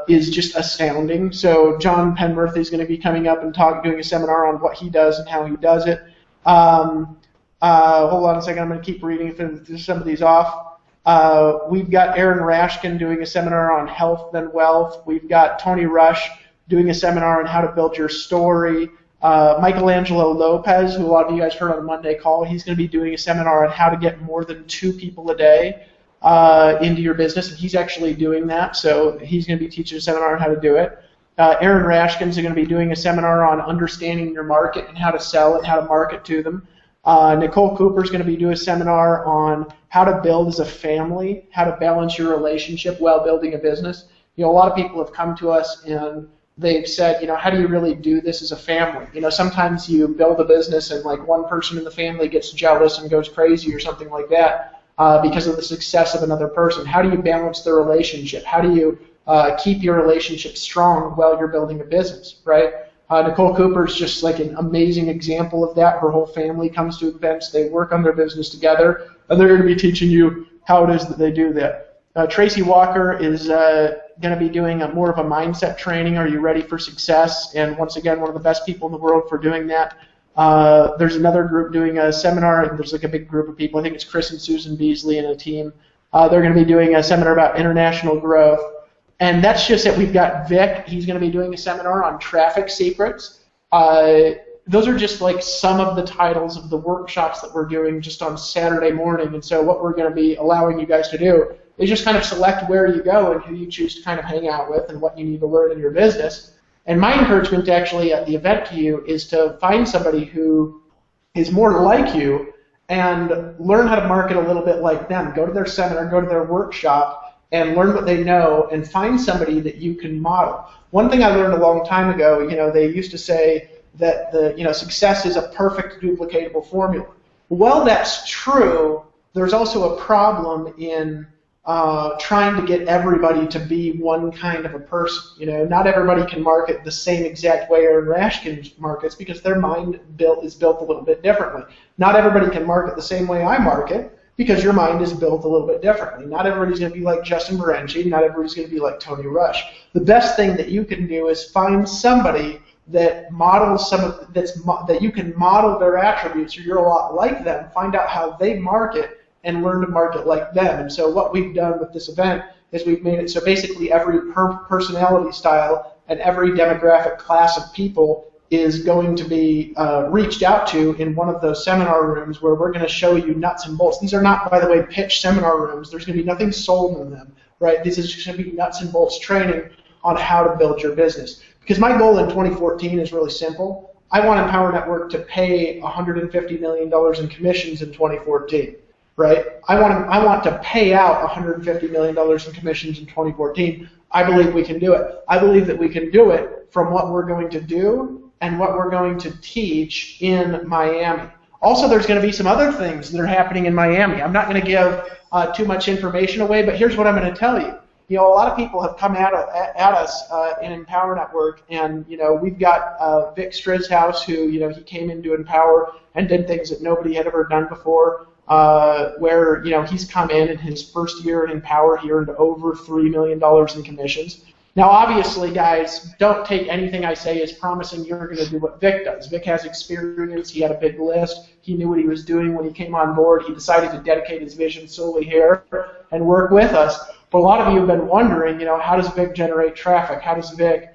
Speaker 1: is just astounding. So John Penworthy is going to be coming up and doing a seminar on what he does and how he does it. Hold on a second, I'm going to keep reading some of these off. We've got Aaron Rashkin doing a seminar on health and wealth. We've got Tony Rush doing a seminar on how to build your story. Michelangelo Lopez, who a lot of you guys heard on the Monday call, he's going to be doing a seminar on how to get more than 2 people a day into your business, and he's actually doing that, so he's going to be teaching a seminar on how to do it. Aaron Rashkin's going to be doing a seminar on understanding your market and how to sell it, how to market to them. Nicole Cooper's going to be doing a seminar on how to build as a family, how to balance your relationship while building a business. You know, a lot of people have come to us and they've said, you know, how do you really do this as a family? You know, sometimes you build a business and like one person in the family gets jealous and goes crazy or something like that because of the success of another person. How do you balance the relationship? How do you keep your relationship strong while you're building a business, right? Nicole Cooper is just like an amazing example of that. Her whole family comes to events. They work on their business together, and they're going to be teaching you how it is that they do that. Tracy Walker is going to be doing more of a mindset training. Are you ready for success? And once again, one of the best people in the world for doing that. There's another group doing a seminar, and there's like a big group of people. I think it's Chris and Susan Beasley and a team. They're going to be doing a seminar about international growth. And that's just it. We've got Vic. He's going to be doing a seminar on traffic secrets. Those are just like some of the titles of the workshops that we're doing just on Saturday morning. And so what we're going to be allowing you guys to do is just kind of select where you go and who you choose to kind of hang out with and what you need to learn in your business. And my encouragement actually at the event to you is to find somebody who is more like you and learn how to market a little bit like them. Go to their seminar, go to their workshop, and learn what they know, and find somebody that you can model. One thing I learned a long time ago, you know, they used to say that success is a perfect duplicatable formula. Well, that's true. There's also a problem in trying to get everybody to be one kind of a person. You know, not everybody can market the same exact way Aaron Rashkin markets because their mind is built a little bit differently. Not everybody can market the same way I market, because your mind is built a little bit differently. Not everybody's going to be like Justin Berenci. Not everybody's going to be like Tony Rush. The best thing that you can do is find somebody that models that you can model their attributes, or you're a lot like them. Find out how they market and learn to market like them. And so what we've done with this event is we've made it so basically every personality style and every demographic class of people is going to be reached out to in one of those seminar rooms where we're going to show you nuts and bolts. These are not, by the way, pitch seminar rooms. There's going to be nothing sold in them, right? This is just going to be nuts and bolts training on how to build your business. Because my goal in 2014 is really simple. I want Empower Network to pay $150 million in commissions in 2014, right? I want to pay out $150 million in commissions in 2014. I believe we can do it. I believe that we can do it from what we're going to do and what we're going to teach in Miami. Also, there's going to be some other things that are happening in Miami. I'm not going to give too much information away, but here's what I'm going to tell you. You know, a lot of people have come at us in Empower Network, and, you know, we've got Vic Strizhouse, who, you know, he came into Empower and did things that nobody had ever done before, where, you know, he's come in his first year in Empower, he earned over $3 million in commissions. Now, obviously, guys, don't take anything I say as promising you're going to do what Vic does. Vic has experience. He had a big list. He knew what he was doing when he came on board. He decided to dedicate his vision solely here and work with us. But a lot of you have been wondering, you know, how does Vic generate traffic? How does Vic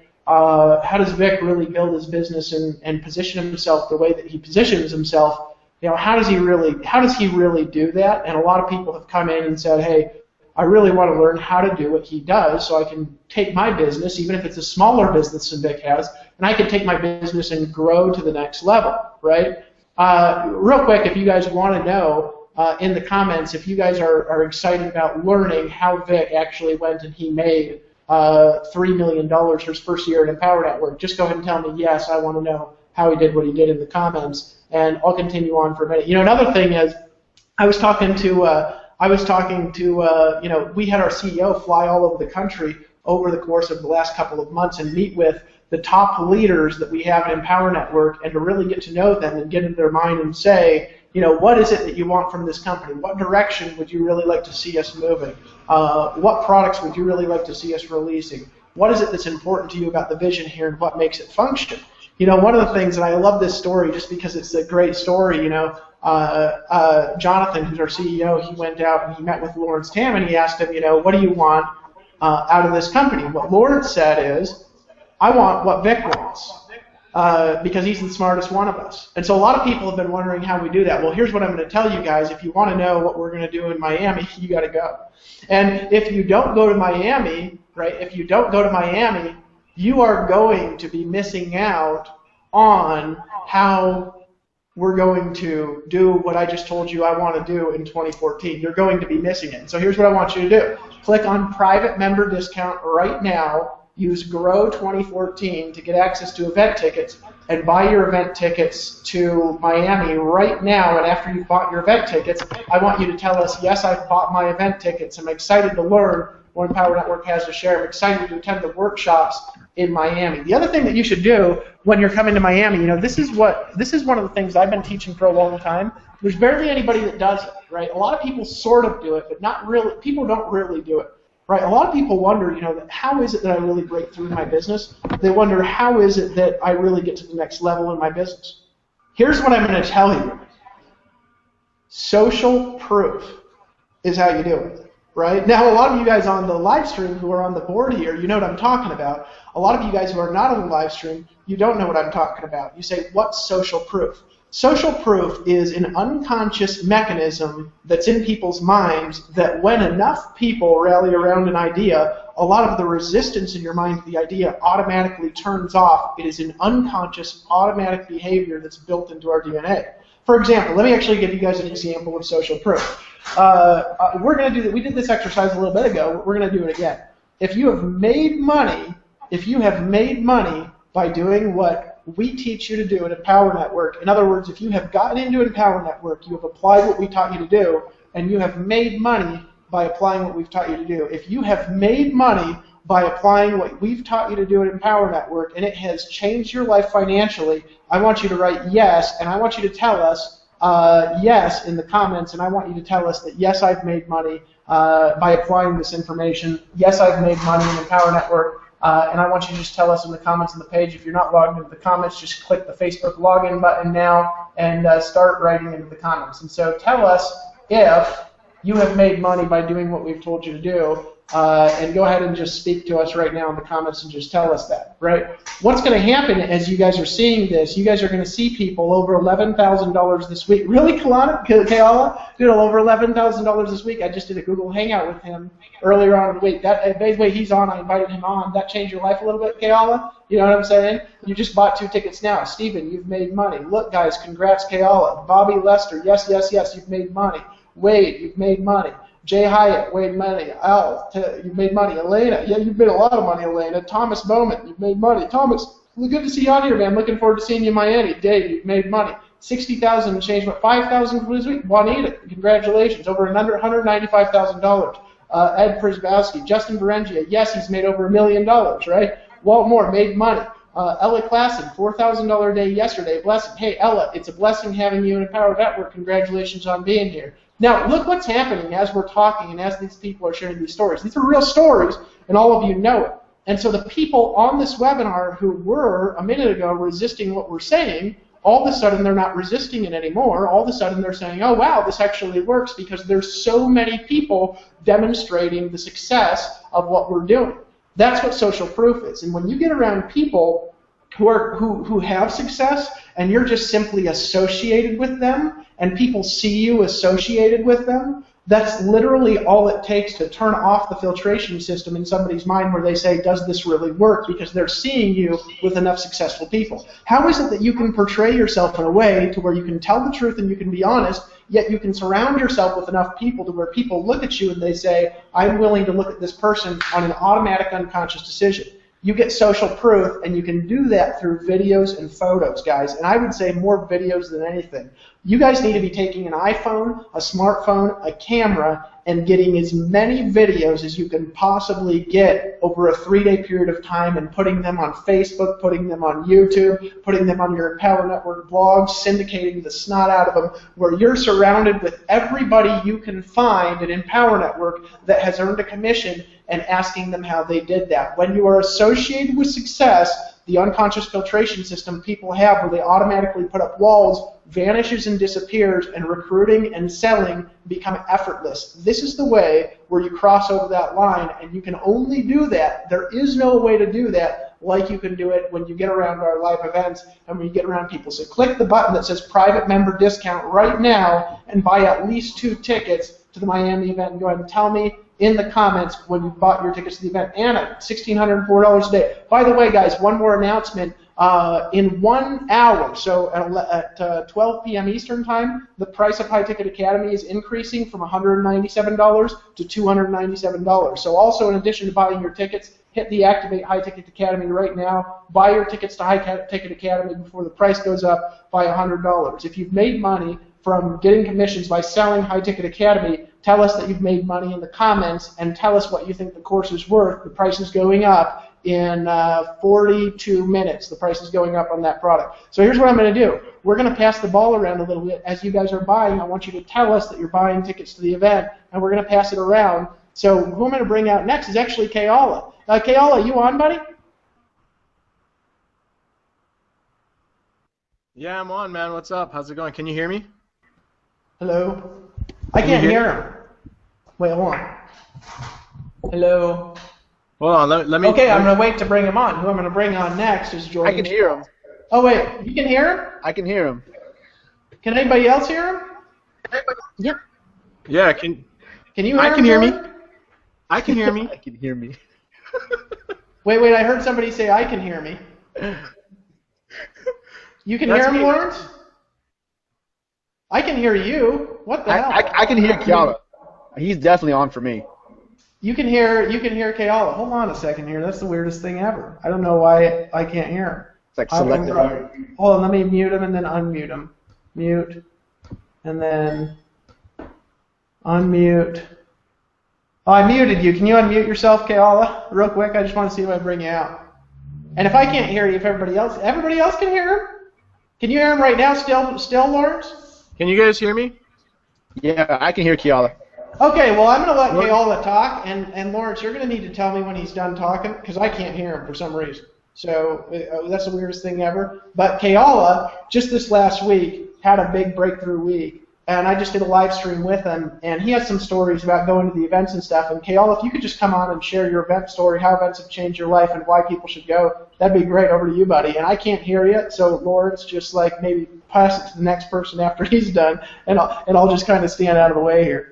Speaker 1: really build his business and position himself the way that he positions himself? You know, how does he really do that? And a lot of people have come in and said, hey, I really want to learn how to do what he does so I can take my business, even if it's a smaller business than Vic has, and I can take my business and grow to the next level, right? Real quick, if you guys want to know, in the comments, if you guys are excited about learning how Vic actually went and he made $3 million his first year at Empower Network, just go ahead and tell me, yes, I want to know how he did what he did in the comments, and I'll continue on for a minute. Another thing is, I was talking to, we had our CEO fly all over the country over the course of the last couple of months and meet with the top leaders that we have in Empower Network, and to really get to know them and get into their mind and say, what is it that you want from this company? What direction would you really like to see us moving? What products would you really like to see us releasing? What is it that's important to you about the vision here, and what makes it function? One of the things, and I love this story just because it's a great story, Jonathan, who's our CEO, he went out and he met with Lawrence Tam, and he asked him, what do you want out of this company? What Lawrence said is, I want what Vic wants, because he's the smartest one of us. And so a lot of people have been wondering how we do that. Well, here's what I'm going to tell you guys. If you want to know what we're going to do in Miami, you got to go. And if you don't go to Miami, right, you are going to be missing out on how we're going to do what I just told you I want to do in 2014. You're going to be missing it. And so here's what I want you to do. Click on private member discount right now. Use Grow 2014 to get access to event tickets, and buy your event tickets to Miami right now. And after you've bought your event tickets, I want you to tell us, yes, I've bought my event tickets. I'm excited to learn what Empower Network has to share. I'm excited to attend the workshops in Miami. The other thing that you should do when you're coming to Miami, this is one of the things I've been teaching for a long time. There's barely anybody that does it, right? A lot of people sort of do it, but not really. People don't really do it. Right, a lot of people wonder, how is it that I really break through my business? They wonder, how is it that I really get to the next level in my business? Here's what I'm going to tell you. Social proof is how you do it, right? Now, a lot of you guys on the live stream who are on the board here, you know what I'm talking about. A lot of you guys who are not on the live stream, you don't know what I'm talking about. You say, what's social proof? Social proof is an unconscious mechanism that's in people's minds that when enough people rally around an idea, a lot of the resistance in your mind to the idea automatically turns off. It is an unconscious automatic behavior that's built into our DNA. For example, let me actually give you guys an example of social proof. We're going to do that. We did this exercise a little bit ago. We're going to do it again. If you have made money by doing what we teach you to do at Empower Network. In other words, if you have gotten into Empower Network, you have applied what we taught you to do, and you have made money by applying what we've taught you to do. If you have made money by applying what we've taught you to do at Empower Network, and it has changed your life financially, I want you to write yes, and I want you to tell us yes in the comments, and I want you to tell us that yes, I've made money by applying this information. Yes, I've made money in Empower Network. And I want you to just tell us in the comments on the page. If you're not logged into the comments, just click the Facebook login button now and start writing into the comments. And so tell us if you have made money by doing what we've told you to do, and go ahead and just speak to us right now in the comments and just tell us that, right? What's going to happen as you guys are seeing this, you guys are going to see people over $11,000 this week. Really, Keala? Dude, over $11,000 this week. I just did a Google Hangout with him earlier on in the week. That, by the way, he's on. I invited him on. That changed your life a little bit, Keala? You know what I'm saying? You just bought 2 tickets now. Steven, you've made money. Look, guys, congrats, Keala. Bobby Lester, yes, yes, yes, you've made money. Wade, you've made money. Jay Hyatt, Wade money. Al, you've made money. Elena, yeah, you've made a lot of money, Elena. Thomas Bowman, you've made money. Thomas, good to see you on here, man. Looking forward to seeing you in Miami. Dave, you've made money. 60,000 and change, but 5,000 for this week. Juanita, congratulations, over $195,000. Ed Prisbowski, Justin Berengia, yes, he's made over $1 million, right? Walt Moore made money. Ella Klassen, $4,000 a day yesterday. Blessing. Hey, Ella, it's a blessing having you in Empower Network. Congratulations on being here. Now, look what's happening as we're talking and as these people are sharing these stories. These are real stories, and all of you know it. And so the people on this webinar who were, a minute ago, resisting what we're saying, all of a sudden they're not resisting it anymore. All of a sudden they're saying, oh, wow, this actually works because there's so many people demonstrating the success of what we're doing. That's what social proof is. And when you get around people who have success and you're just simply associated with them and people see you associated with them, that's literally all it takes to turn off the filtration system in somebody's mind where they say, does this really work? Because they're seeing you with enough successful people. How is it that you can portray yourself in a way to where you can tell the truth and you can be honest, yet you can surround yourself with enough people to where people look at you and they say, I'm willing to look at this person on an automatic unconscious decision? you get social proof, and you can do that through videos and photos, guys. And I would say more videos than anything. You guys need to be taking an iPhone, a smartphone, a camera, and getting as many videos as you can possibly get over a 3-day period of time and putting them on Facebook, putting them on YouTube, putting them on your Empower Network blogs, syndicating the snot out of them, where you're surrounded with everybody you can find at Empower Network that has earned a commission, and asking them how they did that. When you are associated with success, the unconscious filtration system people have where they automatically put up walls vanishes and disappears, and recruiting and selling become effortless. This is the way where you cross over that line, and you can only do that. There is no way to do that like you can do it when you get around our live events and when you get around people. So click the button that says private member discount right now and buy at least 2 tickets to the Miami event, and go ahead and tell me in the comments when you bought your tickets to the event. Anna, $1,604 a day. By the way, guys, one more announcement. In 1 hour, so at 12 p.m. Eastern Time, the price of High Ticket Academy is increasing from $197 to $297. So also, in addition to buying your tickets, hit the Activate High Ticket Academy right now. Buy your tickets to High Ticket Academy before the price goes up by $100. If you've made money from getting commissions by selling High Ticket Academy, tell us that you've made money in the comments, and tell us what you think the course is worth. The price is going up in 42 minutes. The price is going up on that product. So here's what I'm going to do. We're going to pass the ball around a little bit. As you guys are buying, I want you to tell us that you're buying tickets to the event, and we're going to pass it around. So who I'm going to bring out next is actually Kayala. Kayala, you on, buddy?
Speaker 7: Yeah, I'm on, man. What's up? How's it going? Can you hear me?
Speaker 1: Hello? I can't hear him. Wait, hold on. Hello?
Speaker 7: Hold on, let me...
Speaker 1: Okay, I'm going to wait to bring him on. Who I'm going to bring on next is Jordan.
Speaker 6: I can hear him.
Speaker 1: Oh, wait. You can hear him?
Speaker 6: I can hear him.
Speaker 1: Can anybody else hear him?
Speaker 5: Yep.
Speaker 7: Yeah,
Speaker 1: Can you hear him?
Speaker 7: I can hear me.
Speaker 1: Jordan?
Speaker 7: I can hear me.
Speaker 6: I can hear me.
Speaker 1: Wait, I heard somebody say I can hear me. You can
Speaker 7: That's
Speaker 1: hear him,
Speaker 7: me.
Speaker 1: Lawrence? I can hear you. What the hell?
Speaker 6: I can hear Kiala. He's definitely on for me.
Speaker 1: You can hear Kayala. Hold on a second here. That's the weirdest thing ever. I don't know why I can't hear him.
Speaker 6: It's like selective.
Speaker 1: Hold on, let me mute him and then unmute him. Mute. And then unmute. Oh, I muted you. Can you unmute yourself, Kayala, real quick? I just want to see if I bring you out. And if I can't hear you, if everybody else can hear him? Can you hear him right now still, Lawrence?
Speaker 7: Can you guys hear me?
Speaker 6: Yeah, I can hear Kiala.
Speaker 1: Okay, well, I'm going to let Kayala talk, and Lawrence, you're going to need to tell me when he's done talking, because I can't hear him for some reason. So that's the weirdest thing ever. But Kayala, just this last week, had a big breakthrough week, and I just did a live stream with him, and he has some stories about going to the events and stuff. And Kayala, if you could just come on and share your event story, how events have changed your life, and why people should go, that'd be great. Over to you, buddy. And I can't hear you, so Lawrence, just like maybe pass it to the next person after he's done, and I'll just kind of stand out of the way here.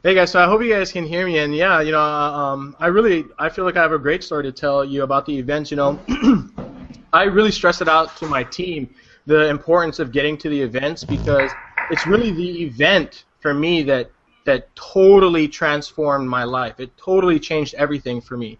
Speaker 7: Hey guys, so I hope you guys can hear me, and yeah, you know, I feel like I have a great story to tell you about the events. You know, I really stress it out to my team, the importance of getting to the events, because it's really the event for me that totally transformed my life. It totally changed everything for me.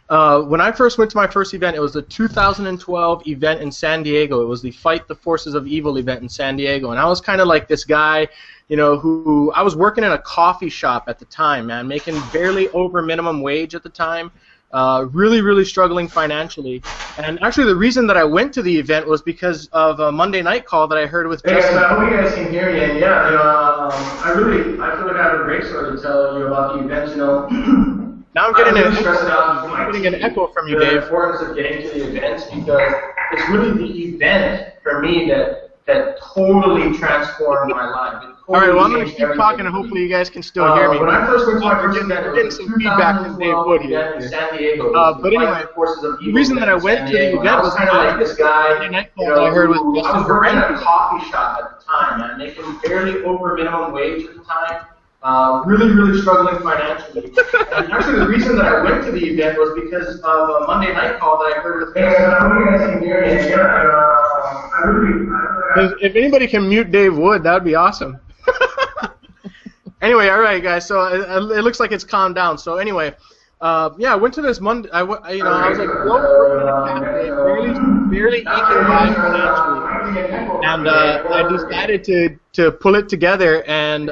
Speaker 7: When I first went to my first event, it was the 2012 event in San Diego. It was the Fight the Forces of Evil event in San Diego, and I was kind of like this guy, you know, who I was working in a coffee shop at the time, man, making barely over minimum wage at the time, really, really struggling financially. And actually, the reason that I went to the event was because of a Monday night call that I heard with Justin.
Speaker 8: I hope you guys can hear me, and yeah, you know, I feel like I have a great story to tell you about the events, you know.
Speaker 7: Now I'm getting
Speaker 8: an
Speaker 7: echo from you,
Speaker 8: the
Speaker 7: Dave.
Speaker 8: importance of getting to the events, because it's really the event for me that totally transformed my life.
Speaker 7: All right, well, I'm going to keep talking, and hopefully you guys can still hear me.
Speaker 8: When I first went to my first event,
Speaker 7: we're getting some feedback from Dave Wood here.
Speaker 8: In San Diego,
Speaker 7: but anyway, the reason that I went to the event was
Speaker 8: kind of like this guy.
Speaker 7: You know, I heard with
Speaker 8: I was working at a coffee shop at the time, man, making barely over minimum wage at the time. Really, really struggling financially. And actually, the reason that I went to the event was because of a Monday night call that I heard with
Speaker 7: If anybody can mute Dave Wood, that would be awesome. Anyway, all right, guys. So it looks like it's calmed down. So anyway, yeah, I went to this Monday. I was like working in a cafe, barely eking by financially, and I decided to pull it together and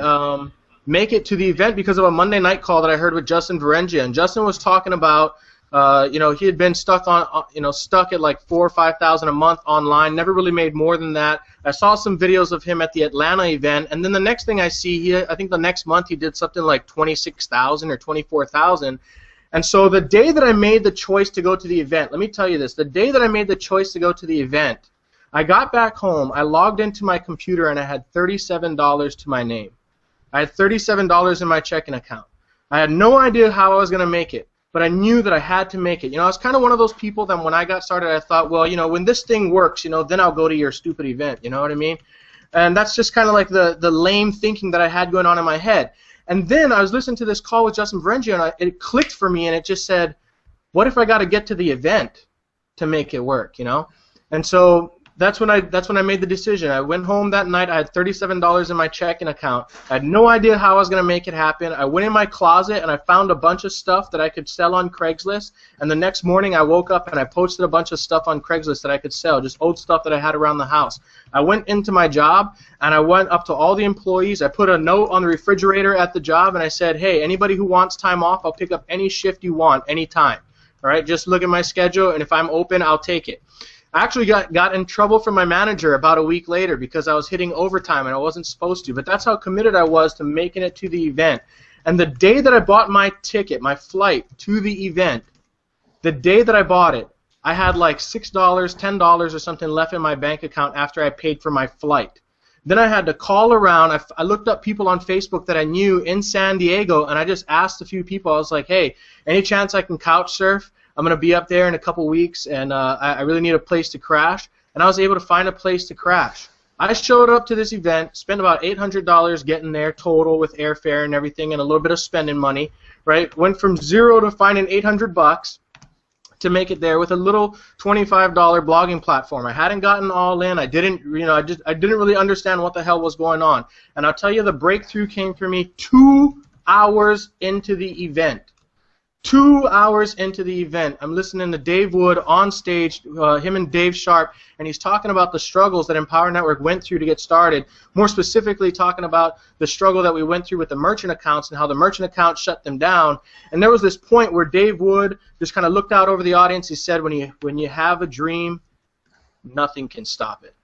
Speaker 7: make it to the event because of a Monday night call that I heard with Justin Varengia, and Justin was talking about. He had been stuck at like 4,000 or 5,000 a month online. Never really made more than that. I saw some videos of him at the Atlanta event, and then the next thing I see, I think the next month he did something like 26,000 or 24,000. And so the day that I made the choice to go to the event, let me tell you this: the day that I made the choice to go to the event, I got back home, I logged into my computer, and I had $37 to my name. I had $37 in my checking account. I had no idea how I was going to make it. But I knew that I had to make it. I was kind of one of those people that when I got started, I thought, well, when this thing works, then I'll go to your stupid event. You know what I mean? And that's just kind of like the lame thinking that I had going on in my head. And then I was listening to this call with Justin Varengia, and it clicked for me, and it just said, what if I got to get to the event to make it work? And so that's when I made the decision. I went home that night. I had $37 in my checking account. I had no idea how I was going to make it happen. I went in my closet and I found a bunch of stuff that I could sell on Craigslist. And the next morning I woke up and I posted a bunch of stuff on Craigslist that I could sell, just old stuff that I had around the house. I went into my job and I went up to all the employees. I put a note on the refrigerator at the job and I said, hey, anybody who wants time off, I'll pick up any shift you want, anytime. All right, just look at my schedule, and if I'm open, I'll take it. I actually got in trouble from my manager about a week later because I was hitting overtime and I wasn't supposed to, but that's how committed I was to making it to the event. And the day that I bought my ticket, my flight to the event, the day that I bought it, I had like $6, $10 or something left in my bank account after I paid for my flight. Then I had to call around. I looked up people on Facebook that I knew in San Diego, and I just asked a few people. I was like, hey, any chance I can couch surf? I'm going to be up there in a couple weeks, and I really need a place to crash. And I was able to find a place to crash. I showed up to this event, spent about $800 getting there total with airfare and everything, and a little bit of spending money. Right? Went from zero to finding $800 to make it there with a little $25 blogging platform. I hadn't gotten all in. I didn't really understand what the hell was going on. And I'll tell you, the breakthrough came for me 2 hours into the event. 2 hours into the event, I'm listening to Dave Wood on stage, him and Dave Sharp, and he's talking about the struggles that Empower Network went through to get started, more specifically talking about the struggle that we went through with the merchant accounts and how the merchant accounts shut them down. And there was this point where Dave Wood just kind of looked out over the audience. He said, when you have a dream, nothing can stop it.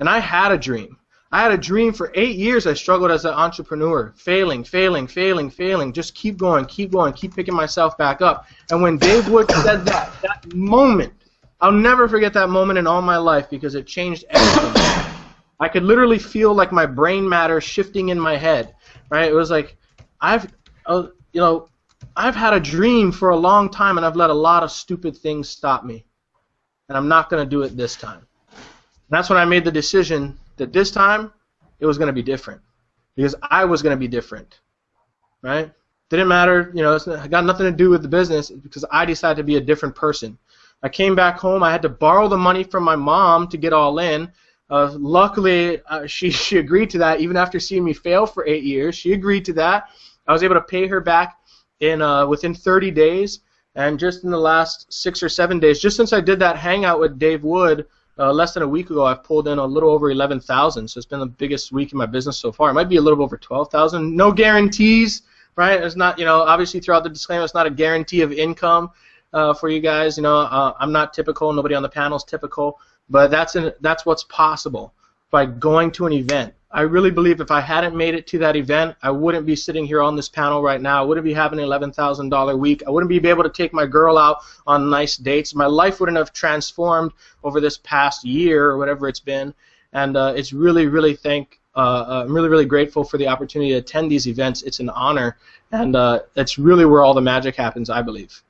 Speaker 7: And I had a dream. I had a dream for 8 years. I struggled as an entrepreneur, failing. Just keep going, keep picking myself back up. And when Dave Wood said that moment, I'll never forget that moment in all my life because it changed everything. I could literally feel like my brain matter shifting in my head. Right? It was like I've had a dream for a long time, and I've let a lot of stupid things stop me, and I'm not going to do it this time. And that's when I made the decision that this time it was going to be different because I was going to be different, right? Didn't matter, it got nothing to do with the business because I decided to be a different person. I came back home. I had to borrow the money from my mom to get all in. Luckily, she agreed to that even after seeing me fail for 8 years. She agreed to that. I was able to pay her back within 30 days, and just in the last 6 or 7 days, just since I did that hangout with Dave Wood, less than a week ago, I've pulled in a little over 11,000, so it's been the biggest week in my business so far. It might be a little over 12,000. No guarantees, right? It's not, obviously throughout the disclaimer, it's not a guarantee of income for you guys. I'm not typical. Nobody on the panel is typical, but that's what's possible by going to an event. I really believe if I hadn't made it to that event, I wouldn't be sitting here on this panel right now. I wouldn't be having an $11,000 week. I wouldn't be able to take my girl out on nice dates. My life wouldn't have transformed over this past year or whatever it's been. And it's really, really I'm really, really grateful for the opportunity to attend these events. It's an honor, and it's really where all the magic happens, I believe.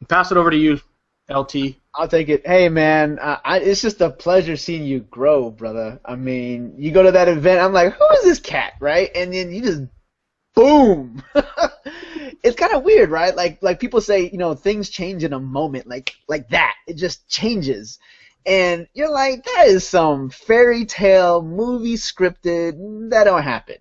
Speaker 7: I'll pass it over to you, LT.
Speaker 6: I'll take it. Hey, man, it's just a pleasure seeing you grow, brother. I mean, you go to that event, I'm like, who is this cat, right? And then you just, boom. It's kind of weird, right? Like people say, things change in a moment, like that. It just changes. And you're like, that is some fairy tale, movie scripted, that don't happen.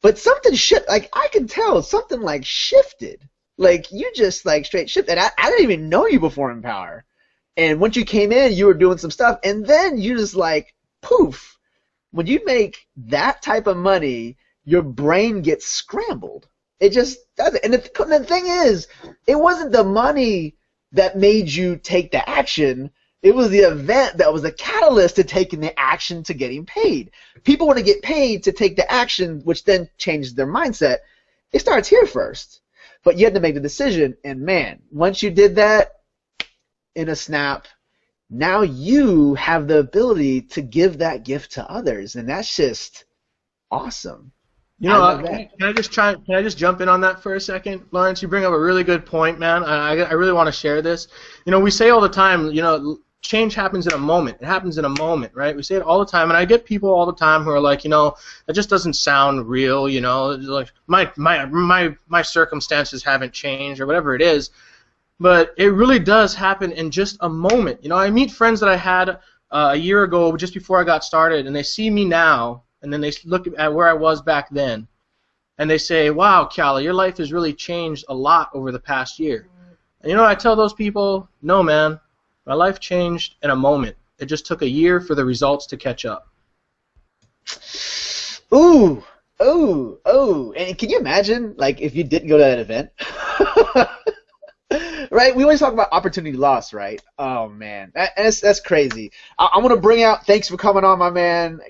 Speaker 6: But something I can tell something like shifted. Like, you just, like, straight shit. And I didn't even know you before Empower. And once you came in, you were doing some stuff. And then you just, like, poof. When you make that type of money, your brain gets scrambled. It just does it. And the thing is, it wasn't the money that made you take the action. It was the event that was the catalyst to taking the action to getting paid. People want to get paid to take the action, which then changes their mindset. It starts here first. But you had to make the decision, and man, once you did that in a snap, now you have the ability to give that gift to others, and that's just awesome.
Speaker 7: You know, can I just jump in on that for a second, Lawrence? You bring up a really good point, man. I really want to share this. You know, we say all the time, you know, change happens in a moment. It happens in a moment, right? We say it all the time, and I get people all the time who are like, you know, that just doesn't sound real. You know, like my circumstances haven't changed or whatever it is. But it really does happen in just a moment. You know, I meet friends that I had a year ago, just before I got started, and they see me now, and then they look at where I was back then, and they say, "Wow, Callie, your life has really changed a lot over the past year." And you know, I tell those people, "No, man, my life changed in a moment. It just took a year for the results to catch up."
Speaker 6: Ooh, ooh, ooh! And can you imagine, like, if you didn't go to that event? Right? We always talk about opportunity loss, right? Oh, man. That's crazy. I want to bring out, thanks for coming on, my man.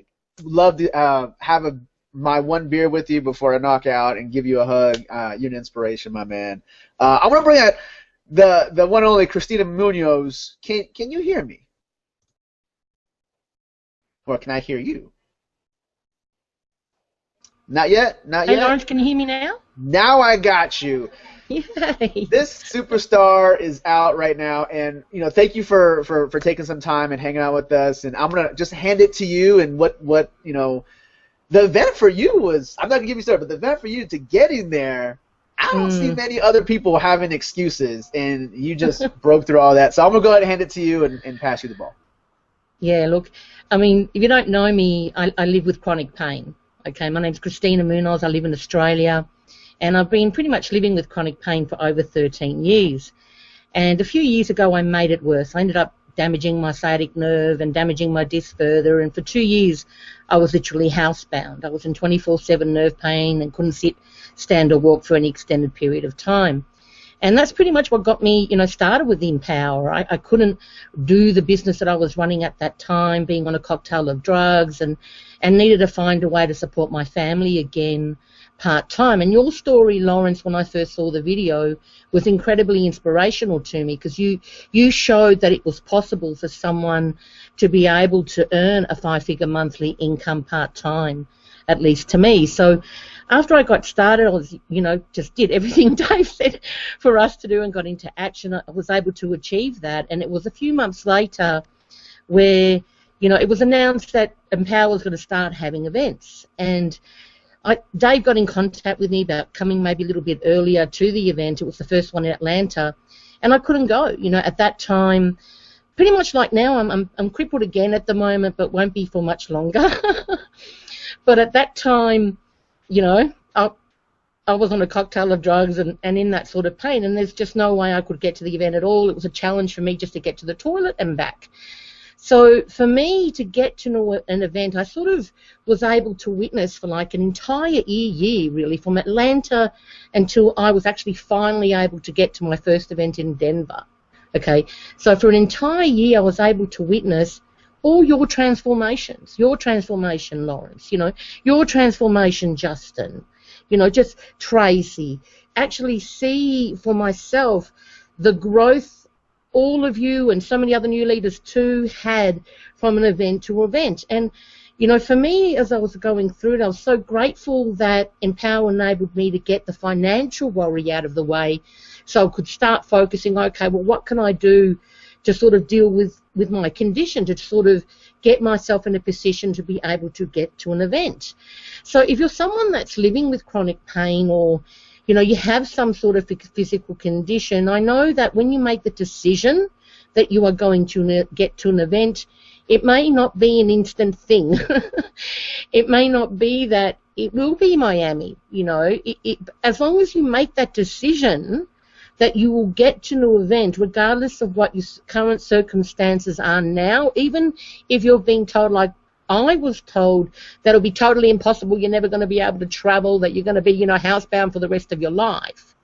Speaker 6: Love to have my one beer with you before I knock out and give you a hug. You're an inspiration, my man. I want to bring out the one and only Christina Munoz. Can you hear me? Or can I hear you? Not yet? Not yet?
Speaker 9: Hey, Lawrence, can you hear me now?
Speaker 6: Now I got you.
Speaker 9: Yay.
Speaker 6: This superstar is out right now, and you know, thank you for taking some time and hanging out with us. And I'm gonna just hand it to you. And what you know, the event for you was, I'm not gonna give you a story, but the event for you to getting there, I don't see many other people having excuses, and you just broke through all that. So I'm gonna go ahead and hand it to you and pass you the ball.
Speaker 9: Yeah, look, I mean, if you don't know me, I live with chronic pain. Okay, my name's Christina Munoz. I live in Australia. And I've been pretty much living with chronic pain for over 13 years. And a few years ago, I made it worse. I ended up damaging my sciatic nerve and damaging my disc further. And for 2 years, I was literally housebound. I was in 24/7 nerve pain and couldn't sit, stand, or walk for any extended period of time. And that's pretty much what got me, you know, started with Empower. I couldn't do the business that I was running at that time, being on a cocktail of drugs, and needed to find a way to support my family again part-time. And your story, Lawrence, when I first saw the video, was incredibly inspirational to me, because you showed that it was possible for someone to be able to earn a 5-figure monthly income part-time, at least to me. So after I got started, I was, you know, just did everything Dave said for us to do and got into action. I was able to achieve that. And it was a few months later where, you know, it was announced that Empower was going to start having events. And Dave got in contact with me about coming maybe a little bit earlier to the event. It was the first one in Atlanta, and I couldn't go. You know, at that time, pretty much like now, I'm crippled again at the moment, but won't be for much longer. But at that time, you know, I was on a cocktail of drugs and in that sort of pain, and there's just no way I could get to the event at all. It was a challenge for me just to get to the toilet and back. So for me to get to an event, I sort of was able to witness for like an entire year, really, from Atlanta until I was actually finally able to get to my first event in Denver. Okay, so for an entire year I was able to witness all your transformations, your transformation, Lawrence, you know, your transformation, Justin, you know, just Tracy, actually see for myself the growth all of you and so many other new leaders too had from an event to event. And, you know, for me, as I was going through it, I was so grateful that Empower enabled me to get the financial worry out of the way so I could start focusing, okay, well, what can I do to sort of deal with my condition, to sort of get myself in a position to be able to get to an event. So if you're someone that's living with chronic pain, or you know, you have some sort of physical condition, I know that when you make the decision that you are going to get to an event, it may not be an instant thing. It may not be that it will be Miami, you know. As long as you make that decision, that you will get to an event regardless of what your current circumstances are now, even if you're being told, like I was told, that it'll be totally impossible, you're never going to be able to travel, that you're going to be, housebound for the rest of your life.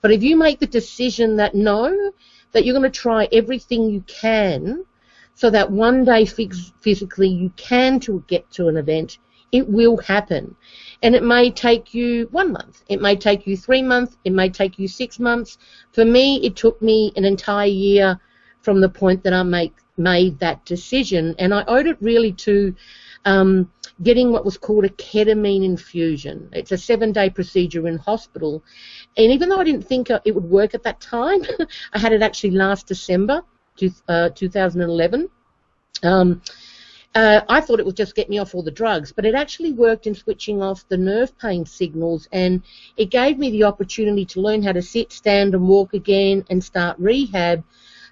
Speaker 9: But if you make the decision that no, that you're going to try everything you can so that one day physically you can get to an event, it will happen. And it may take you 1 month, it may take you 3 months, it may take you 6 months. For me, it took me an entire year from the point that I made that decision, and I owed it really to getting what was called a ketamine infusion. It's a 7-day procedure in hospital, and even though I didn't think it would work at that time, I had it actually last December 2011. I thought it would just get me off all the drugs, but it actually worked in switching off the nerve pain signals, and it gave me the opportunity to learn how to sit, stand, and walk again and start rehab,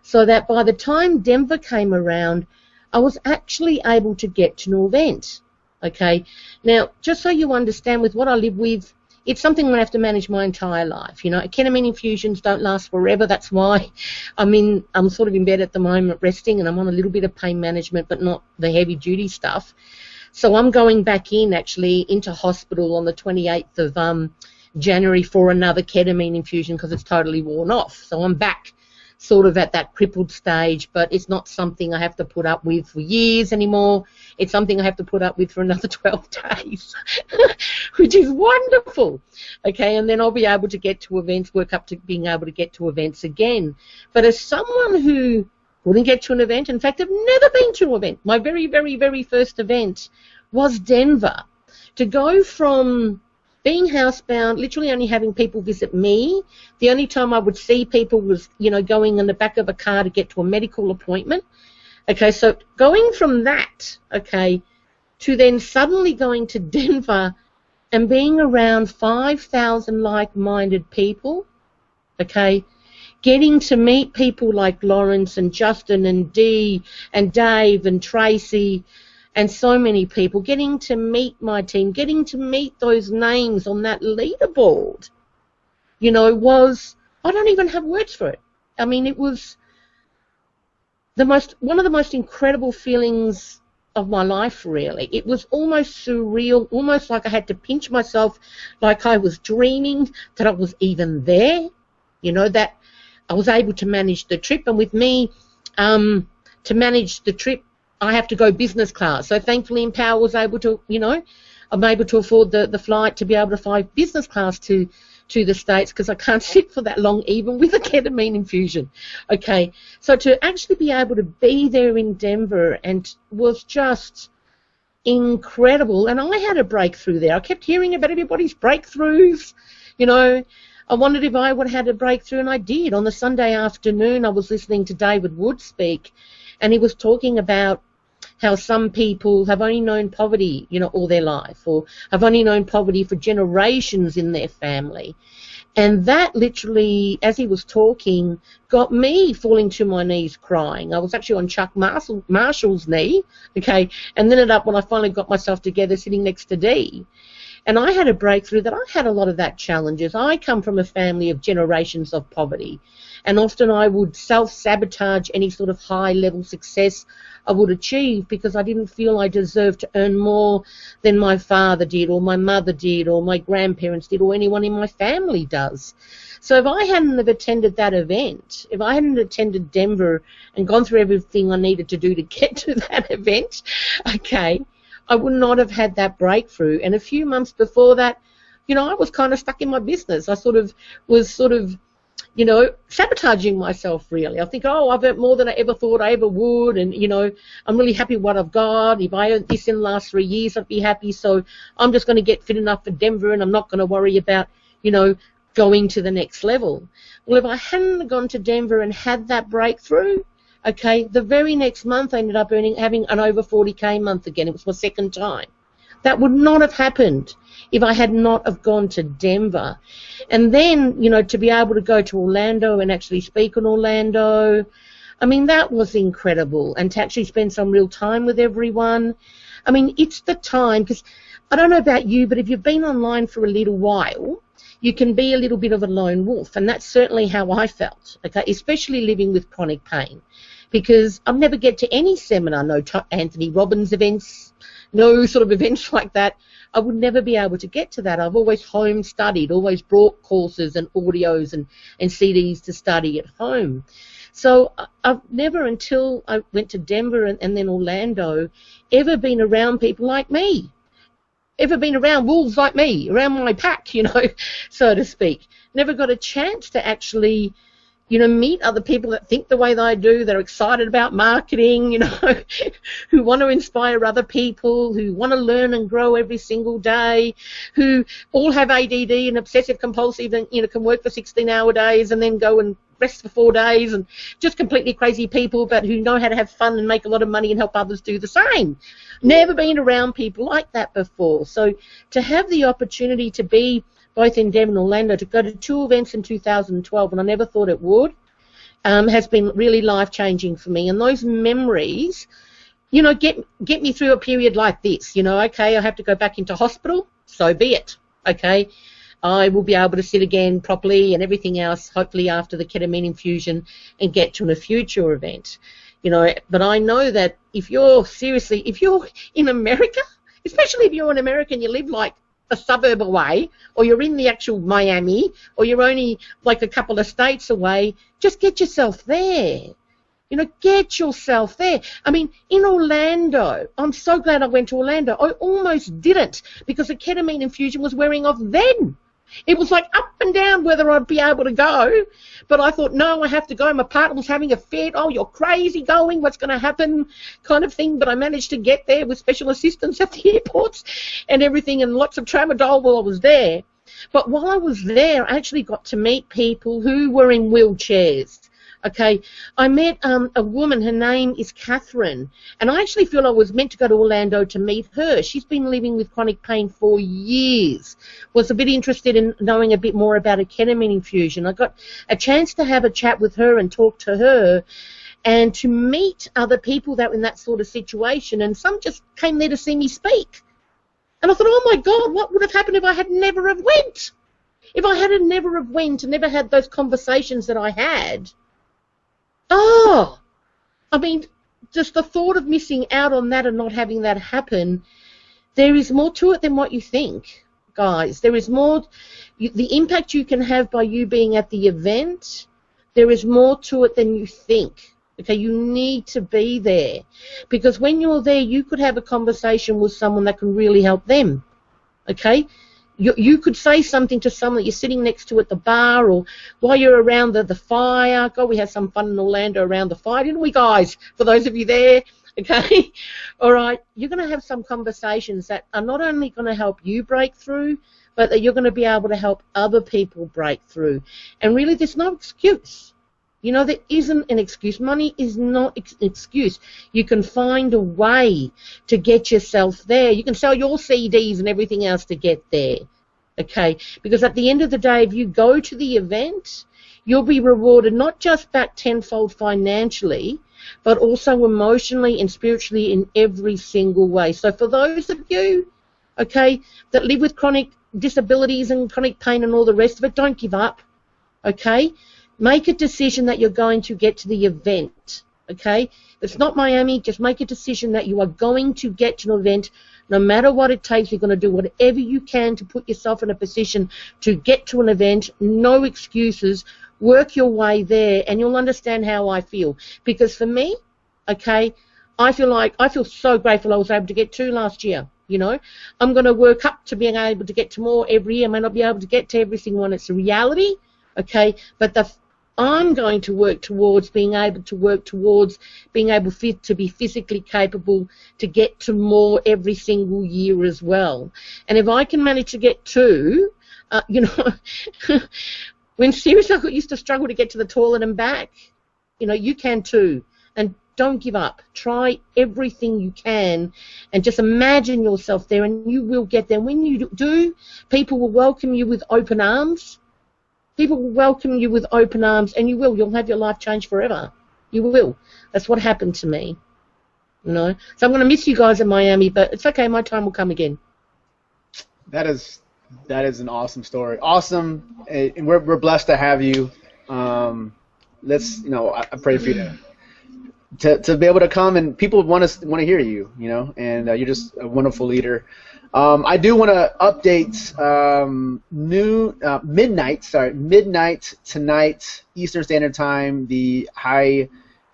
Speaker 9: so that by the time Denver came around, I was actually able to get to an event. Okay, now, just so you understand, with what I live with, it's something I have to manage my entire life. Ketamine infusions don't last forever. That's why I'm sort of in bed at the moment resting, and I'm on a little bit of pain management, but not the heavy duty stuff. So I'm going back into hospital on the 28th of January for another ketamine infusion because it's totally worn off. So I'm back sort of at that crippled stage, but it's not something I have to put up with for years anymore. It's something I have to put up with for another 12 days, which is wonderful. Okay, and then I'll be able to get to events, work up to being able to get to events again. But as someone who wouldn't get to an event, in fact, I've never been to an event. My very, very, very first event was Denver. To go from being housebound, literally only having people visit me, the only time I would see people was, going in the back of a car to get to a medical appointment. Okay, so going from that, okay, to then suddenly going to Denver and being around 5,000 like-minded people, okay, getting to meet people like Lawrence and Justin and Dee and Dave and Tracy and so many people, getting to meet my team, getting to meet those names on that leaderboard, was, I don't even have words for it. I mean, it was one of the most incredible feelings of my life, really. It was almost surreal, almost like I had to pinch myself, like I was dreaming that I was even there, that I was able to manage the trip. And with me, to manage the trip, I have to go business class. So thankfully Empower was able to, I'm able to afford the flight to be able to fly business class to the States because I can't sit for that long even with a ketamine infusion. Okay, so to actually be able to be there in Denver and was just incredible. And I had a breakthrough there. I kept hearing about everybody's breakthroughs, I wondered if I would have had a breakthrough, and I did. On the Sunday afternoon, I was listening to David Wood speak, and he was talking about how some people have only known poverty, all their life, or have only known poverty for generations in their family. And that literally, as he was talking, got me falling to my knees crying. I was actually on Chuck Marshall's knee, okay, and then when I finally got myself together sitting next to Dee. And I had a breakthrough that I had a lot of that challenges. I come from a family of generations of poverty, and often I would self-sabotage any sort of high-level success I would achieve because I didn't feel I deserved to earn more than my father did or my mother did or my grandparents did or anyone in my family does. So if I hadn't have attended that event, if I hadn't attended Denver and gone through everything I needed to do to get to that event, okay, I would not have had that breakthrough. And a few months before that, I was kind of stuck in my business. I was sabotaging myself, really. I think, I've earned more than I ever thought I ever would, and, I'm really happy with what I've got. If I earned this in the last 3 years, I'd be happy. So I'm just going to get fit enough for Denver, and I'm not going to worry about, going to the next level. Well, if I hadn't gone to Denver and had that breakthrough, okay, the very next month I ended up having an over 40K month again. It was my second time. That would not have happened if I had not have gone to Denver. And then, to be able to go to Orlando and actually speak in Orlando, I mean, that was incredible. And to actually spend some real time with everyone. I mean, it's the time, because I don't know about you, but if you've been online for a little while, you can be a little bit of a lone wolf, and that's certainly how I felt, okay, especially living with chronic pain, because I'd never get to any seminar, no Anthony Robbins events, no sort of events like that. I would never be able to get to that. I've always home studied, always brought courses and audios and CDs to study at home. So I've never, until I went to Denver and then Orlando, ever been around people like me, ever been around wolves like me, around my pack, you know, so to speak. Never got a chance to actually, you know, meet other people that think the way that I do, that are excited about marketing, you know, who want to inspire other people, who want to learn and grow every single day, who all have ADD and obsessive compulsive and, you know, can work for 16-hour days and then go and rest for 4 days, and just completely crazy people, but who know how to have fun and make a lot of money and help others do the same. Never been around people like that before. So to have the opportunity to be both in Denver and Orlando, to go to 2 events in 2012, and I never thought it would, has been really life-changing for me. And those memories, you know, get me through a period like this. You know, okay, I have to go back into hospital, so be it, okay? I will be able to sit again properly and everything else, hopefully after the ketamine infusion, and get to a future event. You know, but I know that if you're in America, especially if you're an American, you live like a suburb away, or you're in the actual Miami, or you're only like a couple of states away, just get yourself there. You know, get yourself there. I mean, in Orlando, I'm so glad I went to Orlando. I almost didn't, because the ketamine infusion was wearing off then. It was like up and down whether I'd be able to go, but I thought, no, I have to go. My partner was having a fit. Oh, you're crazy going. What's going to happen? Kind of thing. But I managed to get there with special assistance at the airports and everything, and lots of tramadol while I was there. But while I was there, I actually got to meet people who were in wheelchairs. Okay, I met a woman, her name is Catherine, and I actually feel I was meant to go to Orlando to meet her. She's been living with chronic pain for years. Was a bit interested in knowing a bit more about a ketamine infusion. I got a chance to have a chat with her and talk to her, and to meet other people that were in that sort of situation, and some just came there to see me speak. And I thought, oh my God, what would have happened if I had never have went? If I had never have went and never had those conversations that I had. Oh, I mean, just the thought of missing out on that and not having that happen, there is more to it than what you think, guys. There is more, the impact you can have by you being at the event, there is more to it than you think. Okay, you need to be there, because when you're there, you could have a conversation with someone that can really help them. Okay, you could say something to someone that you're sitting next to at the bar, or while you're around the fire. God, we had some fun in Orlando around the fire, didn't we, guys? For those of you there, okay? All right, you're going to have some conversations that are not only going to help you break through, but that you're going to be able to help other people break through. And really, there's no excuse. You know, there isn't an excuse. Money is not an excuse. You can find a way to get yourself there. You can sell your CDs and everything else to get there, okay? Because at the end of the day, if you go to the event, you'll be rewarded not just back tenfold financially, but also emotionally and spiritually in every single way. So for those of you, okay, that live with chronic disabilities and chronic pain and all the rest of it, don't give up, okay? Make a decision that you're going to get to the event, okay? If it's not Miami, just make a decision that you are going to get to an event. No matter what it takes, you're going to do whatever you can to put yourself in a position to get to an event. No excuses. Work your way there, and you'll understand how I feel. Because for me, okay, I feel so grateful I was able to get 2 last year. You know, I'm going to work up to being able to get to more every year. I may not be able to get to every single one. It's a reality, okay? But I'm going to work towards being able to to be physically capable to get to more every single year as well. And if I can manage to get 2, you know, when seriously I used to struggle to get to the toilet and back, you know, you can too. And don't give up. Try everything you can, and just imagine yourself there, and you will get there. When you do, people will welcome you with open arms. People will welcome you with open arms, and you will. You'll have your life changed forever. You will. That's what happened to me. You know. So I'm going to miss you guys in Miami, but it's okay. My time will come again.
Speaker 6: That is That is an awesome story. Awesome, and we're blessed to have you. Let's, I pray for you to be able to come, and people want to hear you, and you're just a wonderful leader. I do want to update midnight tonight Eastern Standard Time. The High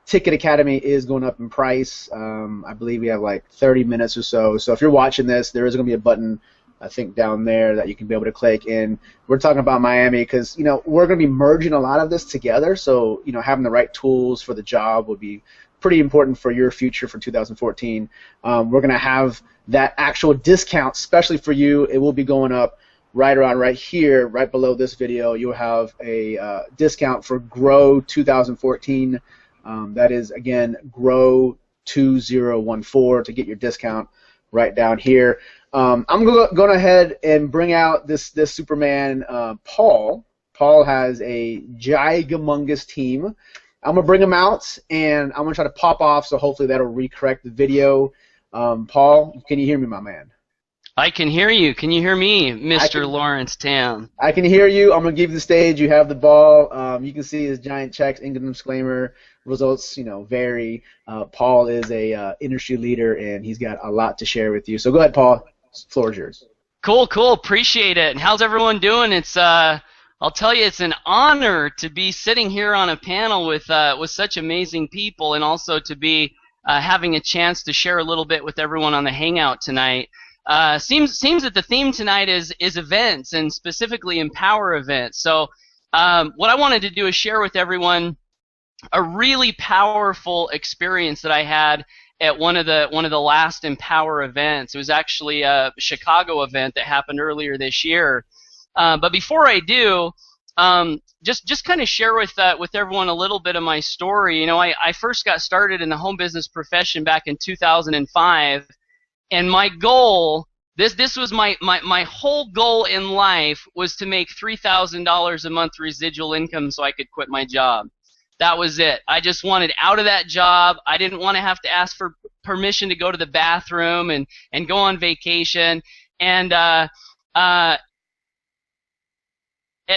Speaker 6: Ticket Academy is going up in price. I believe we have like 30 minutes or so. So if you're watching this, there is going to be a button, I think, down there that you can be able to click. And we're talking about Miami because, we're going to be merging a lot of this together. So, having the right tools for the job would be pretty important for your future for 2014. We're going to have that actual discount, especially for you. It will be going up right here, right below this video. You'll have a discount for Grow 2014. That is, again, Grow 2014 to get your discount right down here. I'm going ahead and bring out this Superman, Paul. Paul has a gigumongous team. I'm going to bring him out, and I'm going to try to pop off, so hopefully that'll recorrect the video. Paul, can you hear me, my man?
Speaker 10: I can hear you. Can you hear me, Mr. Lawrence Tam?
Speaker 6: I can hear you. I'm going to give you the stage. You have the ball. You can see his giant checks, income disclaimer. Results, vary. Paul is a industry leader, and he's got a lot to share with you. So go ahead, Paul. The floor is yours.
Speaker 10: Cool. Appreciate it. And how's everyone doing? It's I'll tell you, it's an honor to be sitting here on a panel with such amazing people, and also to be having a chance to share a little bit with everyone on the Hangout tonight. Seems that the theme tonight is events, and specifically Empower events. So what I wanted to do is share with everyone a really powerful experience that I had at one of the last Empower events. It was actually a Chicago event that happened earlier this year. But before I do, just kind of share with everyone a little bit of my story. I first got started in the home business profession back in 2005, and my goal, this was my whole goal in life, was to make $3,000 a month residual income so I could quit my job. That was it. I just wanted out of that job. I didn't want to have to ask for permission to go to the bathroom and go on vacation. And at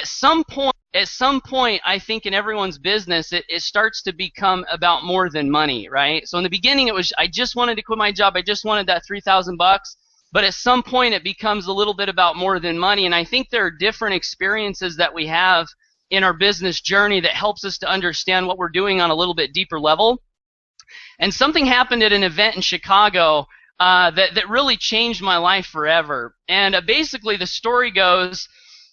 Speaker 10: some point, I think in everyone's business, it starts to become about more than money, right? So in the beginning, I just wanted to quit my job. I just wanted that $3,000. But at some point, it becomes a little bit about more than money. And I think there are different experiences that we have in our business journey that helps us to understand what we're doing on a little bit deeper level. And something happened at an event in Chicago that really changed my life forever. And basically, the story goes,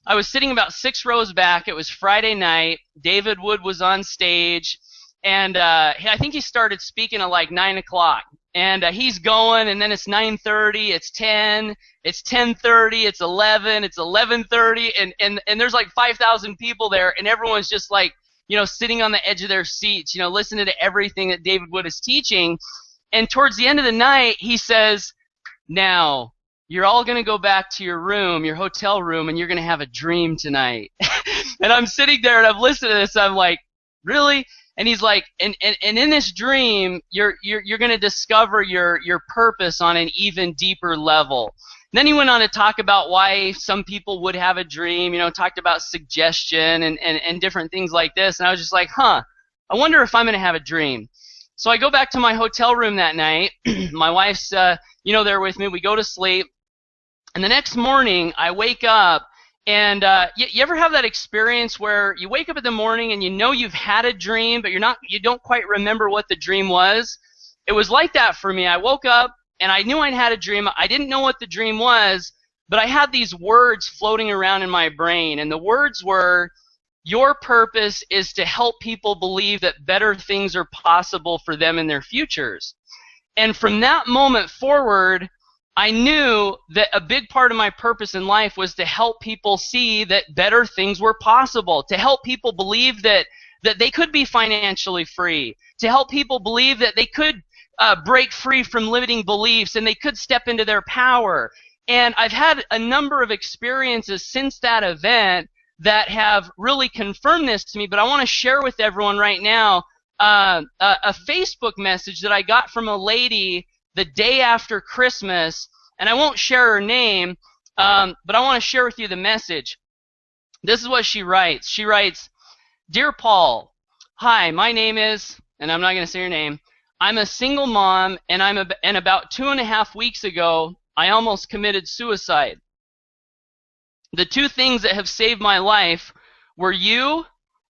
Speaker 10: I was sitting about 6 rows back. It was Friday night. David Wood was on stage, and I think he started speaking at like 9 o'clock. And he's going, and then it's 9:30, it's 10, it's 10:30, it's 11, it's 11:30, and there's like 5,000 people there, and everyone's just like, sitting on the edge of their seats, listening to everything that David Wood is teaching. And towards the end of the night, he says, now, you're all going to go back to your room, your hotel room, and you're going to have a dream tonight. And I'm sitting there, and I'm listening to this, I'm like, really? And he's like, and in this dream, you're going to discover your purpose on an even deeper level. And then he went on to talk about why some people would have a dream, talked about suggestion and different things like this. And I was just like, I wonder if I'm going to have a dream. So I go back to my hotel room that night. My wife's, there with me. We go to sleep. And the next morning, I wake up. And you ever have that experience where you wake up in the morning and you've had a dream, but you don't quite remember what the dream was? It was like that for me. I woke up and I knew I'd had a dream. I didn't know what the dream was, but I had these words floating around in my brain, and the words were, your purpose is to help people believe that better things are possible for them in their futures. And from that moment forward, I knew that a big part of my purpose in life was to help people see that better things were possible, to help people believe that they could be financially free, to help people believe that they could break free from limiting beliefs and they could step into their power. And I've had a number of experiences since that event that have really confirmed this to me, but I want to share with everyone right now a Facebook message that I got from a lady the day after Christmas, and I won't share her name, But I want to share with you the message. This is what she writes. She writes, "Dear Paul, hi, my name is," and I'm not going to say your name, "I'm a single mom, and about 2.5 weeks ago, I almost committed suicide. The two things that have saved my life were you,"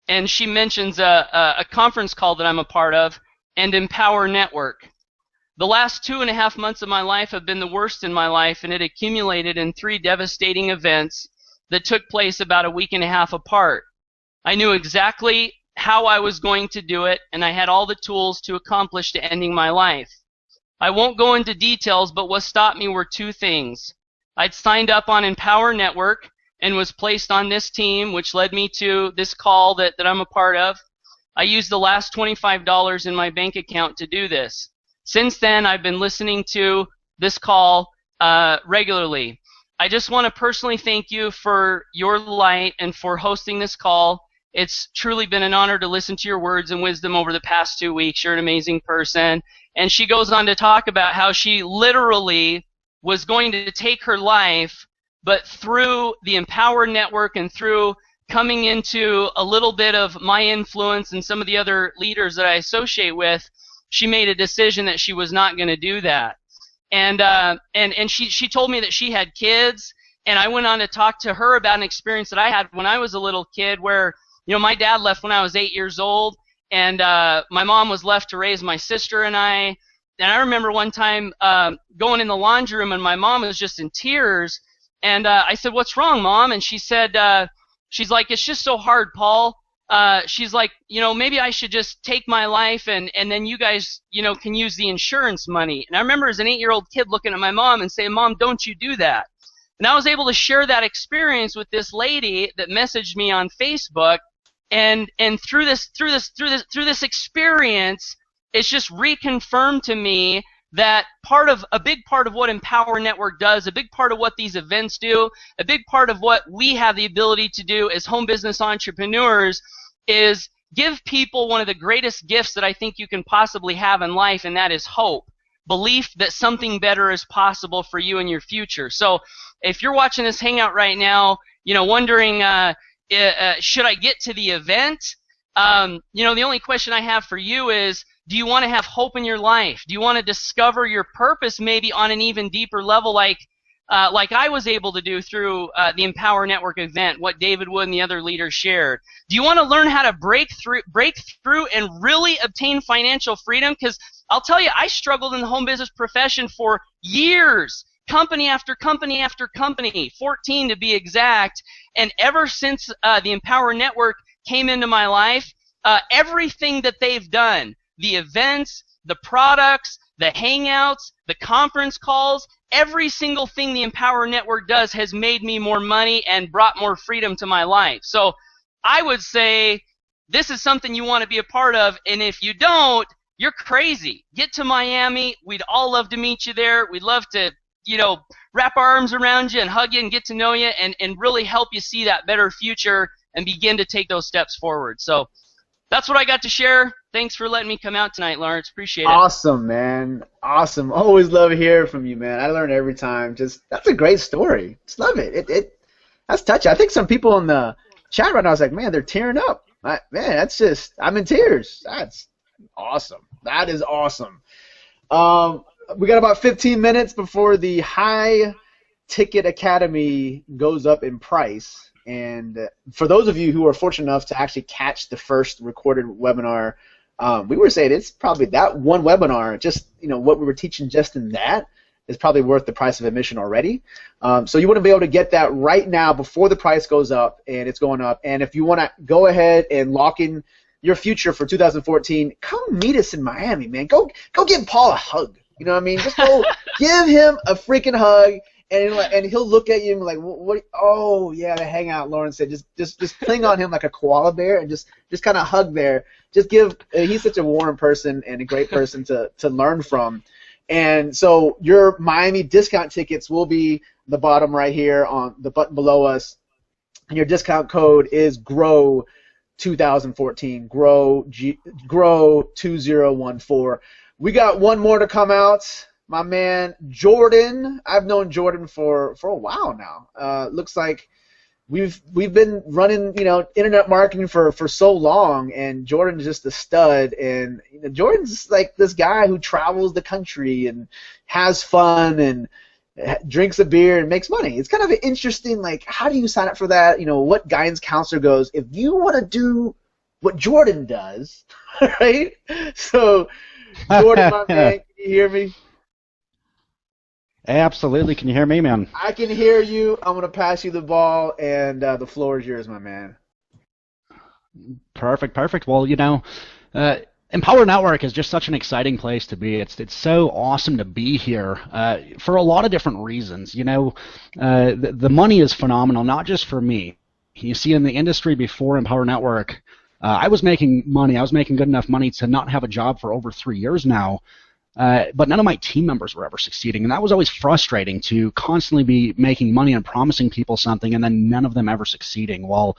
Speaker 10: and she mentions a conference call that I'm a part of, "and Empower Network. The last 2.5 months of my life have been the worst in my life, and it accumulated in 3 devastating events that took place about a week and a half apart. I knew exactly how I was going to do it, and I had all the tools to accomplish to ending my life. I won't go into details, but what stopped me were 2 things. I'd signed up on Empower Network and was placed on this team, which led me to this call that I'm a part of. I used the last $25 in my bank account to do this. Since then, I've been listening to this call regularly. I just want to personally thank you for your light and for hosting this call. It's truly been an honor to listen to your words and wisdom over the past 2 weeks. You're an amazing person." And she goes on to talk about how she literally was going to take her life, but through the Empower Network and through coming into a little bit of my influence and some of the other leaders that I associate with, she made a decision that she was not going to do that. And she told me that she had kids, and I went on to talk to her about an experience that I had when I was a little kid where, my dad left when I was 8 years old, and my mom was left to raise my sister and I. And I remember one time going in the laundry room, and my mom was just in tears, and I said, "What's wrong, Mom?" And she said, she's like, "It's just so hard, Paul." She's like, "Maybe I should just take my life, and then you guys, can use the insurance money." And I remember as an 8-year-old kid looking at my mom and saying, "Mom, don't you do that." And I was able to share that experience with this lady that messaged me on Facebook, and through this experience, it's just reconfirmed to me that a big part of what Empower Network does, a big part of what these events do, a big part of what we have the ability to do as home business entrepreneurs is give people one of the greatest gifts that I think you can possibly have in life, and that is hope. Belief that something better is possible for you in your future. So if you're watching this hangout right now, wondering, should I get to the event? The only question I have for you is, do you want to have hope in your life? Do you want to discover your purpose maybe on an even deeper level like I was able to do through the Empower Network event, what David Wood and the other leaders shared? Do you want to learn how to break through and really obtain financial freedom? Because I'll tell you, I struggled in the home business profession for years, company after company after company, 14 to be exact, and ever since the Empower Network came into my life, everything that they've done, the events, the products, the hangouts, the conference calls, every single thing the Empower Network does has made me more money and brought more freedom to my life. So I would say this is something you want to be a part of, and if you don't, you're crazy. Get to Miami. We'd all love to meet you there. We'd love to, wrap our arms around you and hug you and get to know you and really help you see that better future and begin to take those steps forward. So that's what I got to share. Thanks for letting me come out tonight, Lawrence. Appreciate it.
Speaker 6: Awesome, man. Awesome. Always love hearing from you, man. I learn every time. That's a great story. Just love it. That's touching. I think some people in the chat right now was like, man, they're tearing up. I'm in tears. That's awesome. That is awesome. We got about 15 minutes before the High Ticket Academy goes up in price. And for those of you who are fortunate enough to actually catch the first recorded webinar, we were saying it's probably that one webinar, just what we were teaching just in that is probably worth the price of admission already. So you want to be able to get that right now before the price goes up, and it's going up. And if you want to go ahead and lock in your future for 2014, come meet us in Miami, man. Go give Paul a hug. You know what I mean? Just go give him a freaking hug. And he'll look at you and be like, what? Oh yeah, the hangout. Lauren said, just cling on him like a koala bear and just kind of hug there. Just give. He's such a warm person and a great person to learn from. And so your Miami discount tickets will be the bottom right here on the button below us, and your discount code is GROW 2014. GROW 2014. We got one more to come out. my man Jordan. I've known Jordan for a while now. Looks like we've been running, internet marketing for so long, and Jordan's just a stud. And Jordan's like this guy who travels the country and has fun and drinks a beer and makes money. It's kind of an interesting, like, how do you sign up for that? What guidance counselor goes, if you want to do what Jordan does, right? So, Jordan, my man, can you hear me?
Speaker 11: Absolutely. Can you hear me, man?
Speaker 6: I can hear you. I'm going to pass you the ball, and the floor is yours, my man.
Speaker 11: Perfect. Well, Empower Network is just such an exciting place to be. It's so awesome to be here for a lot of different reasons. The money is phenomenal, not just for me. You see, in the industry before Empower Network, I was making money. I was making good enough money to not have a job for over 3 years now. But none of my team members were ever succeeding, and that was always frustrating to constantly be making money and promising people something and then none of them ever succeeding. Well,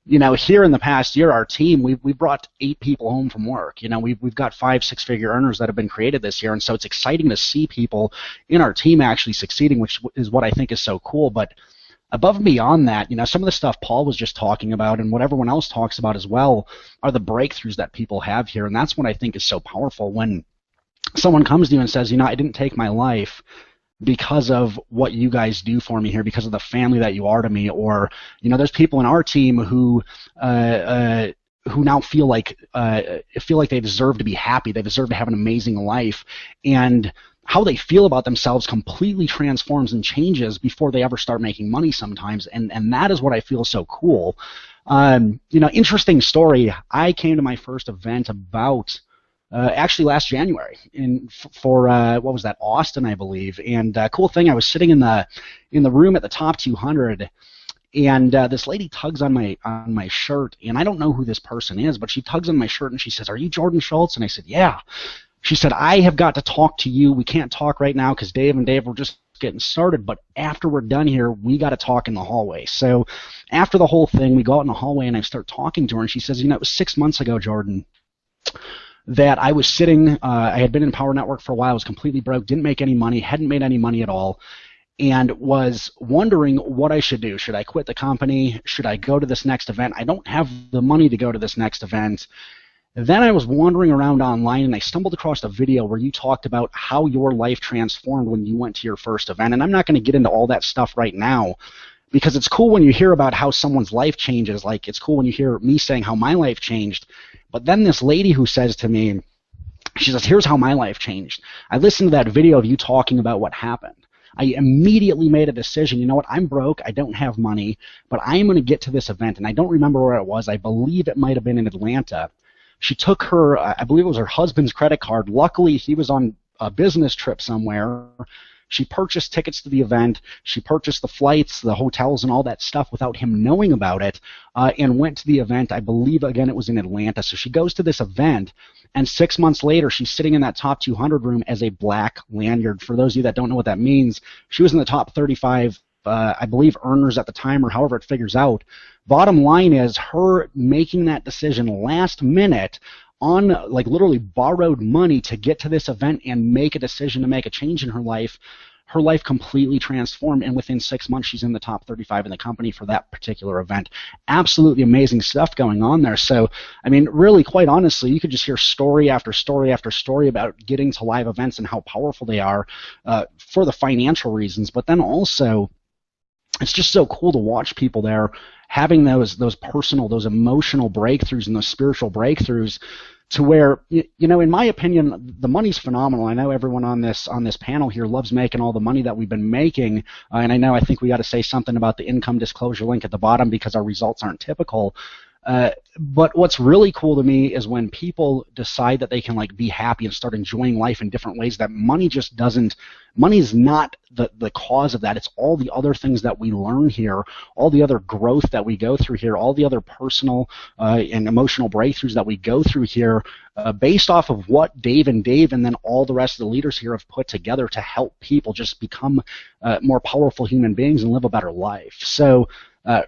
Speaker 11: here in the past year, our team, we brought 8 people home from work. We've got 5-6 figure earners that have been created this year, and so it's exciting to see people in our team actually succeeding, which is what I think is so cool. But above and beyond that, some of the stuff Paul was just talking about and what everyone else talks about as well are the breakthroughs that people have here, and that's what I think is so powerful when someone comes to you and says, I didn't take my life because of what you guys do for me here, because of the family that you are to me, or there's people in our team who now feel like they deserve to be happy, they deserve to have an amazing life, and how they feel about themselves completely transforms and changes before they ever start making money sometimes, and that is what I feel so cool. Interesting story. I came to my first event about actually last January for what was that, Austin, I believe. And cool thing, I was sitting in the room at the top 200, and this lady tugs on my shirt, and I don't know who this person is, but she tugs on my shirt and she says, "Are you Jordan Schultz?" And I said, "Yeah." She said, "I have got to talk to you. We can't talk right now because Dave and Dave were just getting started, but after we're done here, we got to talk in the hallway." So after the whole thing, we go out in the hallway and I start talking to her, and she says, "It was 6 months ago, Jordan, that I was sitting, I had been in Power Network for a while, I was completely broke, didn't make any money, hadn't made any money at all, and was wondering what I should do. Should I quit the company? Should I go to this next event? I don't have the money to go to this next event." Then I was wandering around online, and I stumbled across a video where you talked about how your life transformed when you went to your first event, and I'm not going to get into all that stuff right now, because it's cool when you hear about how someone's life changes. Like, it's cool when you hear me saying how my life changed. But then this lady who says to me, she says, "Here's how my life changed. I listened to that video of you talking about what happened. I immediately made a decision. You know what? I'm broke. I don't have money, but I am going to get to this event." And I don't remember where it was. I believe it might have been in Atlanta. She took her, I believe it was her husband's credit card. Luckily, he was on a business trip somewhere. She purchased tickets to the event. She purchased the flights, the hotels, and all that stuff without him knowing about it, and went to the event. I believe, again, it was in Atlanta. So she goes to this event, and 6 months later, she's sitting in that top 200 room as a black lanyard. For those of you that don't know what that means, she was in the top 35, I believe, earners at the time, or however it figures out. Bottom line is her making that decision last minute on, like, literally borrowed money to get to this event and make a decision to make a change in her life completely transformed, and within 6 months she's in the top 35 in the company for that particular event. Absolutely amazing stuff going on there. So, I mean, really, quite honestly, you could just hear story after story after story about getting to live events and how powerful they are for the financial reasons, but then also it's just so cool to watch people there having those personal, those emotional breakthroughs and those spiritual breakthroughs, to where, in my opinion, the money's phenomenal. I know everyone on this panel here loves making all the money that we've been making, and I think we got to say something about the income disclosure link at the bottom because our results aren't typical. But what's really cool to me is when people decide that they can, like, be happy and start enjoying life in different ways, that money just doesn't, money is not the cause of that. It's all the other things that we learn here, all the other growth that we go through here, all the other personal and emotional breakthroughs that we go through here based off of what Dave and then all the rest of the leaders here have put together to help people just become more powerful human beings and live a better life. So,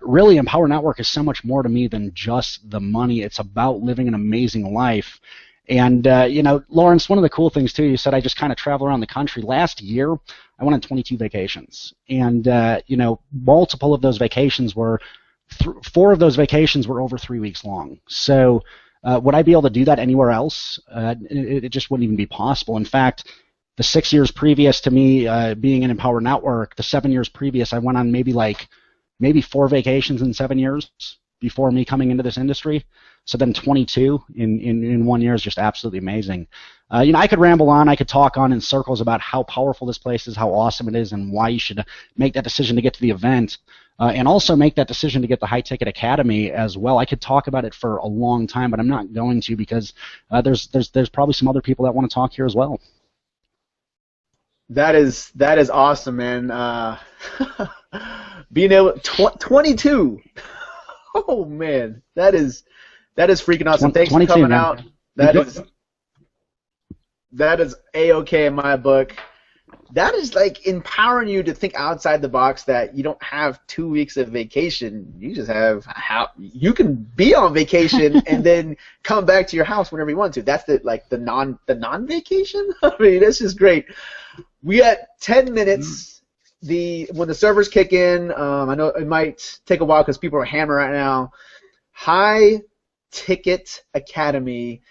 Speaker 11: really, Empower Network is so much more to me than just the money. It's about living an amazing life. And, Lawrence, one of the cool things, too, you said I just kind of travel around the country. Last year, I went on 22 vacations. And, multiple of those vacations were, 4 of those vacations were over 3 weeks long. So would I be able to do that anywhere else? It just wouldn't even be possible. In fact, the 6 years previous to me being in Empower Network, the 7 years previous, I went on maybe 4 vacations in 7 years before me coming into this industry. So then 22 in 1 year is just absolutely amazing. I could ramble on. I could talk on in circles about how powerful this place is, how awesome it is, and why you should make that decision to get to the event, and also make that decision to get the High Ticket Academy as well. I could talk about it for a long time, but I'm not going to because there's probably some other people that want to talk here as well.
Speaker 6: That is awesome, man. Being able 22. Oh man, that is freaking awesome. Thanks for coming out. That is A-okay in my book. That is like empowering you to think outside the box, that you don't have 2 weeks of vacation. You just have you can be on vacation and then come back to your house whenever you want to. That's the non-vacation. I mean, that's just great. We got 10 minutes. When the servers kick in, I know it might take a while because people are hammering right now. High Ticket Academy.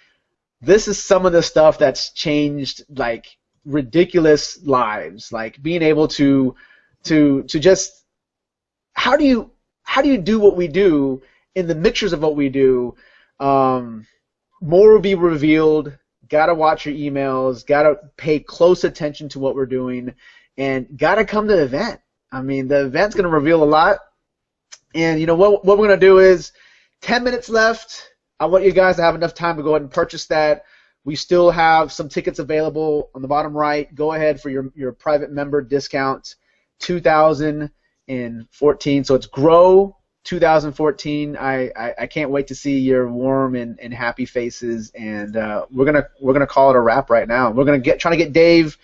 Speaker 6: This is some of the stuff that's changed like ridiculous lives. Like being able to just how do you do what we do in the mixtures of what we do. More will be revealed. Gotta watch your emails. Gotta pay close attention to what we're doing. And gotta come to the event. I mean, the event's gonna reveal a lot. And what we're gonna do is 10 minutes left. I want you guys to have enough time to go ahead and purchase that. We still have some tickets available on the bottom right. Go ahead for your private member discount, 2014. So it's Grow 2014. I can't wait to see your warm and happy faces. And we're gonna call it a wrap right now. We're gonna trying to get Dave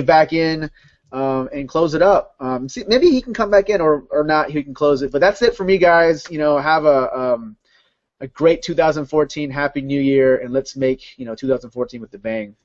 Speaker 6: back in. And close it up. See, maybe he can come back in or not. He can close it. But that's it for me, guys. Have a great 2014. Happy New Year, and let's make 2014 with the bang.